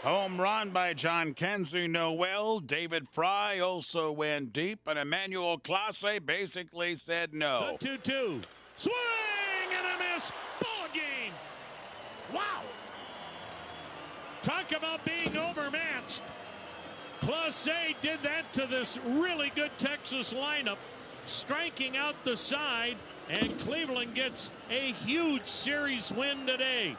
Home run by John Kenzie Noel. David Fry also went deep, and Emmanuel Clase basically said no. The 2-2. Swing and a miss. Ball game. Wow. Talk about being overmatched. Clase did that to this really good Texas lineup, striking out the side, and Cleveland gets a huge series win today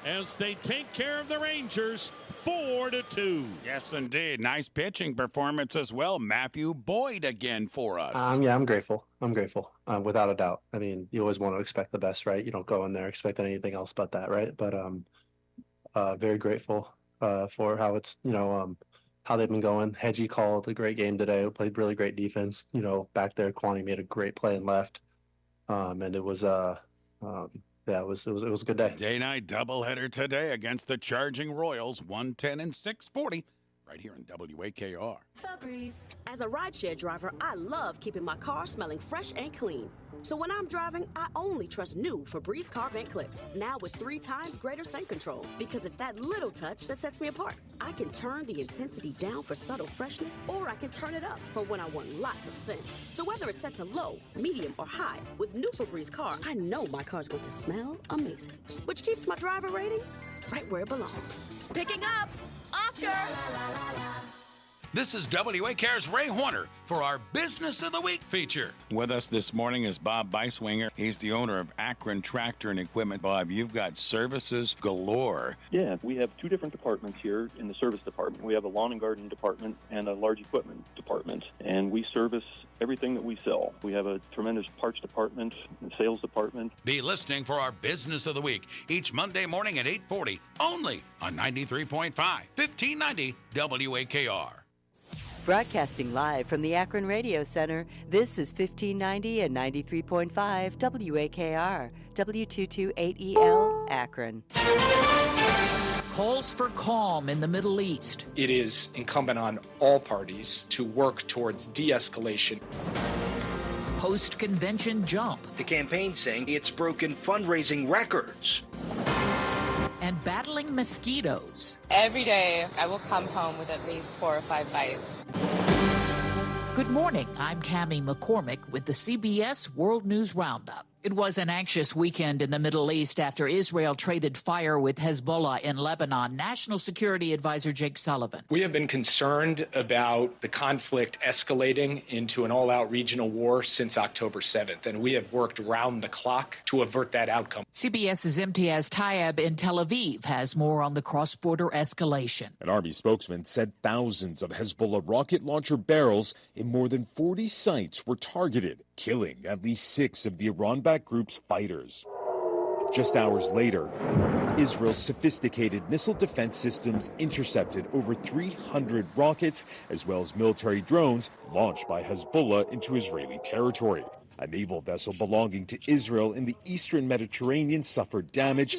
as they take care of the Rangers 4-2. Yes, indeed. Nice pitching performance as well. Matthew Boyd again for us. I'm grateful. Without a doubt. I mean, you always want to expect the best, right? You don't go in there expecting anything else but that, right? But very grateful for how it's, how they've been going. Hedgie called a great game today. Played really great defense. Back there, Kwani made a great play and left. And it was it was a good day. Day-night doubleheader today against the Charging Royals, 110 and 640, right here in WAKR. Febreze. As a rideshare driver, I love keeping my car smelling fresh and clean. So when I'm driving, I only trust new Febreze car vent clips, now with 3 times greater scent control, because it's that little touch that sets me apart. I can turn the intensity down for subtle freshness, or I can turn it up for when I want lots of scent. So whether it's set to low, medium, or high, with new Febreze car, I know my car's going to smell amazing, which keeps my driver rating right where it belongs. Picking up, Oscar! This is WAKR's Ray Horner for our Business of the Week feature. With us this morning is Bob Beiswinger. He's the owner of Akron Tractor and Equipment. Bob, you've got services galore. Yeah, we have two different departments here in the service department. We have a lawn and garden department and a large equipment department, and we service everything that we sell. We have a tremendous parts department and sales department. Be listening for our Business of the Week each Monday morning at 8:40, only on 93.5, 1590 WAKR. Broadcasting live from the Akron Radio Center, this is 1590 and 93.5 WAKR, W228EL, Akron. Calls for calm in the Middle East. It is incumbent on all parties to work towards de-escalation. Post-convention jump. The campaign saying it's broken fundraising records. And battling mosquitoes. Every day, I will come home with at least 4 or 5 bites. Good morning. I'm Tammy McCormick with the CBS World News Roundup. It was an anxious weekend in the Middle East after Israel traded fire with Hezbollah in Lebanon. National Security Advisor Jake Sullivan. We have been concerned about the conflict escalating into an all-out regional war since October 7th, and we have worked round the clock to avert that outcome. CBS's Imtiaz Tayeb in Tel Aviv has more on the cross-border escalation. An Army spokesman said thousands of Hezbollah rocket launcher barrels in more than 40 sites were targeted, killing at least 6 of the Iran-backed group's fighters. Just hours later, Israel's sophisticated missile defense systems intercepted over 300 rockets, as well as military drones launched by Hezbollah into Israeli territory. A naval vessel belonging to Israel in the eastern Mediterranean suffered damage,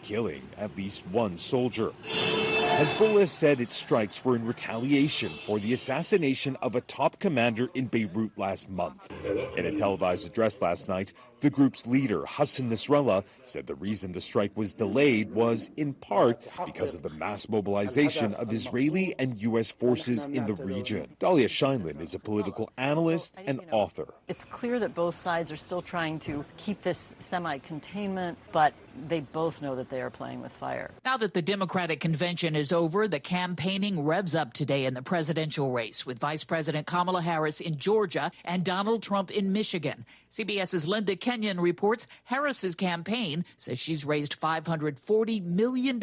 killing at least 1 soldier. Hezbollah said its strikes were in retaliation for the assassination of a top commander in Beirut last month. In a televised address last night, the group's leader, Hassan Nasrallah, said the reason the strike was delayed was, in part, because of the mass mobilization of Israeli and U.S. forces in the region. Dahlia Scheinlin is a political analyst and author. It's clear that both sides are still trying to keep this semi-containment, but they both know that they are playing with fire. Now that the Democratic convention is over, the campaigning revs up today in the presidential race with Vice President Kamala Harris in Georgia and Donald Trump in Michigan. CBS's Linda Kenyon reports Harris's campaign says she's raised $540 million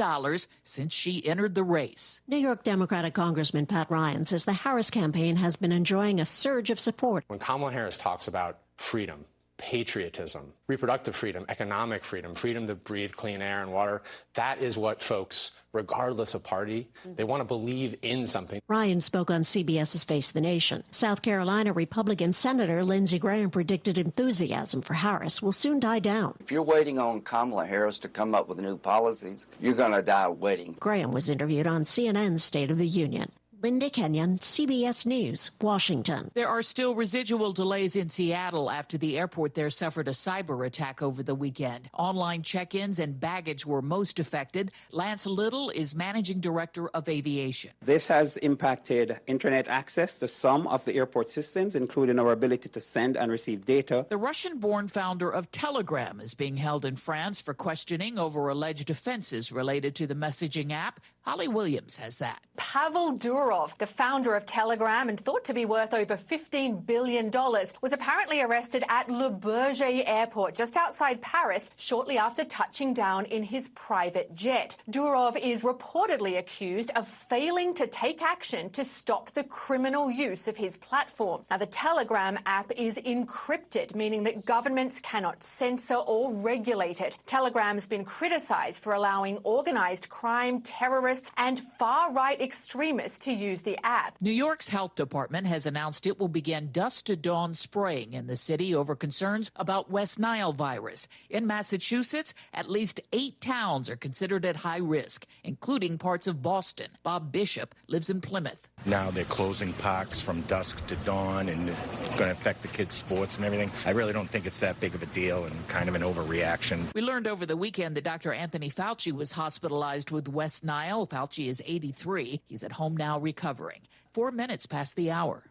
since she entered the race. New York Democratic Congressman Pat Ryan says the Harris campaign has been enjoying a surge of support. When Kamala Harris talks about freedom, patriotism, reproductive freedom, economic freedom, freedom to breathe clean air and water, that is what folks, regardless of party, they want to believe in something. Ryan spoke on CBS's Face the Nation. South Carolina Republican Senator Lindsey Graham predicted enthusiasm for Harris will soon die down. If you're waiting on Kamala Harris to come up with new policies, you're going to die waiting. Graham was interviewed on CNN's State of the Union. Linda Kenyon, CBS News, Washington. There are still residual delays in Seattle after the airport there suffered a cyber attack over the weekend. Online check-ins and baggage were most affected. Lance Little is managing director of aviation. This has impacted internet access to some of the airport systems, including our ability to send and receive data. The Russian-born founder of Telegram is being held in France for questioning over alleged offenses related to the messaging app. Holly Williams has that. Pavel Durov, the founder of Telegram and thought to be worth over $15 billion, was apparently arrested at Le Bourget Airport just outside Paris shortly after touching down in his private jet. Durov is reportedly accused of failing to take action to stop the criminal use of his platform. Now, the Telegram app is encrypted, meaning that governments cannot censor or regulate it. Telegram's been criticized for allowing organized crime, terrorists, and far-right extremists to use the app. New York's health department has announced it will begin dusk to dawn spraying in the city over concerns about West Nile virus. In Massachusetts, at least 8 towns are considered at high risk, including parts of Boston. Bob Bishop lives in Plymouth. Now they're closing parks from dusk to dawn, and it's going to affect the kids' sports and everything. I really don't think it's that big of a deal and kind of an overreaction. We learned over the weekend that Dr. Anthony Fauci was hospitalized with West Nile. Fauci is 83. He's at home now recovering. 4 minutes past the hour.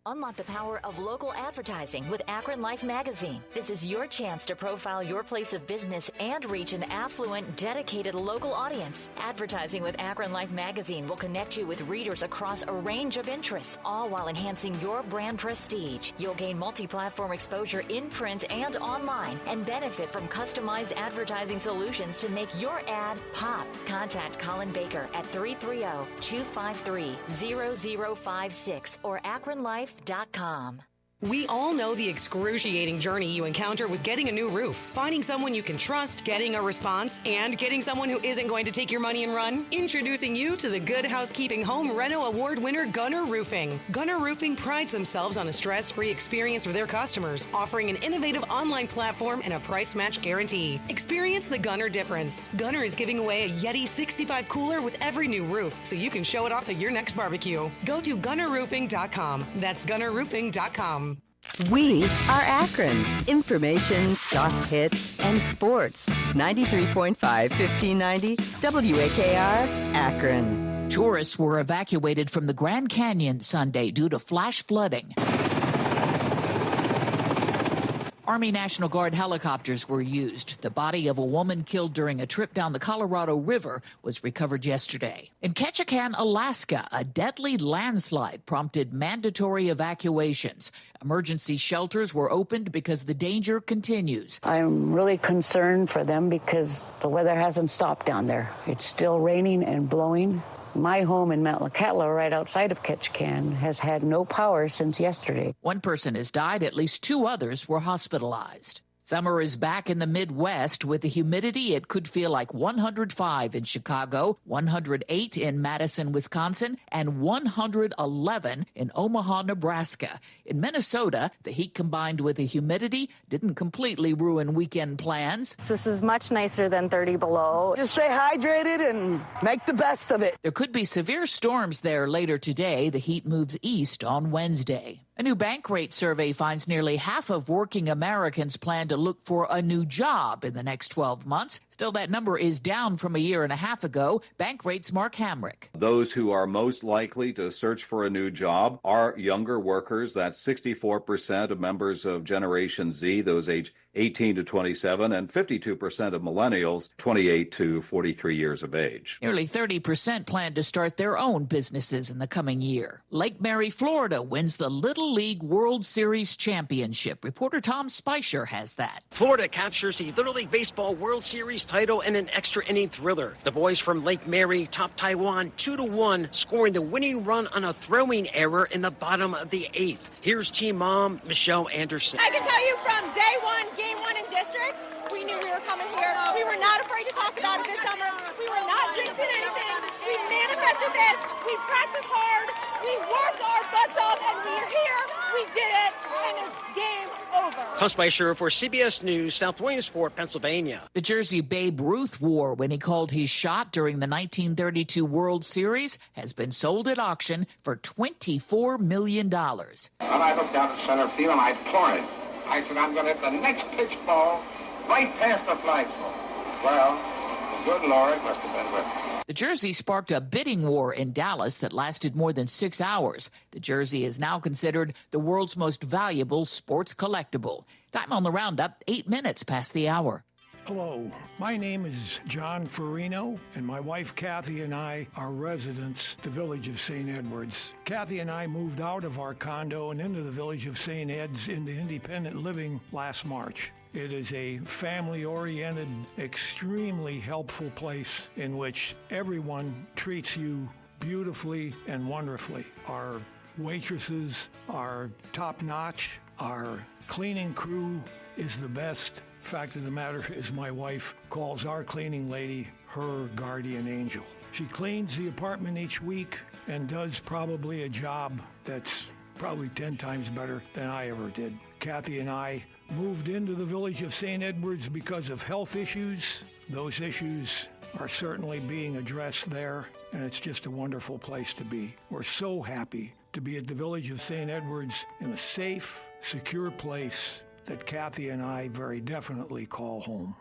Unlock the power of local advertising with Akron Life magazine. This is your chance to profile your place of business and reach an affluent, dedicated local audience. Advertising with Akron Life magazine will connect you with readers across a range of interests, all while enhancing your brand prestige. You'll gain multi-platform exposure in print and online and benefit from customized advertising solutions to make your ad pop. Contact Colin Baker at 330-253-0056 or AkronLife.com. We all know the excruciating journey you encounter with getting a new roof, finding someone you can trust, getting a response, and getting someone who isn't going to take your money and run. Introducing you to the Good Housekeeping Home Reno Award winner Gunner Roofing. Gunner Roofing prides themselves on a stress-free experience for their customers, offering an innovative online platform and a price match guarantee. Experience the Gunner difference. Gunner is giving away a Yeti 65 cooler with every new roof, so you can show it off at your next barbecue. Go to GunnerRoofing.com. That's GunnerRoofing.com. We are Akron. Information, soft hits, and sports. 93.5, 1590, WAKR, Akron. Tourists were evacuated from the Grand Canyon Sunday due to flash flooding. Army National Guard helicopters were used. The body of a woman killed during a trip down the Colorado River was recovered yesterday. In Ketchikan, Alaska, a deadly landslide prompted mandatory evacuations. Emergency shelters were opened because the danger continues. I'm really concerned for them because the weather hasn't stopped down there. It's still raining and blowing. My home in Metlakatla, right outside of Ketchikan, has had no power since yesterday. One person has died. At least 2 others were hospitalized. Summer is back in the Midwest. With the humidity, it could feel like 105 in Chicago, 108 in Madison, Wisconsin, and 111 in Omaha, Nebraska. In Minnesota, the heat combined with the humidity didn't completely ruin weekend plans. This is much nicer than 30 below. Just stay hydrated and make the best of it. There could be severe storms there later today. The heat moves east on Wednesday. A new bank rate survey finds nearly half of working Americans plan to look for a new job in the next 12 months. Still, that number is down from a year and a half ago. Bank rate's Mark Hamrick. Those who are most likely to search for a new job are younger workers. That's 64% of members of Generation Z, those age 18 to 27, and 52% of millennials, 28 to 43 years of age. Nearly 30% plan to start their own businesses in the coming year. Lake Mary, Florida wins the Little League World Series championship. Reporter Tom Spicer has that. Florida captures the Little League Baseball World Series title in an extra inning thriller. The boys from Lake Mary top Taiwan 2-1, scoring the winning run on a throwing error in the bottom of the 8th. Here's team mom, Michelle Anderson. I can tell you from day one, game one in districts, we knew we were coming here. We were not afraid to talk about it this summer. We were not jinxing anything. We manifested this. We practiced hard. We worked our butts off, and we're here. We did it, and it's game over. Tom Spicer for CBS News, South Williamsport, Pennsylvania. The jersey Babe Ruth wore when he called his shot during the 1932 World Series has been sold at auction for $24 million. And I looked out at center field, and I poured it. I said, I'm going to hit the next pitch ball right past the flagpole. Well, the good Lord must have been with me. The jersey sparked a bidding war in Dallas that lasted more than 6 hours. The jersey is now considered the world's most valuable sports collectible. Time on the roundup, 8 minutes past the hour. Hello, my name is John Farino, and my wife Kathy and I are residents of the village of St. Edwards. Kathy and I moved out of our condo and into the village of St. Ed's into independent living last March. It is a family-oriented, extremely helpful place in which everyone treats you beautifully and wonderfully. Our waitresses are top-notch. Our cleaning crew is the best. Fact of the matter is my wife calls our cleaning lady her guardian angel. She cleans the apartment each week and does probably a job that's probably 10 times better than I ever did. Kathy and I moved into the village of St. Edwards because of health issues. Those issues are certainly being addressed there, and it's just a wonderful place to be. We're so happy to be at the village of St. Edwards in a safe, secure place that Kathy and I very definitely call home.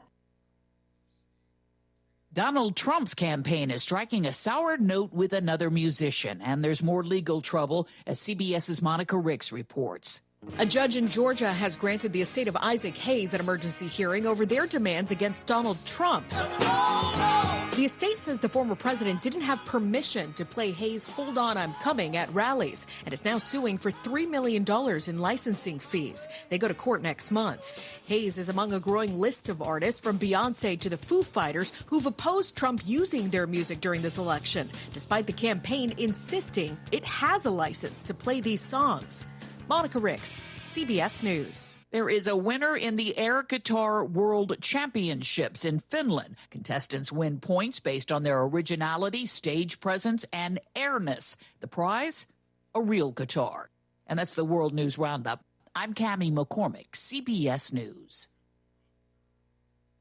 Donald Trump's campaign is striking a sour note with another musician, and there's more legal trouble, as CBS's Monica Ricks reports. A judge in Georgia has granted the estate of Isaac Hayes an emergency hearing over their demands against Donald Trump. The estate says the former president didn't have permission to play Hayes' Hold On, I'm Coming at rallies and is now suing for $3 million in licensing fees. They go to court next month. Hayes is among a growing list of artists from Beyonce to the Foo Fighters who've opposed Trump using their music during this election, despite the campaign insisting it has a license to play these songs. Monica Ricks, CBS News. There is a winner in the Air Guitar World Championships in Finland. Contestants win points based on their originality, stage presence, and airness. The prize? A real guitar. And that's the World News Roundup. I'm Cammie McCormick, CBS News.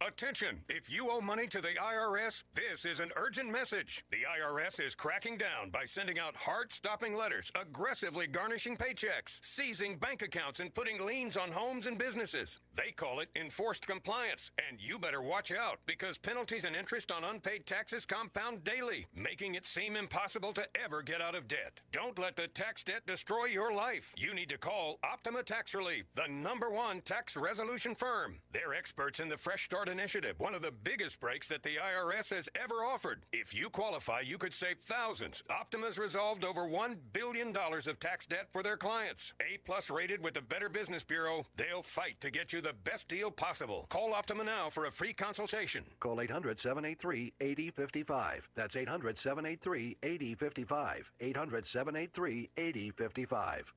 Attention! If you owe money to the IRS, this is an urgent message. The IRS is cracking down by sending out heart-stopping letters, aggressively garnishing paychecks, seizing bank accounts, and putting liens on homes and businesses. They call it enforced compliance, and you better watch out because penalties and interest on unpaid taxes compound daily, making it seem impossible to ever get out of debt. Don't let the tax debt destroy your life. You need to call Optima Tax Relief, the #1 tax resolution firm. They're experts in the Fresh Start Initiative, one of the biggest breaks that the IRS has ever offered. If you qualify, you could save thousands. Optima's resolved over $1 billion of tax debt for their clients. A+ rated with the Better Business Bureau, they'll fight to get you the best deal possible. Call Optima now for a free consultation. Call 800-783-8055. That's 800-783-8055. 800-783-8055.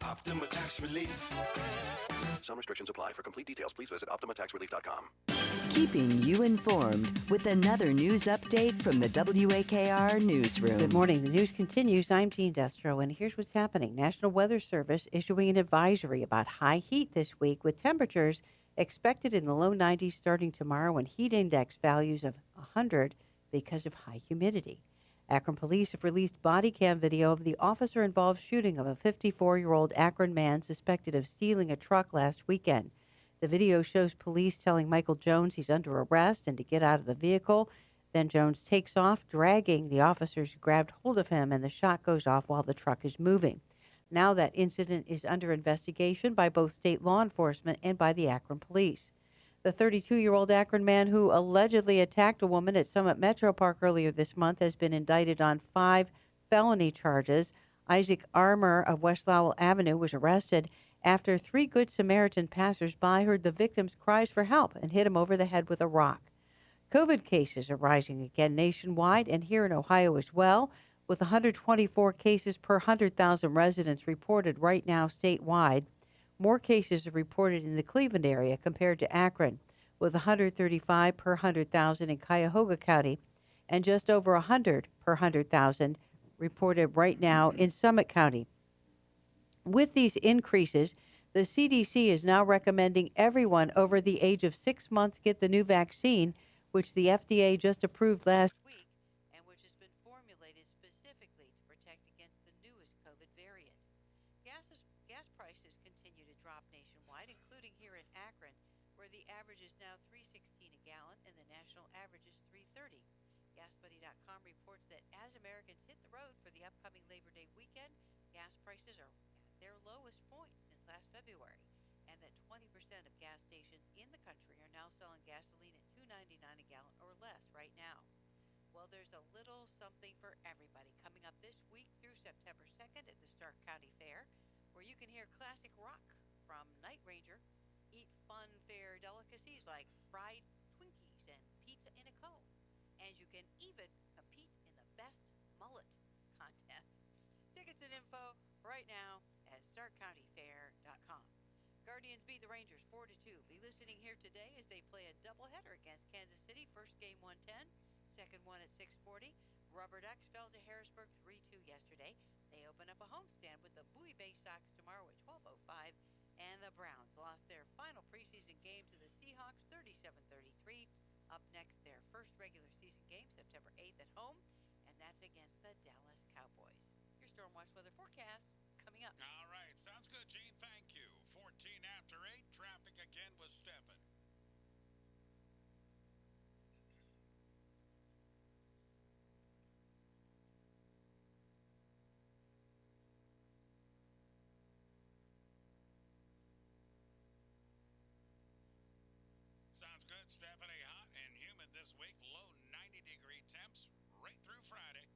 Optima Tax Relief. Some restrictions apply. For complete details, please visit OptimaTaxRelief.com. Keeping you informed with another news update from the WAKR Newsroom. Good morning. The news continues. I'm Jean Destro, and here's what's happening. National Weather Service issuing an advisory about high heat this week with temperatures expected in the low 90s starting tomorrow and heat index values of 100 because of high humidity. Akron police have released body cam video of the officer-involved shooting of a 54-year-old Akron man suspected of stealing a truck last weekend. The video shows police telling Michael Jones he's under arrest and to get out of the vehicle. Then Jones takes off, dragging the officers who grabbed hold of him, and the shot goes off while the truck is moving. Now that incident is under investigation by both state law enforcement and by the Akron police. The 32-year-old Akron man who allegedly attacked a woman at Summit Metro Park earlier this month has been indicted on 5 felony charges. Isaac Armour of West Lowell Avenue was arrested after 3 Good Samaritan passersby heard the victim's cries for help and hit him over the head with a rock. COVID cases are rising again nationwide and here in Ohio as well, with 124 cases per 100,000 residents reported right now statewide. More cases are reported in the Cleveland area compared to Akron, with 135 per 100,000 in Cuyahoga County and just over 100 per 100,000 reported right now in Summit County. With these increases, the CDC is now recommending everyone over the age of 6 months get the new vaccine, which the FDA just approved last week and which has been formulated specifically to protect against the newest COVID variant. Gas prices continue to drop nationwide, including here in Akron, where the average is now $3.16 a gallon and the national average is $3.30. GasBuddy.com reports that as Americans hit the road for the upcoming Labor Day weekend, gas prices are at their lowest point since last February, and that 20% of gas stations in the country are now selling gasoline at $2.99 a gallon or less right now. Well, there's a little something for everybody coming up this week through September 2nd at the Stark County Fair, where you can hear classic rock from Night Ranger, eat fun fair delicacies like fried Twinkies and pizza in a cone, and you can even compete in the best mullet contest. Tickets and info right now at starkcountyfair.com. Guardians beat the Rangers 4-2. Be listening here today as they play a doubleheader against Kansas City. First game 1:10, second one at 6:40. Rubber Ducks fell to Harrisburg 3-2 yesterday. They open up a homestand with the Bowie Bay Sox tomorrow at 12:05. And the Browns lost their final preseason game to the Seahawks 37-33. Up next, their first regular season game, September 8th at home, and that's against the Dallas Cowboys. Your Storm Watch weather forecast coming up. All right. Sounds good, Gene. Thank you. 14 after 8. Traffic again with Stefan. Stephanie, hot and humid this week. Low 90-degree temps right through Friday.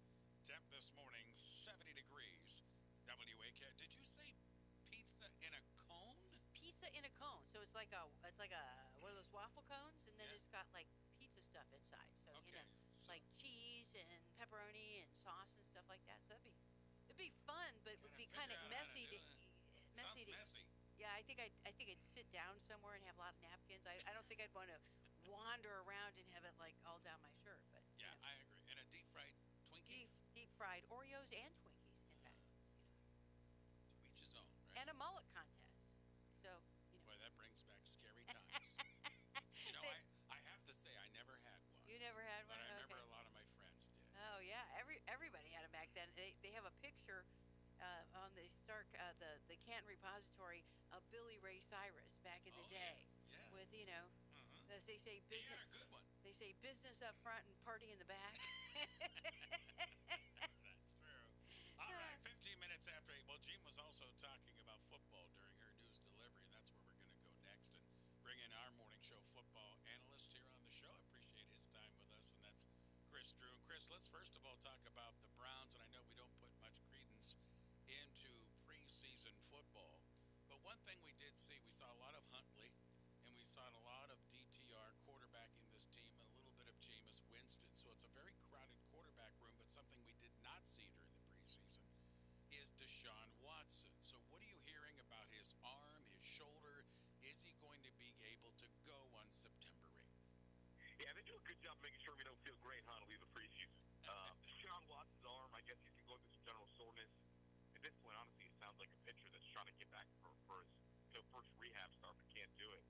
Temp this morning, 70 degrees. WAKR. Did you say pizza in a cone? Pizza in a cone. So it's like a one of those waffle cones, and then it's got like pizza stuff inside. So like cheese and pepperoni and sauce and stuff like that. So it'd be fun, but it would be kind of messy to eat. Messy. Yeah, I think I'd sit down somewhere and have a lot of napkins. I don't think I'd want to wander around and have it like all down my shirt. But yeah, I agree. And a deep fried Twinkie. Deep fried Oreos and Twinkies, in fact. To each his own, right? And a mullet contest. So boy, that brings back scary times. I have to say, I never had one. You never had one? But I remember a lot of my friends did. Oh yeah, everybody had them back then. They have a picture on the the Canton repository of Billy Ray Cyrus back in the day, with as they say business. Yeah, a good one. They say business up front and party in the back. That's true. All right, 15 minutes after 8. Well, Jean was also talking about football during her news delivery, and that's where we're going to go next and bring in our morning show football analyst here on the show. I appreciate his time with us, and that's Chris Drew. And Chris, let's first of all talk about the Browns, and I know we don't put much credence into preseason football, but one thing we did see, we saw a lot of Huntley, and we saw a lot of DTR quarterbacking this team, and a little bit of Jameis Winston. So it's a very crowded quarterback room, but something we did not see during the preseason is Deshaun Watson. So what are you hearing about his arm, his shoulder? Is he going to be able to go on September 8th? Yeah, they do a good job making sure we don't feel great, Huntley, the preseason. Deshaun Watson's arm, I guess he's going through some general soreness. At this point, honestly, it sounds like a pitcher that's trying to get back for his first rehab start, but can't do it.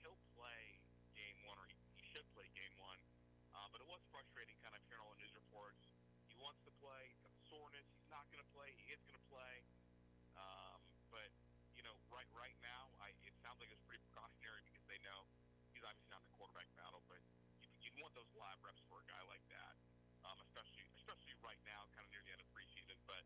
He'll play game one, or he should play game one. But it was frustrating kind of hearing all the news reports. He wants to play. He's got the soreness. He's not going to play. He is going to play. But, right now, it sounds like it's pretty precautionary because they know he's obviously not in the quarterback battle. But you'd want those live reps for a guy like that, especially right now, kind of near the end of preseason. But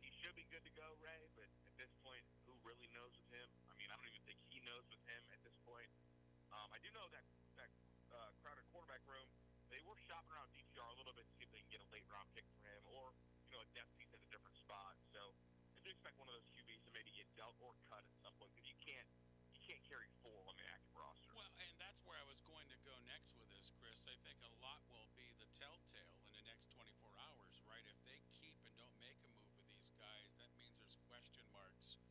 he should be good to go, Ray. But at this point, who really knows with him? I mean, I don't even think he knows with him at this point. I do know that crowded quarterback room, they were shopping around DTR a little bit to see if they can get a late round pick for him, or a depth piece at a different spot. So I do expect one of those QBs to maybe get dealt or cut at some point, because you can't carry 4 on the active roster. Well, and that's where I was going to go next with this, Chris. I think a lot will be the telltale in the next 24 hours, right? If they keep and don't make a move with these guys, that means there's question marks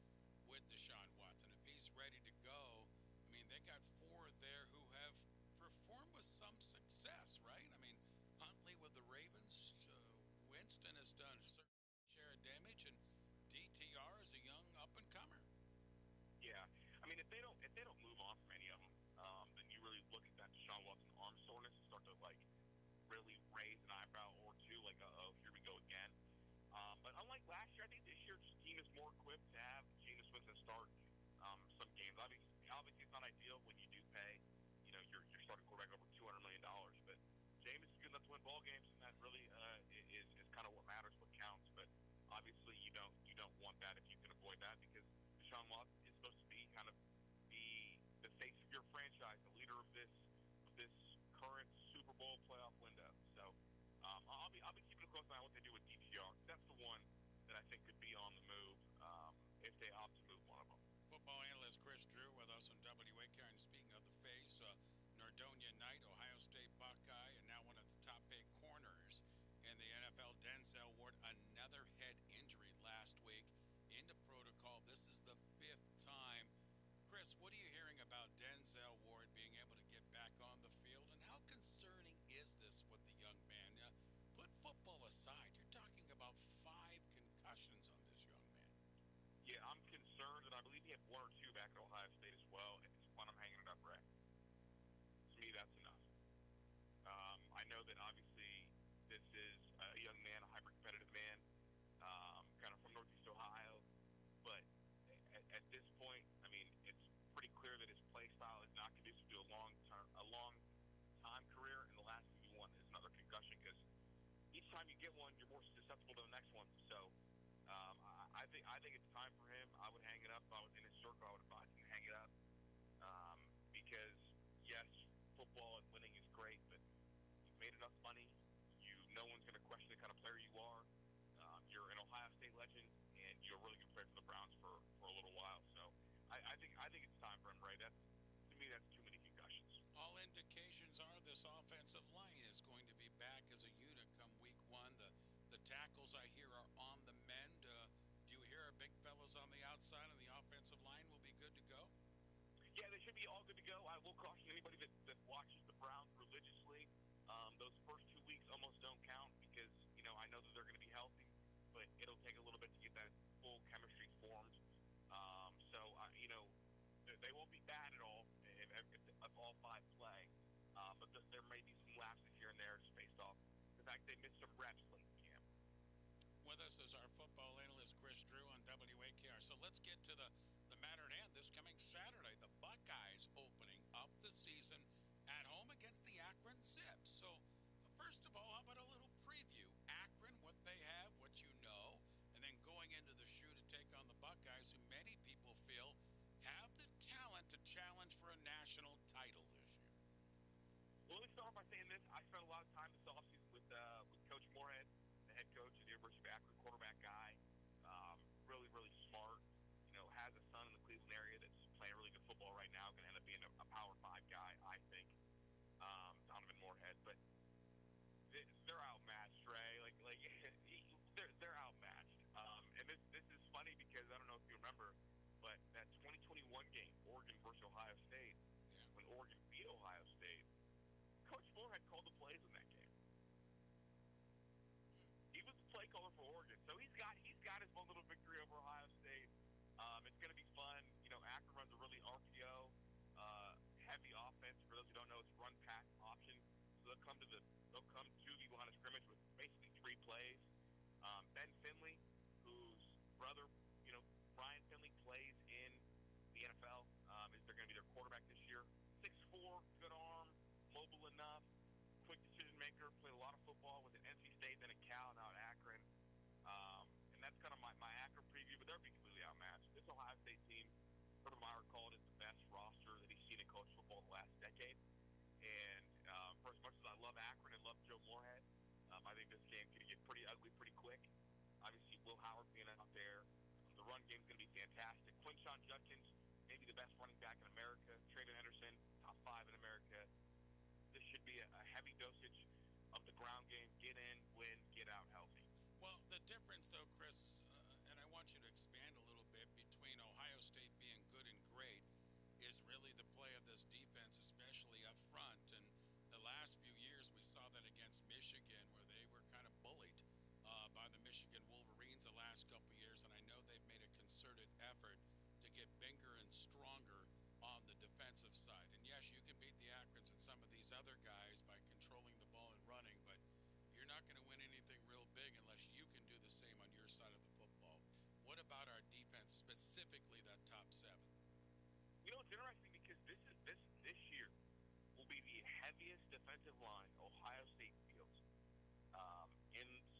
with Deshaun Watson. If he's ready to go, I mean, they got 4 there who have performed with some success, right? I mean, Huntley with the Ravens, Winston has done a certain share of damage, and DTR is a young up-and-comer. Yeah, I mean, if they don't move on from any of them, then you really look at that Deshaun Watson arm soreness and start to really raise an eyebrow or two, oh, here we go again. But unlike last year, I think this year the team is more equipped to have Jameis Winston start some games. Obviously, it's not ideal when you do pay, your starting quarterback over $200 million, but Jameis is good enough to win ball games, and that really is kind of what matters, what counts. But obviously, you don't want that if you can avoid that, because Deshaun Watson is supposed to be kind of the face of your franchise, the leader of this current Super Bowl playoff window. So I'll be keeping a close eye on what they do with DTR. That's the one that I think could be on the move if they opt to move one of them. Football analyst Chris Drew with us on WAKR. And speaking of the face, Nordonia Knight, Ohio State Buckeye, and now one of the top-paid corners in the NFL, Denzel Ward, another head injury last week. Into protocol. This is the 5th time. Chris, what are you hearing about Denzel Ward being able to get back on the field, and how concerning is this with the young man? Put football aside, you're talking about 5 concussions on this young man. Yeah, I'm concerned, and I believe he had 1 or 2 back at Ohio State as well. At this point, I'm hanging it up, Ray. To me, that's enough. I know that obviously this is a young man, a hyper-competitive man, kind of from Northeast Ohio, but at this point, I mean, it's pretty clear that his play style is not conducive to a long-time career, and the last thing you want is another concussion, because each time you get one, you're more susceptible to the next one. So I think it's time for him. I would hang it up. If I was in his circle, I would advise him to hang it up, because indications are this offensive line is going to be back as a unit come week one. The tackles I hear are on the mend. Do you hear our big fellas on the outside and the offensive line will be good to go? Yeah, they should be all good to go. I will caution anybody that watches the Browns religiously. Those first 2 weeks almost don't count because, I know that they're going to be healthy, but it'll take a little bit to get that full chemistry formed. They won't be bad at all if all five play. But there may be some lapses here and there just based off the fact they missed some reps late in the game. With us is our football analyst, Chris Drew, on WAKR. So let's get to the matter at hand. This coming Saturday, the Buckeyes opening up the season at home against the Akron Zips. So, first of all, how about a little preview? Akron, what they have, what you know, and then going into the shoe to take on the Buckeyes, who many people feel have the talent to challenge for a national title this year. Well, let me start by saying this. I spent a lot of time this offseason with Coach Moorhead, the head coach of the University of Akron, quarterback guy. Really, really smart. Has a son in the Cleveland area that's playing really good football right now. Going to end up being a Power 5 guy, I think. Donovan Moorhead, but they're outmatched, Ray. They're outmatched. And this is funny because I don't know if you remember, but that 2021 game, Oregon versus Ohio State, when Oregon beat Ohio State, Coach Moorhead called the plays in that game. He was the play caller for Oregon, so he's got his one little victory over Ohio State. It's going to be fun. Akron runs a really RPO heavy offense. For those who don't know, it's run pass option. So they'll come to the line of scrimmage with basically 3 plays. Ben Finley, whose brother, Brian Finley, plays in the NFL, they're going to be their quarterback this year. 6'4", good arm, mobile enough, quick decision maker. Played a lot of football with an NC State, then a Cal, now at Akron. And that's kind of my Akron preview, but they'll be completely outmatched. This Ohio State team, Urban Meyer called it the best roster that he's seen in college football the last decade. And for as much as I love Akron and love Joe Moorhead, I think this game could get pretty ugly pretty quick. Obviously, Will Howard being out there. The run game's going to be fantastic. Quinshon Judkins, maybe the best running back in America. Traven Henderson, top 5 in America. This should be a heavy dosage of the ground game. Get in, win, get out healthy. Well, the difference, though, Chris, and I want you to expand a little bit, between Ohio State being good and great is really the play of this defense, especially up front. And the last few years, we saw that against Michigan, where they were kind of bullied by the Michigan Wolverines the last couple of years. And I know they've made a concerted effort to get bigger and stronger on the defensive side. And yes, you can beat the Akrons and some of these other guys by controlling the ball and running, but you're not going to win anything real big unless you can do the same on your side of the football. What about our defense, specifically that top 7? It's interesting because this year will be the heaviest defensive line Ohio State fields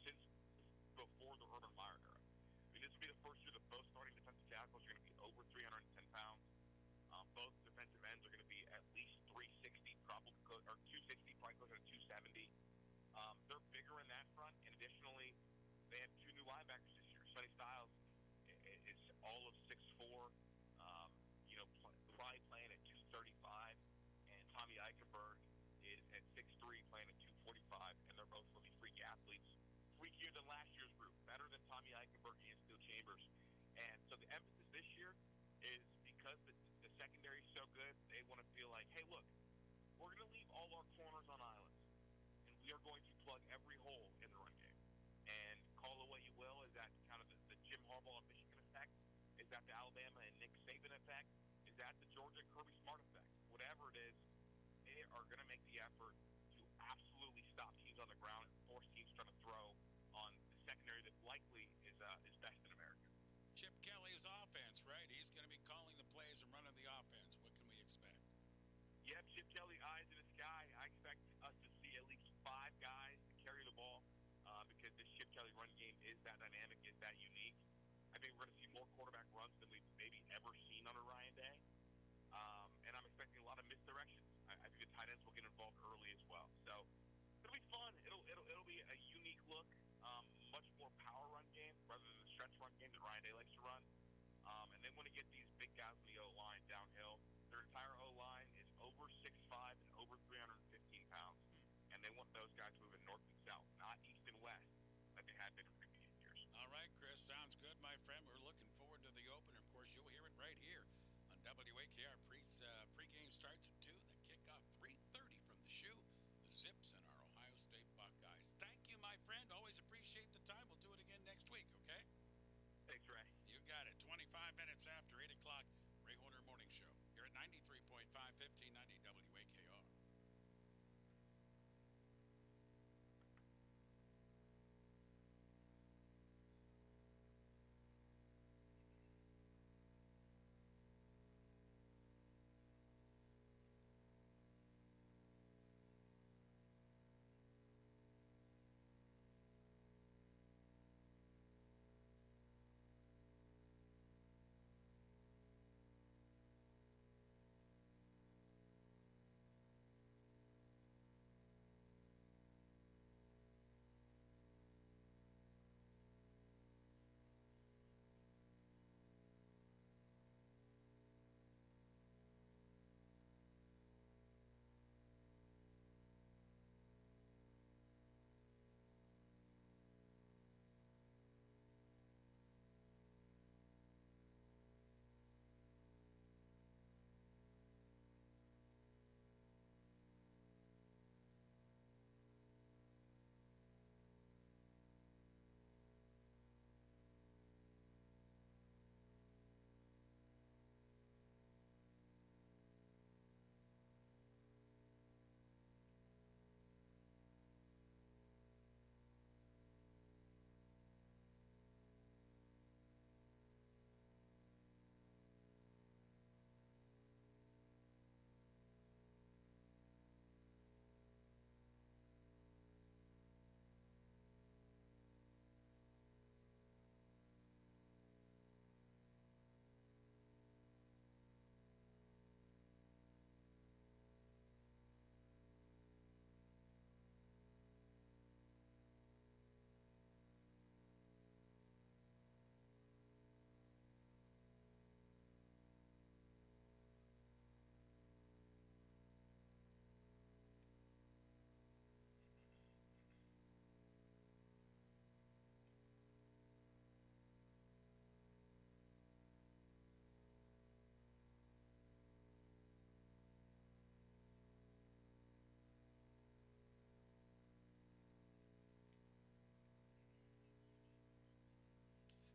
since before the Urban Meyer era. This will be the first year that both starting defensive tackles are going to be over 310 pounds. Both defensive ends are going to be at least 360, probably or 260, probably closer to 270. They're bigger in that front, and additionally, they have 2 new linebackers this year. Sonny Styles is all of 6'4", probably playing at 235, and Tommy Eichenberg is at 6'3", playing at 245, and they're both really freaky athletes. Freakier than last year's group, better than Tommy Eichenberg and Steel Chambers. And so the emphasis this year is because the secondary is so good, they want to feel like, hey, look, we're going to leave all our corners on islands, and we are going to plug every hole in the run game. And call it what you will, is that kind of the Jim Harbaugh Michigan effect? Is that the Alabama and Nick Saban effect? Is that the Georgia Kirby Smart effect? Whatever it is, they are going to make the effort to absolutely stop teams on the ground and force teams trying to throw on the secondary that likely is best in America. Chip Kelly's offense, right? He's going to be calling the plays and running the offense. What can we expect? Yep, Chip Kelly, eyes in the sky. I expect us to see at least 5 guys to carry the ball because this Chip Kelly run game is that dynamic, is that unique. I think we're going to see more quarterback runs than we've maybe ever seen under Ryan Day. And I'm expecting a lot of misdirections. I think the tight ends will get involved early as well. So it'll be fun. It'll be a unique look, much more power run game rather than the stretch run game that Ryan Day likes to run. And then when you get these big guys in the O-line downhill, their entire O-line is over 6'5" and over All right, Chris, sounds good, my friend. We're looking forward to the opener. Of course, you'll hear it right here on WAKR. Pregame starts at 2. The kickoff 3:30 from the shoe. The Zips and our Ohio State Buckeyes. Thank you, my friend. Always appreciate the time. We'll do it again next week, okay? Thanks, Ray. You got it. 25 minutes after 8 o'clock, Ray Horner Morning Show. You're at 93.5, 1590 WAKR.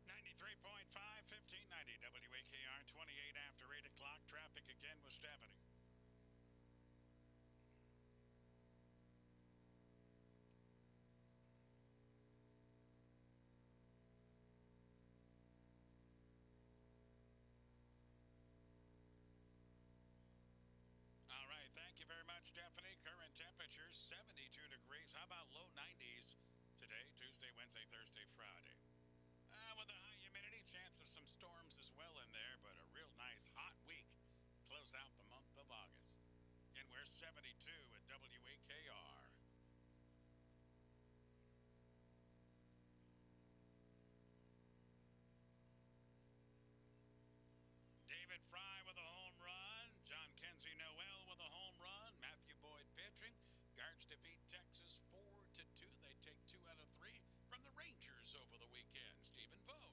Ninety-three point five, 1590 WAKR, 28 after 8 o'clock. Traffic again with Stephanie. All right, thank you very much, Stephanie. Current temperatures 72 degrees. How about low 90s today, Tuesday, Wednesday, Thursday, Friday? With the high humidity, chance of some storms as well in there, but a real nice hot week to close out the month of August. Again, we're 72 at WAKR. David Fry with a home run. John Kenzie Noel with a home run. Matthew Boyd pitching. Guards defeat Texas 4-2. They take 2 out of 3 from the Rangers over the weekend. Stephen Vogt.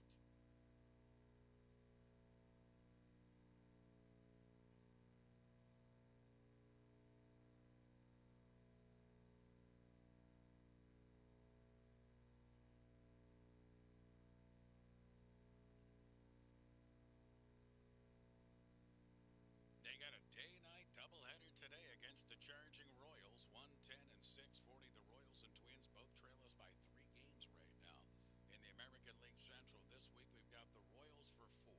They got a day-night doubleheader today against the Charging Royals, 110 and 640. The Royals and Twins both trail us by 3 games right now. In the American League Central this week, we've got the Royals for 4,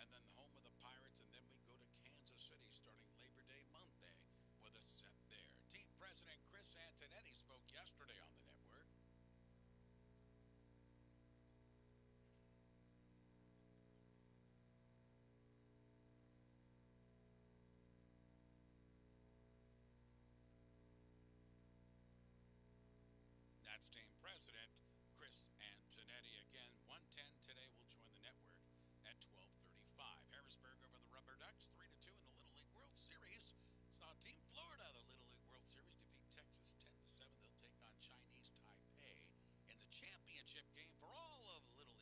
and then the home of the Pirates, and then we go to Kansas City starting Labor Day Monday with a set there. Team President Chris Antonetti spoke yesterday on the network. That's Team President Chris Antonetti. Again, 110 today will join the network at 12:35. Harrisburg over the Rubber Ducks, 3-2 in the Little League World Series. Saw Team Florida, the Little League World Series, defeat Texas 10-7. They'll take on Chinese Taipei in the championship game for all of Little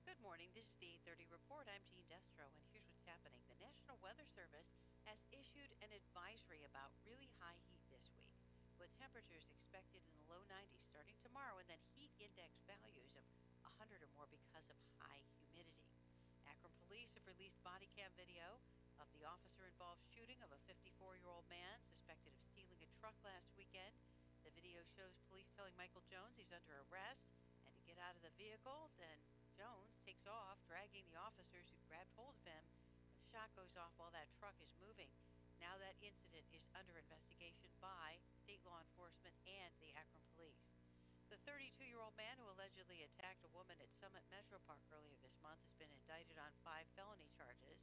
Good morning. This is the 8:30 report. I'm Jean Destro, and here's what's happening. The National Weather Service has issued an advisory about really high heat this week, with temperatures expected in the low 90s starting tomorrow, and then heat index values of 100 or more because of high humidity. Akron police have released body cam video of the officer-involved shooting of a 54-year-old man suspected of stealing a truck last weekend. The video shows police telling Michael Jones he's under arrest and to get out of the vehicle. Then Jones takes off, dragging the officers who grabbed hold of him, and a shot goes off while that truck is moving. Now that incident is under investigation by state law enforcement and the Akron police. The 32-year-old man who allegedly attacked a woman at Summit Metro Park earlier this month has been indicted on 5 felony charges.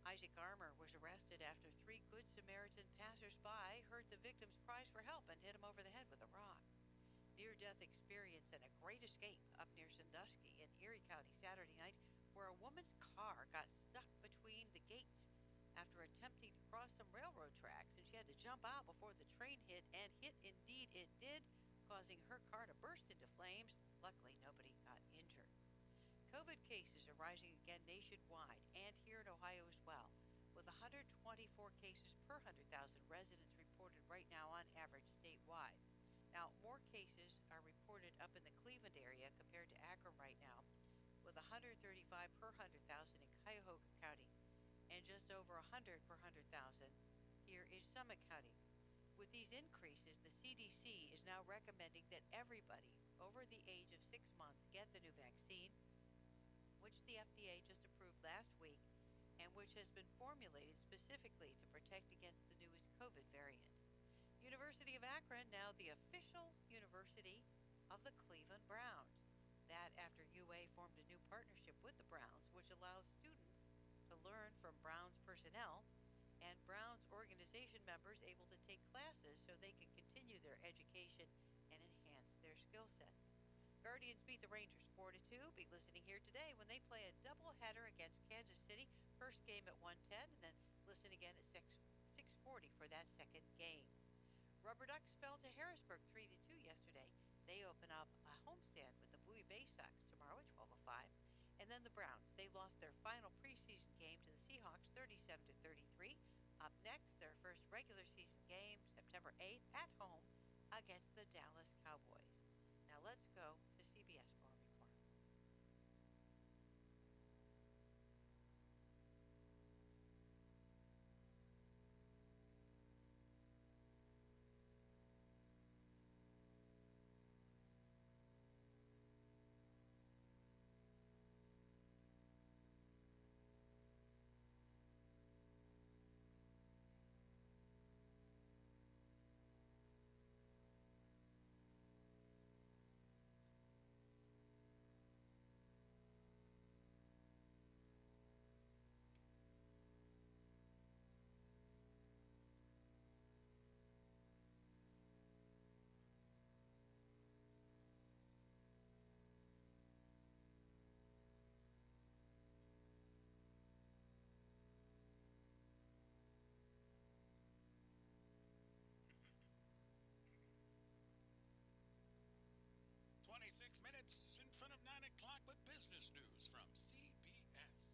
Isaac Armour was arrested after 3 Good Samaritan passers-by heard the victim's cries for help and hit him over the head with a rock. Near-death experience and a great escape up near Sandusky in Erie County Saturday night, where a woman's car got stuck between the gates after attempting to cross some railroad tracks, and she had to jump out before the train hit, and hit indeed it did, causing her car to burst into flames. Luckily, nobody got injured. COVID cases are rising again nationwide and here in Ohio as well, with 124 cases per 100,000 residents reported right now on average statewide. Now, more cases are reported up in the Cleveland area compared to Akron right now, with 135 per 100,000 in Cuyahoga County and just over 100 per 100,000 here in Summit County. With these increases, the CDC is now recommending that everybody over the age of 6 months get the new vaccine, which the FDA just approved last week and which has been formulated specifically to protect against the newest COVID variant. University of Akron, now the official university of the Cleveland Browns. That after UA formed a new partnership with the Browns, which allows students to learn from Browns personnel and Browns organization members able to take classes so they can continue their education and enhance their skill sets. Guardians beat the Rangers 4-2. Be listening here today when they play a doubleheader against Kansas City. First game at 1:10, and then listen again at 6:40 for that second game. Rubber Ducks fell to Harrisburg 3-2 yesterday. They open up a homestand with the Bowie Bay Sox tomorrow at 12:05. And then the Browns, they lost their final preseason game to the Seahawks 37-33. Up next, their first regular season game, September 8th, at home against the Dallas Cowboys. Now let's go to CBS for a report. "26 minutes in front of 9 o'clock with business news from CBS.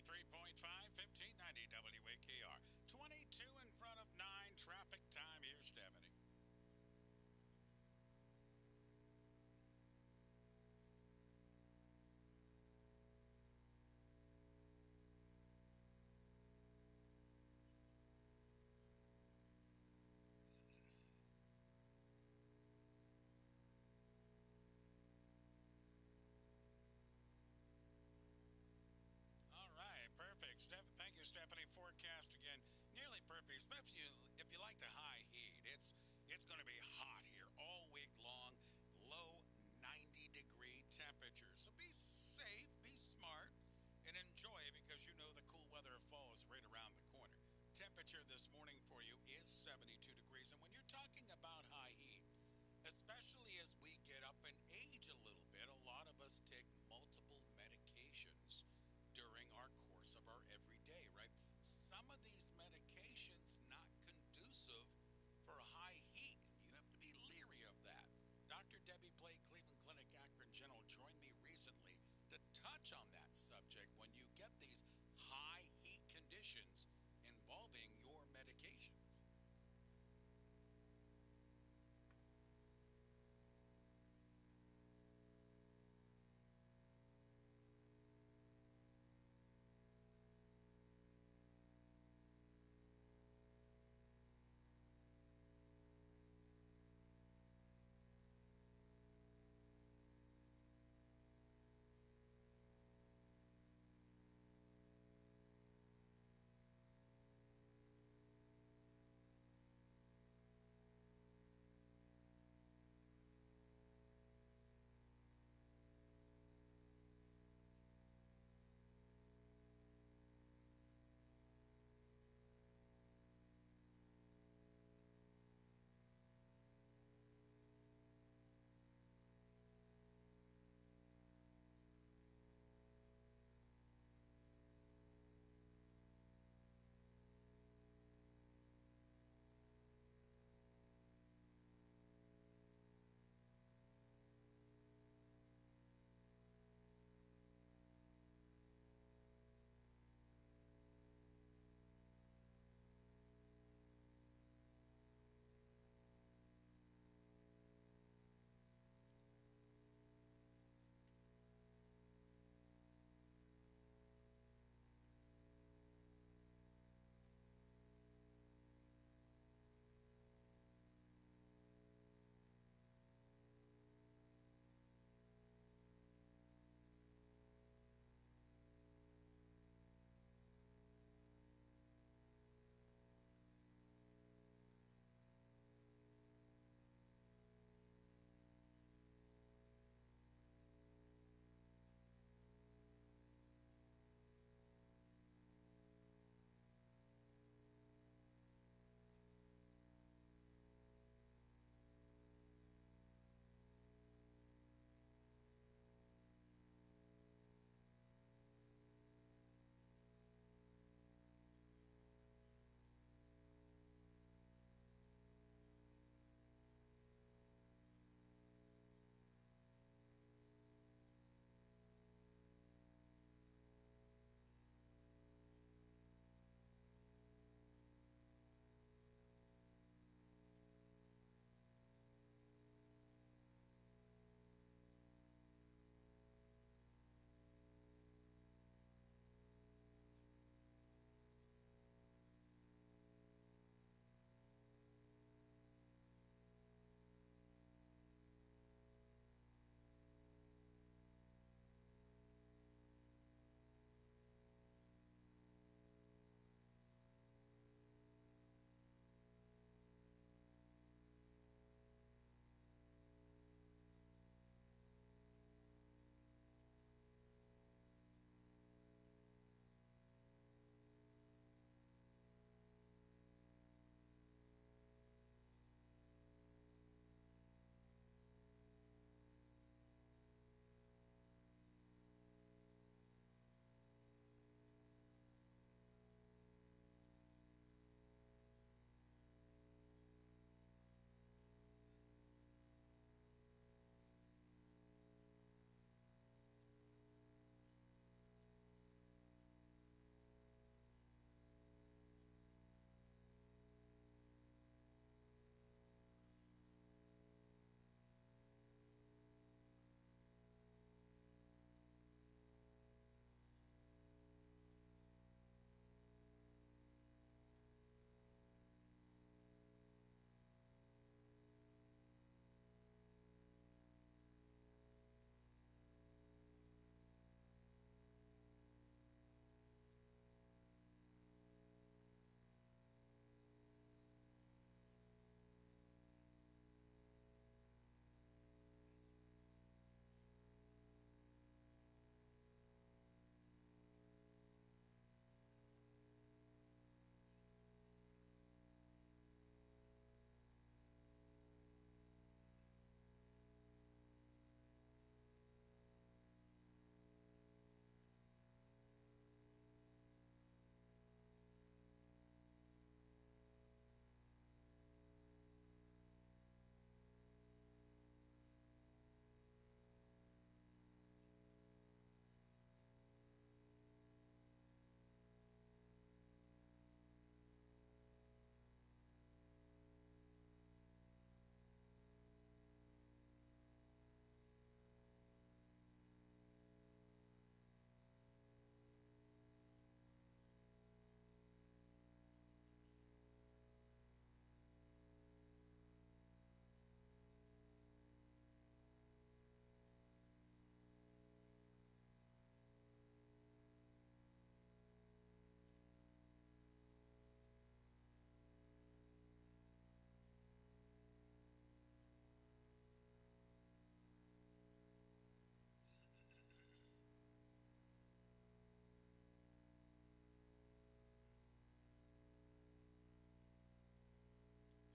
93.5, 1590 WAKR. 22 in front of 9 traffic time. Here's Stephanie. Perfect. Thank you, Stephanie. Forecast again, nearly perfect. Especially if you like the high heat. It's going to be hot here all week long. Low 90-degree temperatures. So be safe, be smart, and enjoy it because you know the cool weather of fall is right around the corner. Temperature this morning for you is 72 degrees. And when you're talking about high heat, especially as we get up in age a little bit, a lot of us take multiple medications during our course of our everyday, right? Some of these medications not conducive for high heat, and you have to be leery of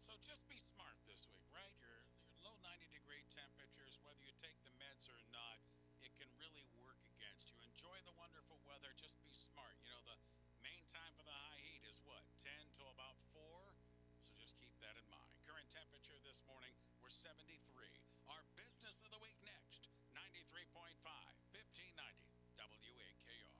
So just be smart this week, right? Your low 90-degree temperatures, whether you take the meds or not, it can really work against you. Enjoy the wonderful weather. Just be smart. You know, the main time for the high heat is what, 10 till about 4? So just keep that in mind. Current temperature this morning, we're 73. Our business of the week next, 93.5, 1590 WAKR.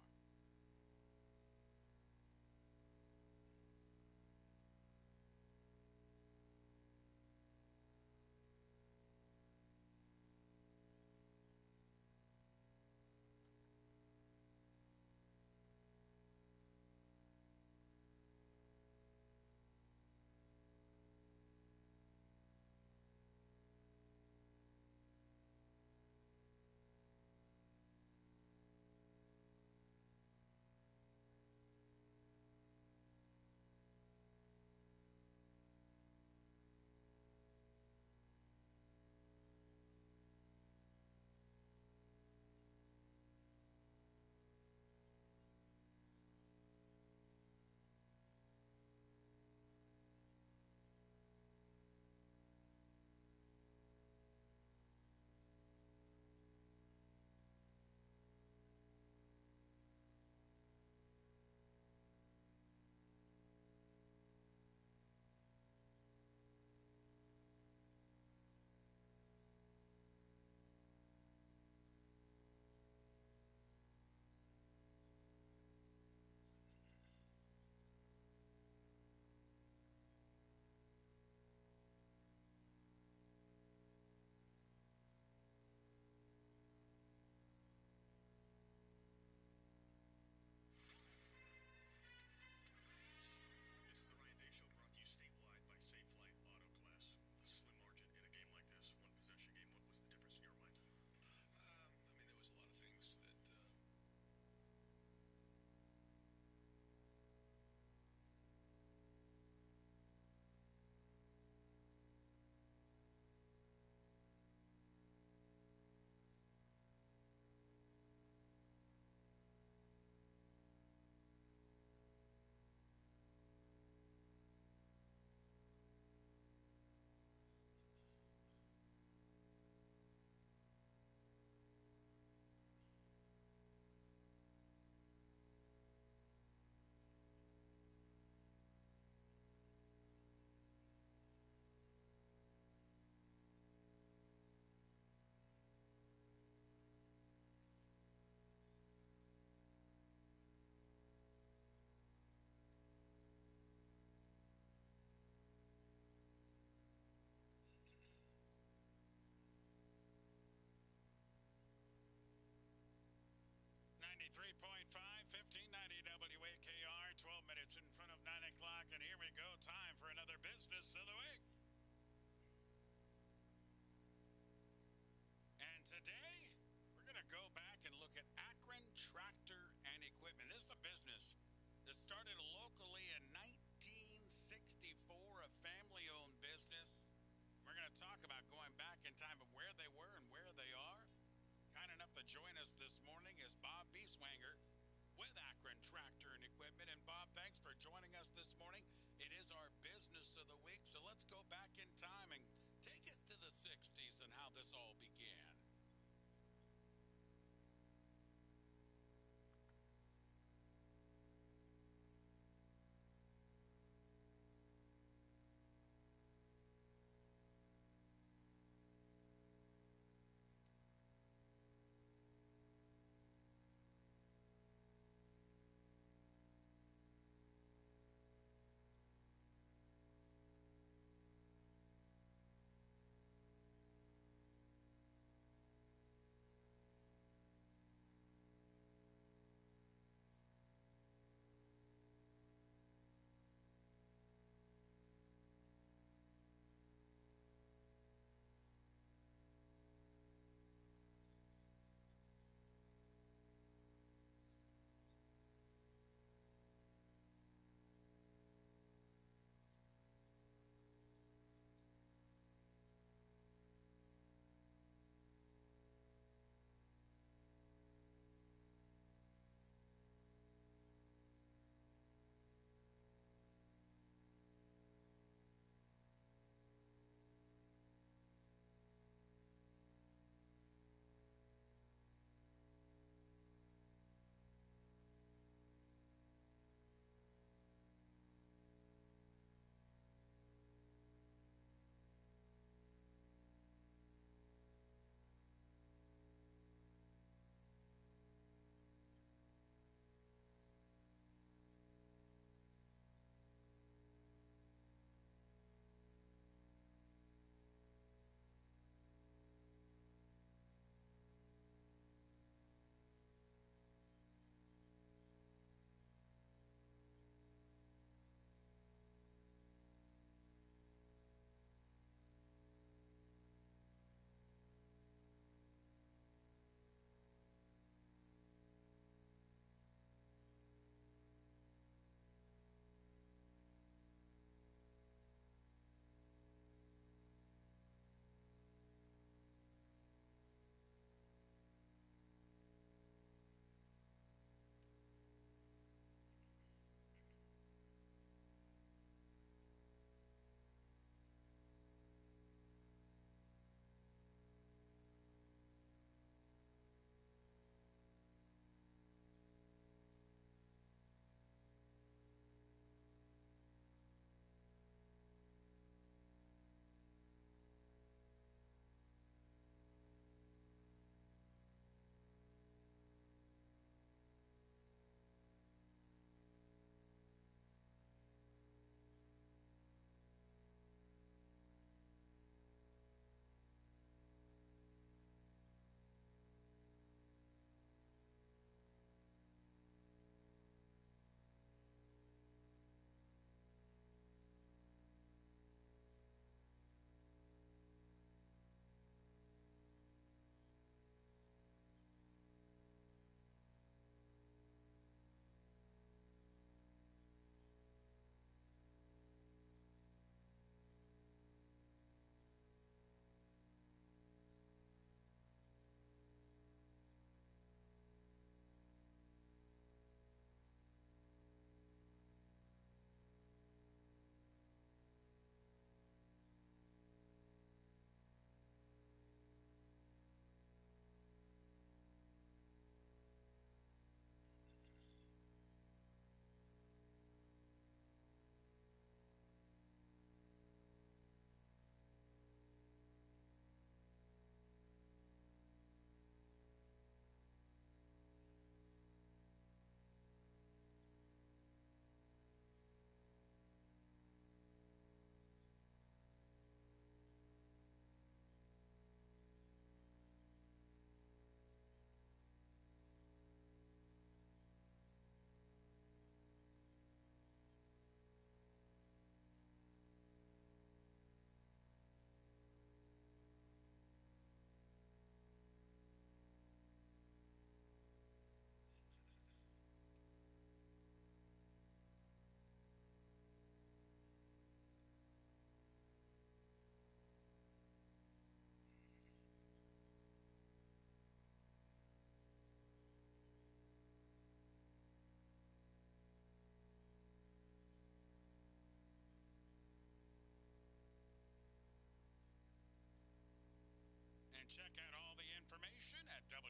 93.5, 1590 WAKR, 12 minutes in front of 9 o'clock, and here we go. Time for another Business of the Week. And today, we're going to go back and look at Akron Tractor and Equipment. This is a business that started locally in 1964, a family-owned business. We're going to talk about going back in time of where they were and where they are. Kind enough to join us this morning is Bob Bieswanger with Akron Tractor and Equipment. And Bob, thanks for joining us this morning. It is our Business of the Week, so let's go back in time and take us to the 60s and how this all began.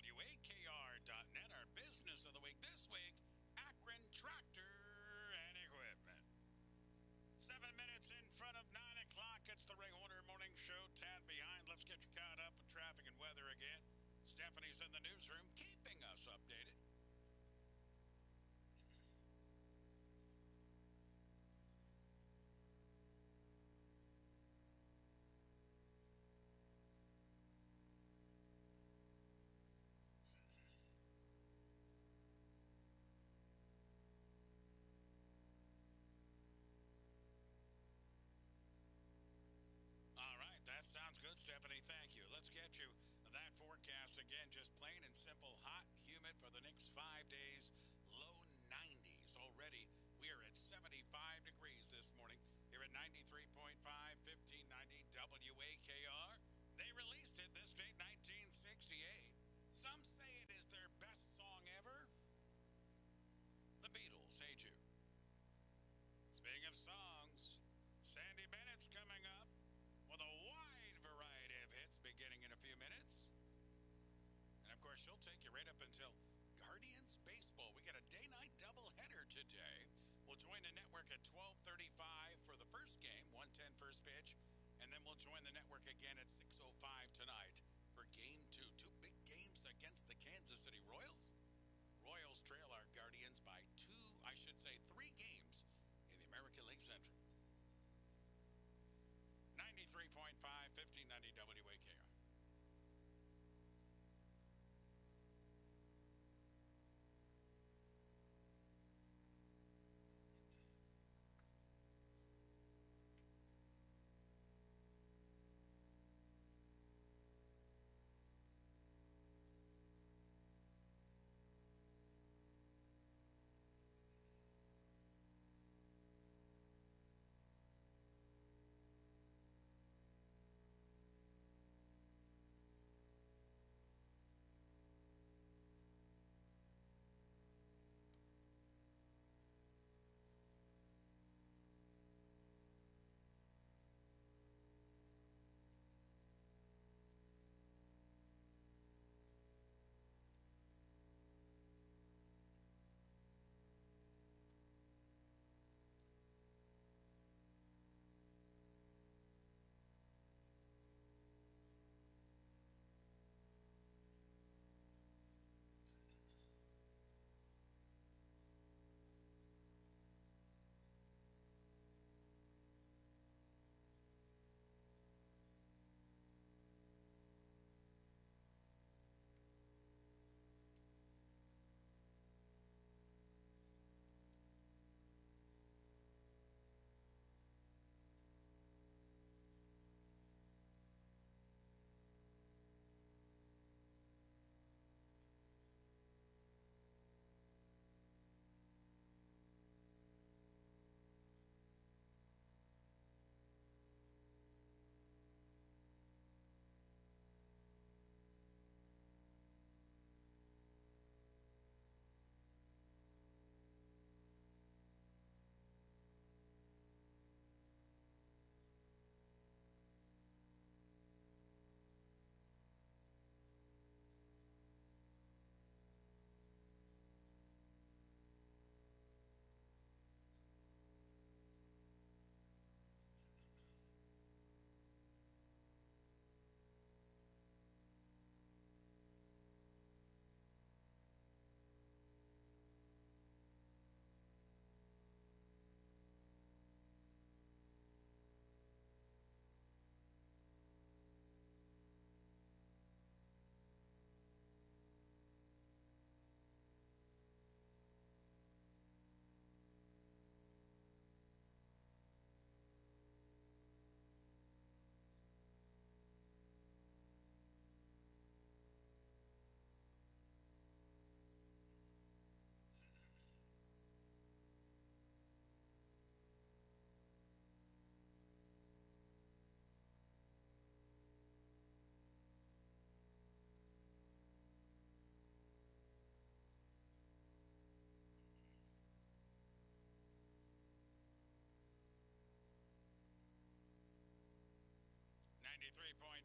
WAKR.net. Our business of the week this week, Akron Tractor and Equipment. 7 minutes in front of 9 o'clock. It's the Ray Horner Morning Show, 10 behind. Let's get you caught up with traffic and weather again. Stephanie's in the newsroom, keeping us updated. All right, that sounds good, Stephanie. Thank you. Let's get you that forecast again. Just plain and simple, hot, humid for the next 5 days. Low 90s already. We are at 75 degrees this morning here at 93.5, 1590 WAKR. They released it this date, 1968. Some say it is their best song ever. The Beatles, Hey Jude. Speaking of songs, Sandy Bennett's coming up with a wide variety of hits beginning in a few minutes. And of course, she'll take you right up until Guardians Baseball. We got a day-night doubleheader today. We'll join the network at 12:35 for the first game, 1:10 first pitch. And then we'll join the network again at 6:05 tonight for game 2. 2 big games against the Kansas City Royals. Royals trail our Guardians by 3 games in the American League Central. 93.5, 1590 WAKR.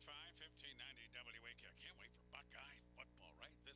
.5, 1590 WAKR. Can't wait for Buckeye football, right? This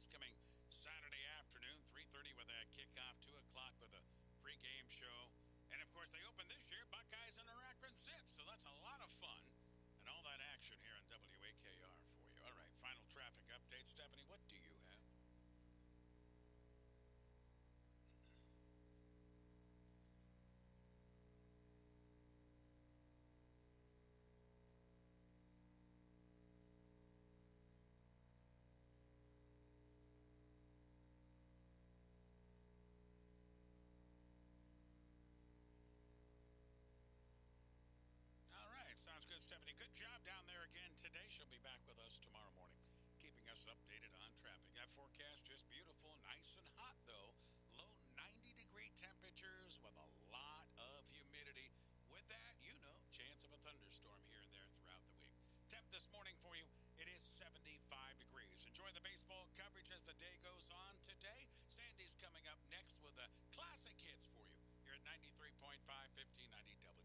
Stephanie, good job down there again today. She'll be back with us tomorrow morning, keeping us updated on traffic. That forecast just beautiful, nice and hot though. Low 90-degree temperatures with a lot of humidity. With that, chance of a thunderstorm here and there throughout the week. Temp this morning for you, it is 75 degrees. Enjoy the baseball coverage as the day goes on today. Sandy's coming up next with the classic hits for you here at 93.5, 1590 WAKR.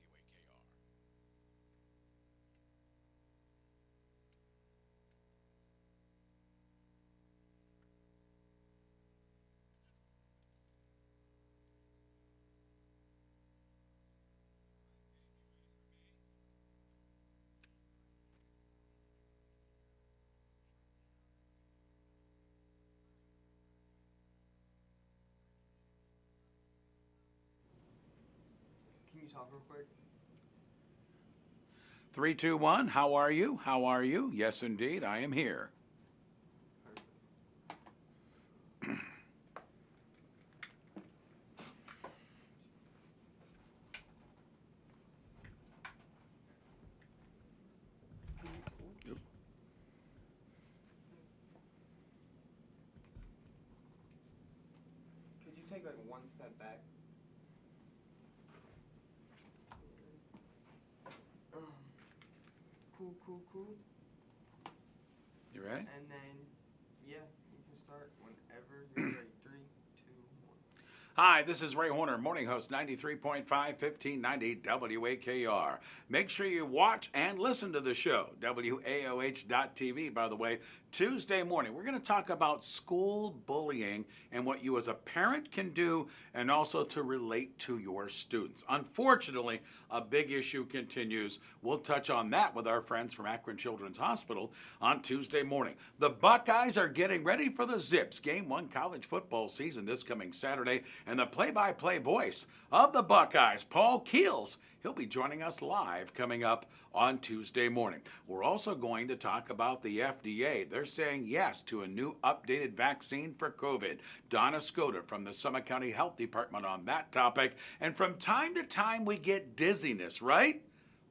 Can you talk real quick? 3, 2, 1. How are you? How are you? Yes, indeed, I am here. Could you take like one step back? Cool. You ready? And then, yeah, you can start whenever you're ready. 3, 2, 1. Hi, this is Ray Horner, morning host, 93.5, 1590 WAKR. Make sure you watch and listen to the show, WAOH.TV, by the way. Tuesday morning, we're going to talk about school bullying and what you as a parent can do and also to relate to your students. Unfortunately, a big issue continues. We'll touch on that with our friends from Akron Children's Hospital on Tuesday morning. The Buckeyes are getting ready for the Zips Game 1 college football season this coming Saturday, and the play-by-play voice of the Buckeyes, Paul Keels, he'll be joining us live coming up on Tuesday morning. We're also going to talk about the FDA. They're saying yes to a new updated vaccine for COVID. Donna Skoda from the Summit County Health Department on that topic. And from time to time, we get dizziness, right?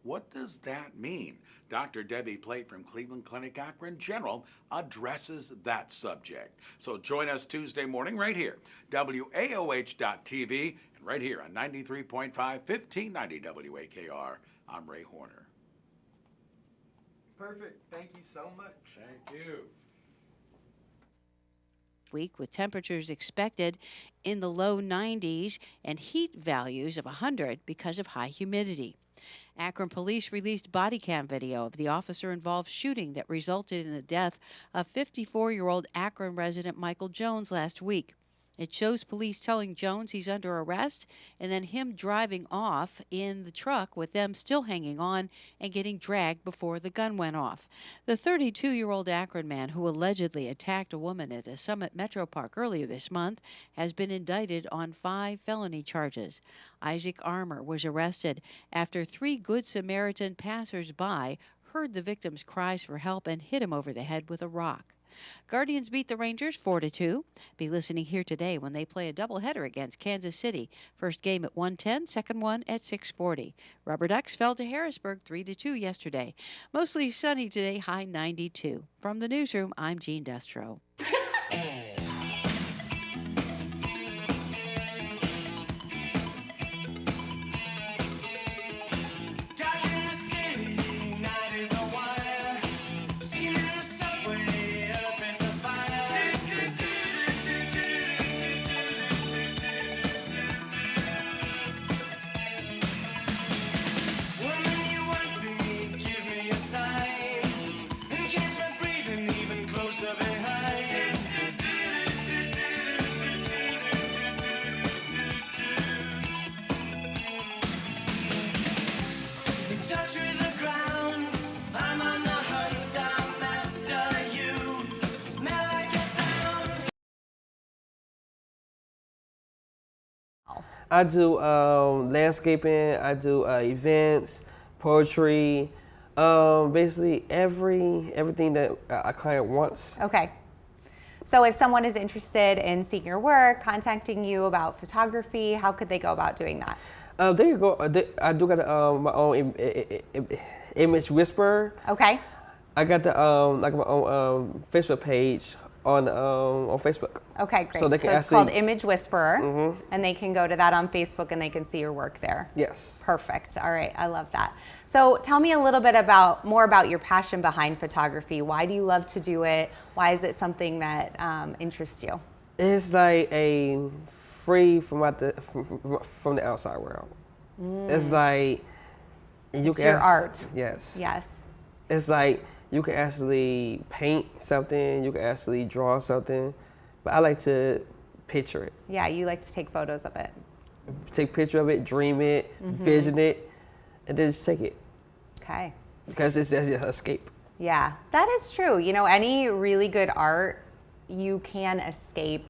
What does that mean? Dr. Debbie Plate from Cleveland Clinic Akron General addresses that subject. So join us Tuesday morning right here, WAOH.TV, and right here on 93.5, 1590 WAKR. I'm Ray Horner. Perfect. Thank you so much. Thank you. Week with temperatures expected in the low 90s and heat values of 100 because of high humidity. Akron police released body cam video of the officer-involved shooting that resulted in the death of 54-year-old Akron resident Michael Jones last week. It shows police telling Jones he's under arrest and then him driving off in the truck with them still hanging on and getting dragged before the gun went off. The 32-year-old Akron man who allegedly attacked a woman at a Summit Metro Park earlier this month has been indicted on 5 felony charges. Isaac Armour was arrested after 3 Good Samaritan passers-by heard the victim's cries for help and hit him over the head with a rock. Guardians beat the Rangers 4-2. Be listening here today when they play a doubleheader against Kansas City. First game at 1:10, second one at 6:40. Rubber Ducks fell to Harrisburg 3-2 yesterday. Mostly sunny today, high 92. From the newsroom, I'm Jean Destro. I do landscaping, I do events, poetry, basically everything that a client wants. Okay. So if someone is interested in seeing your work, contacting you about photography, how could they go about doing that? There you go. I do got my own image whisperer. Okay. I got the like my own Facebook page on Facebook. Okay, great. So they can it's called Image Whisperer, and they can go to that on Facebook and they can see your work there. Yes. Perfect. All right, I love that. So tell me a little bit more about your passion behind photography. Why do you love to do it? Why is it something that interests you? It's like a free from the outside world. It's like It's your art. Yes. Yes. It's like you can actually paint something, you can actually draw something, but I like to picture it. Yeah, you like to take photos of it. Take a picture of it, dream it, vision it, and then just take it. Okay. Because it's an escape. Yeah, that is true. You know, any really good art, you can escape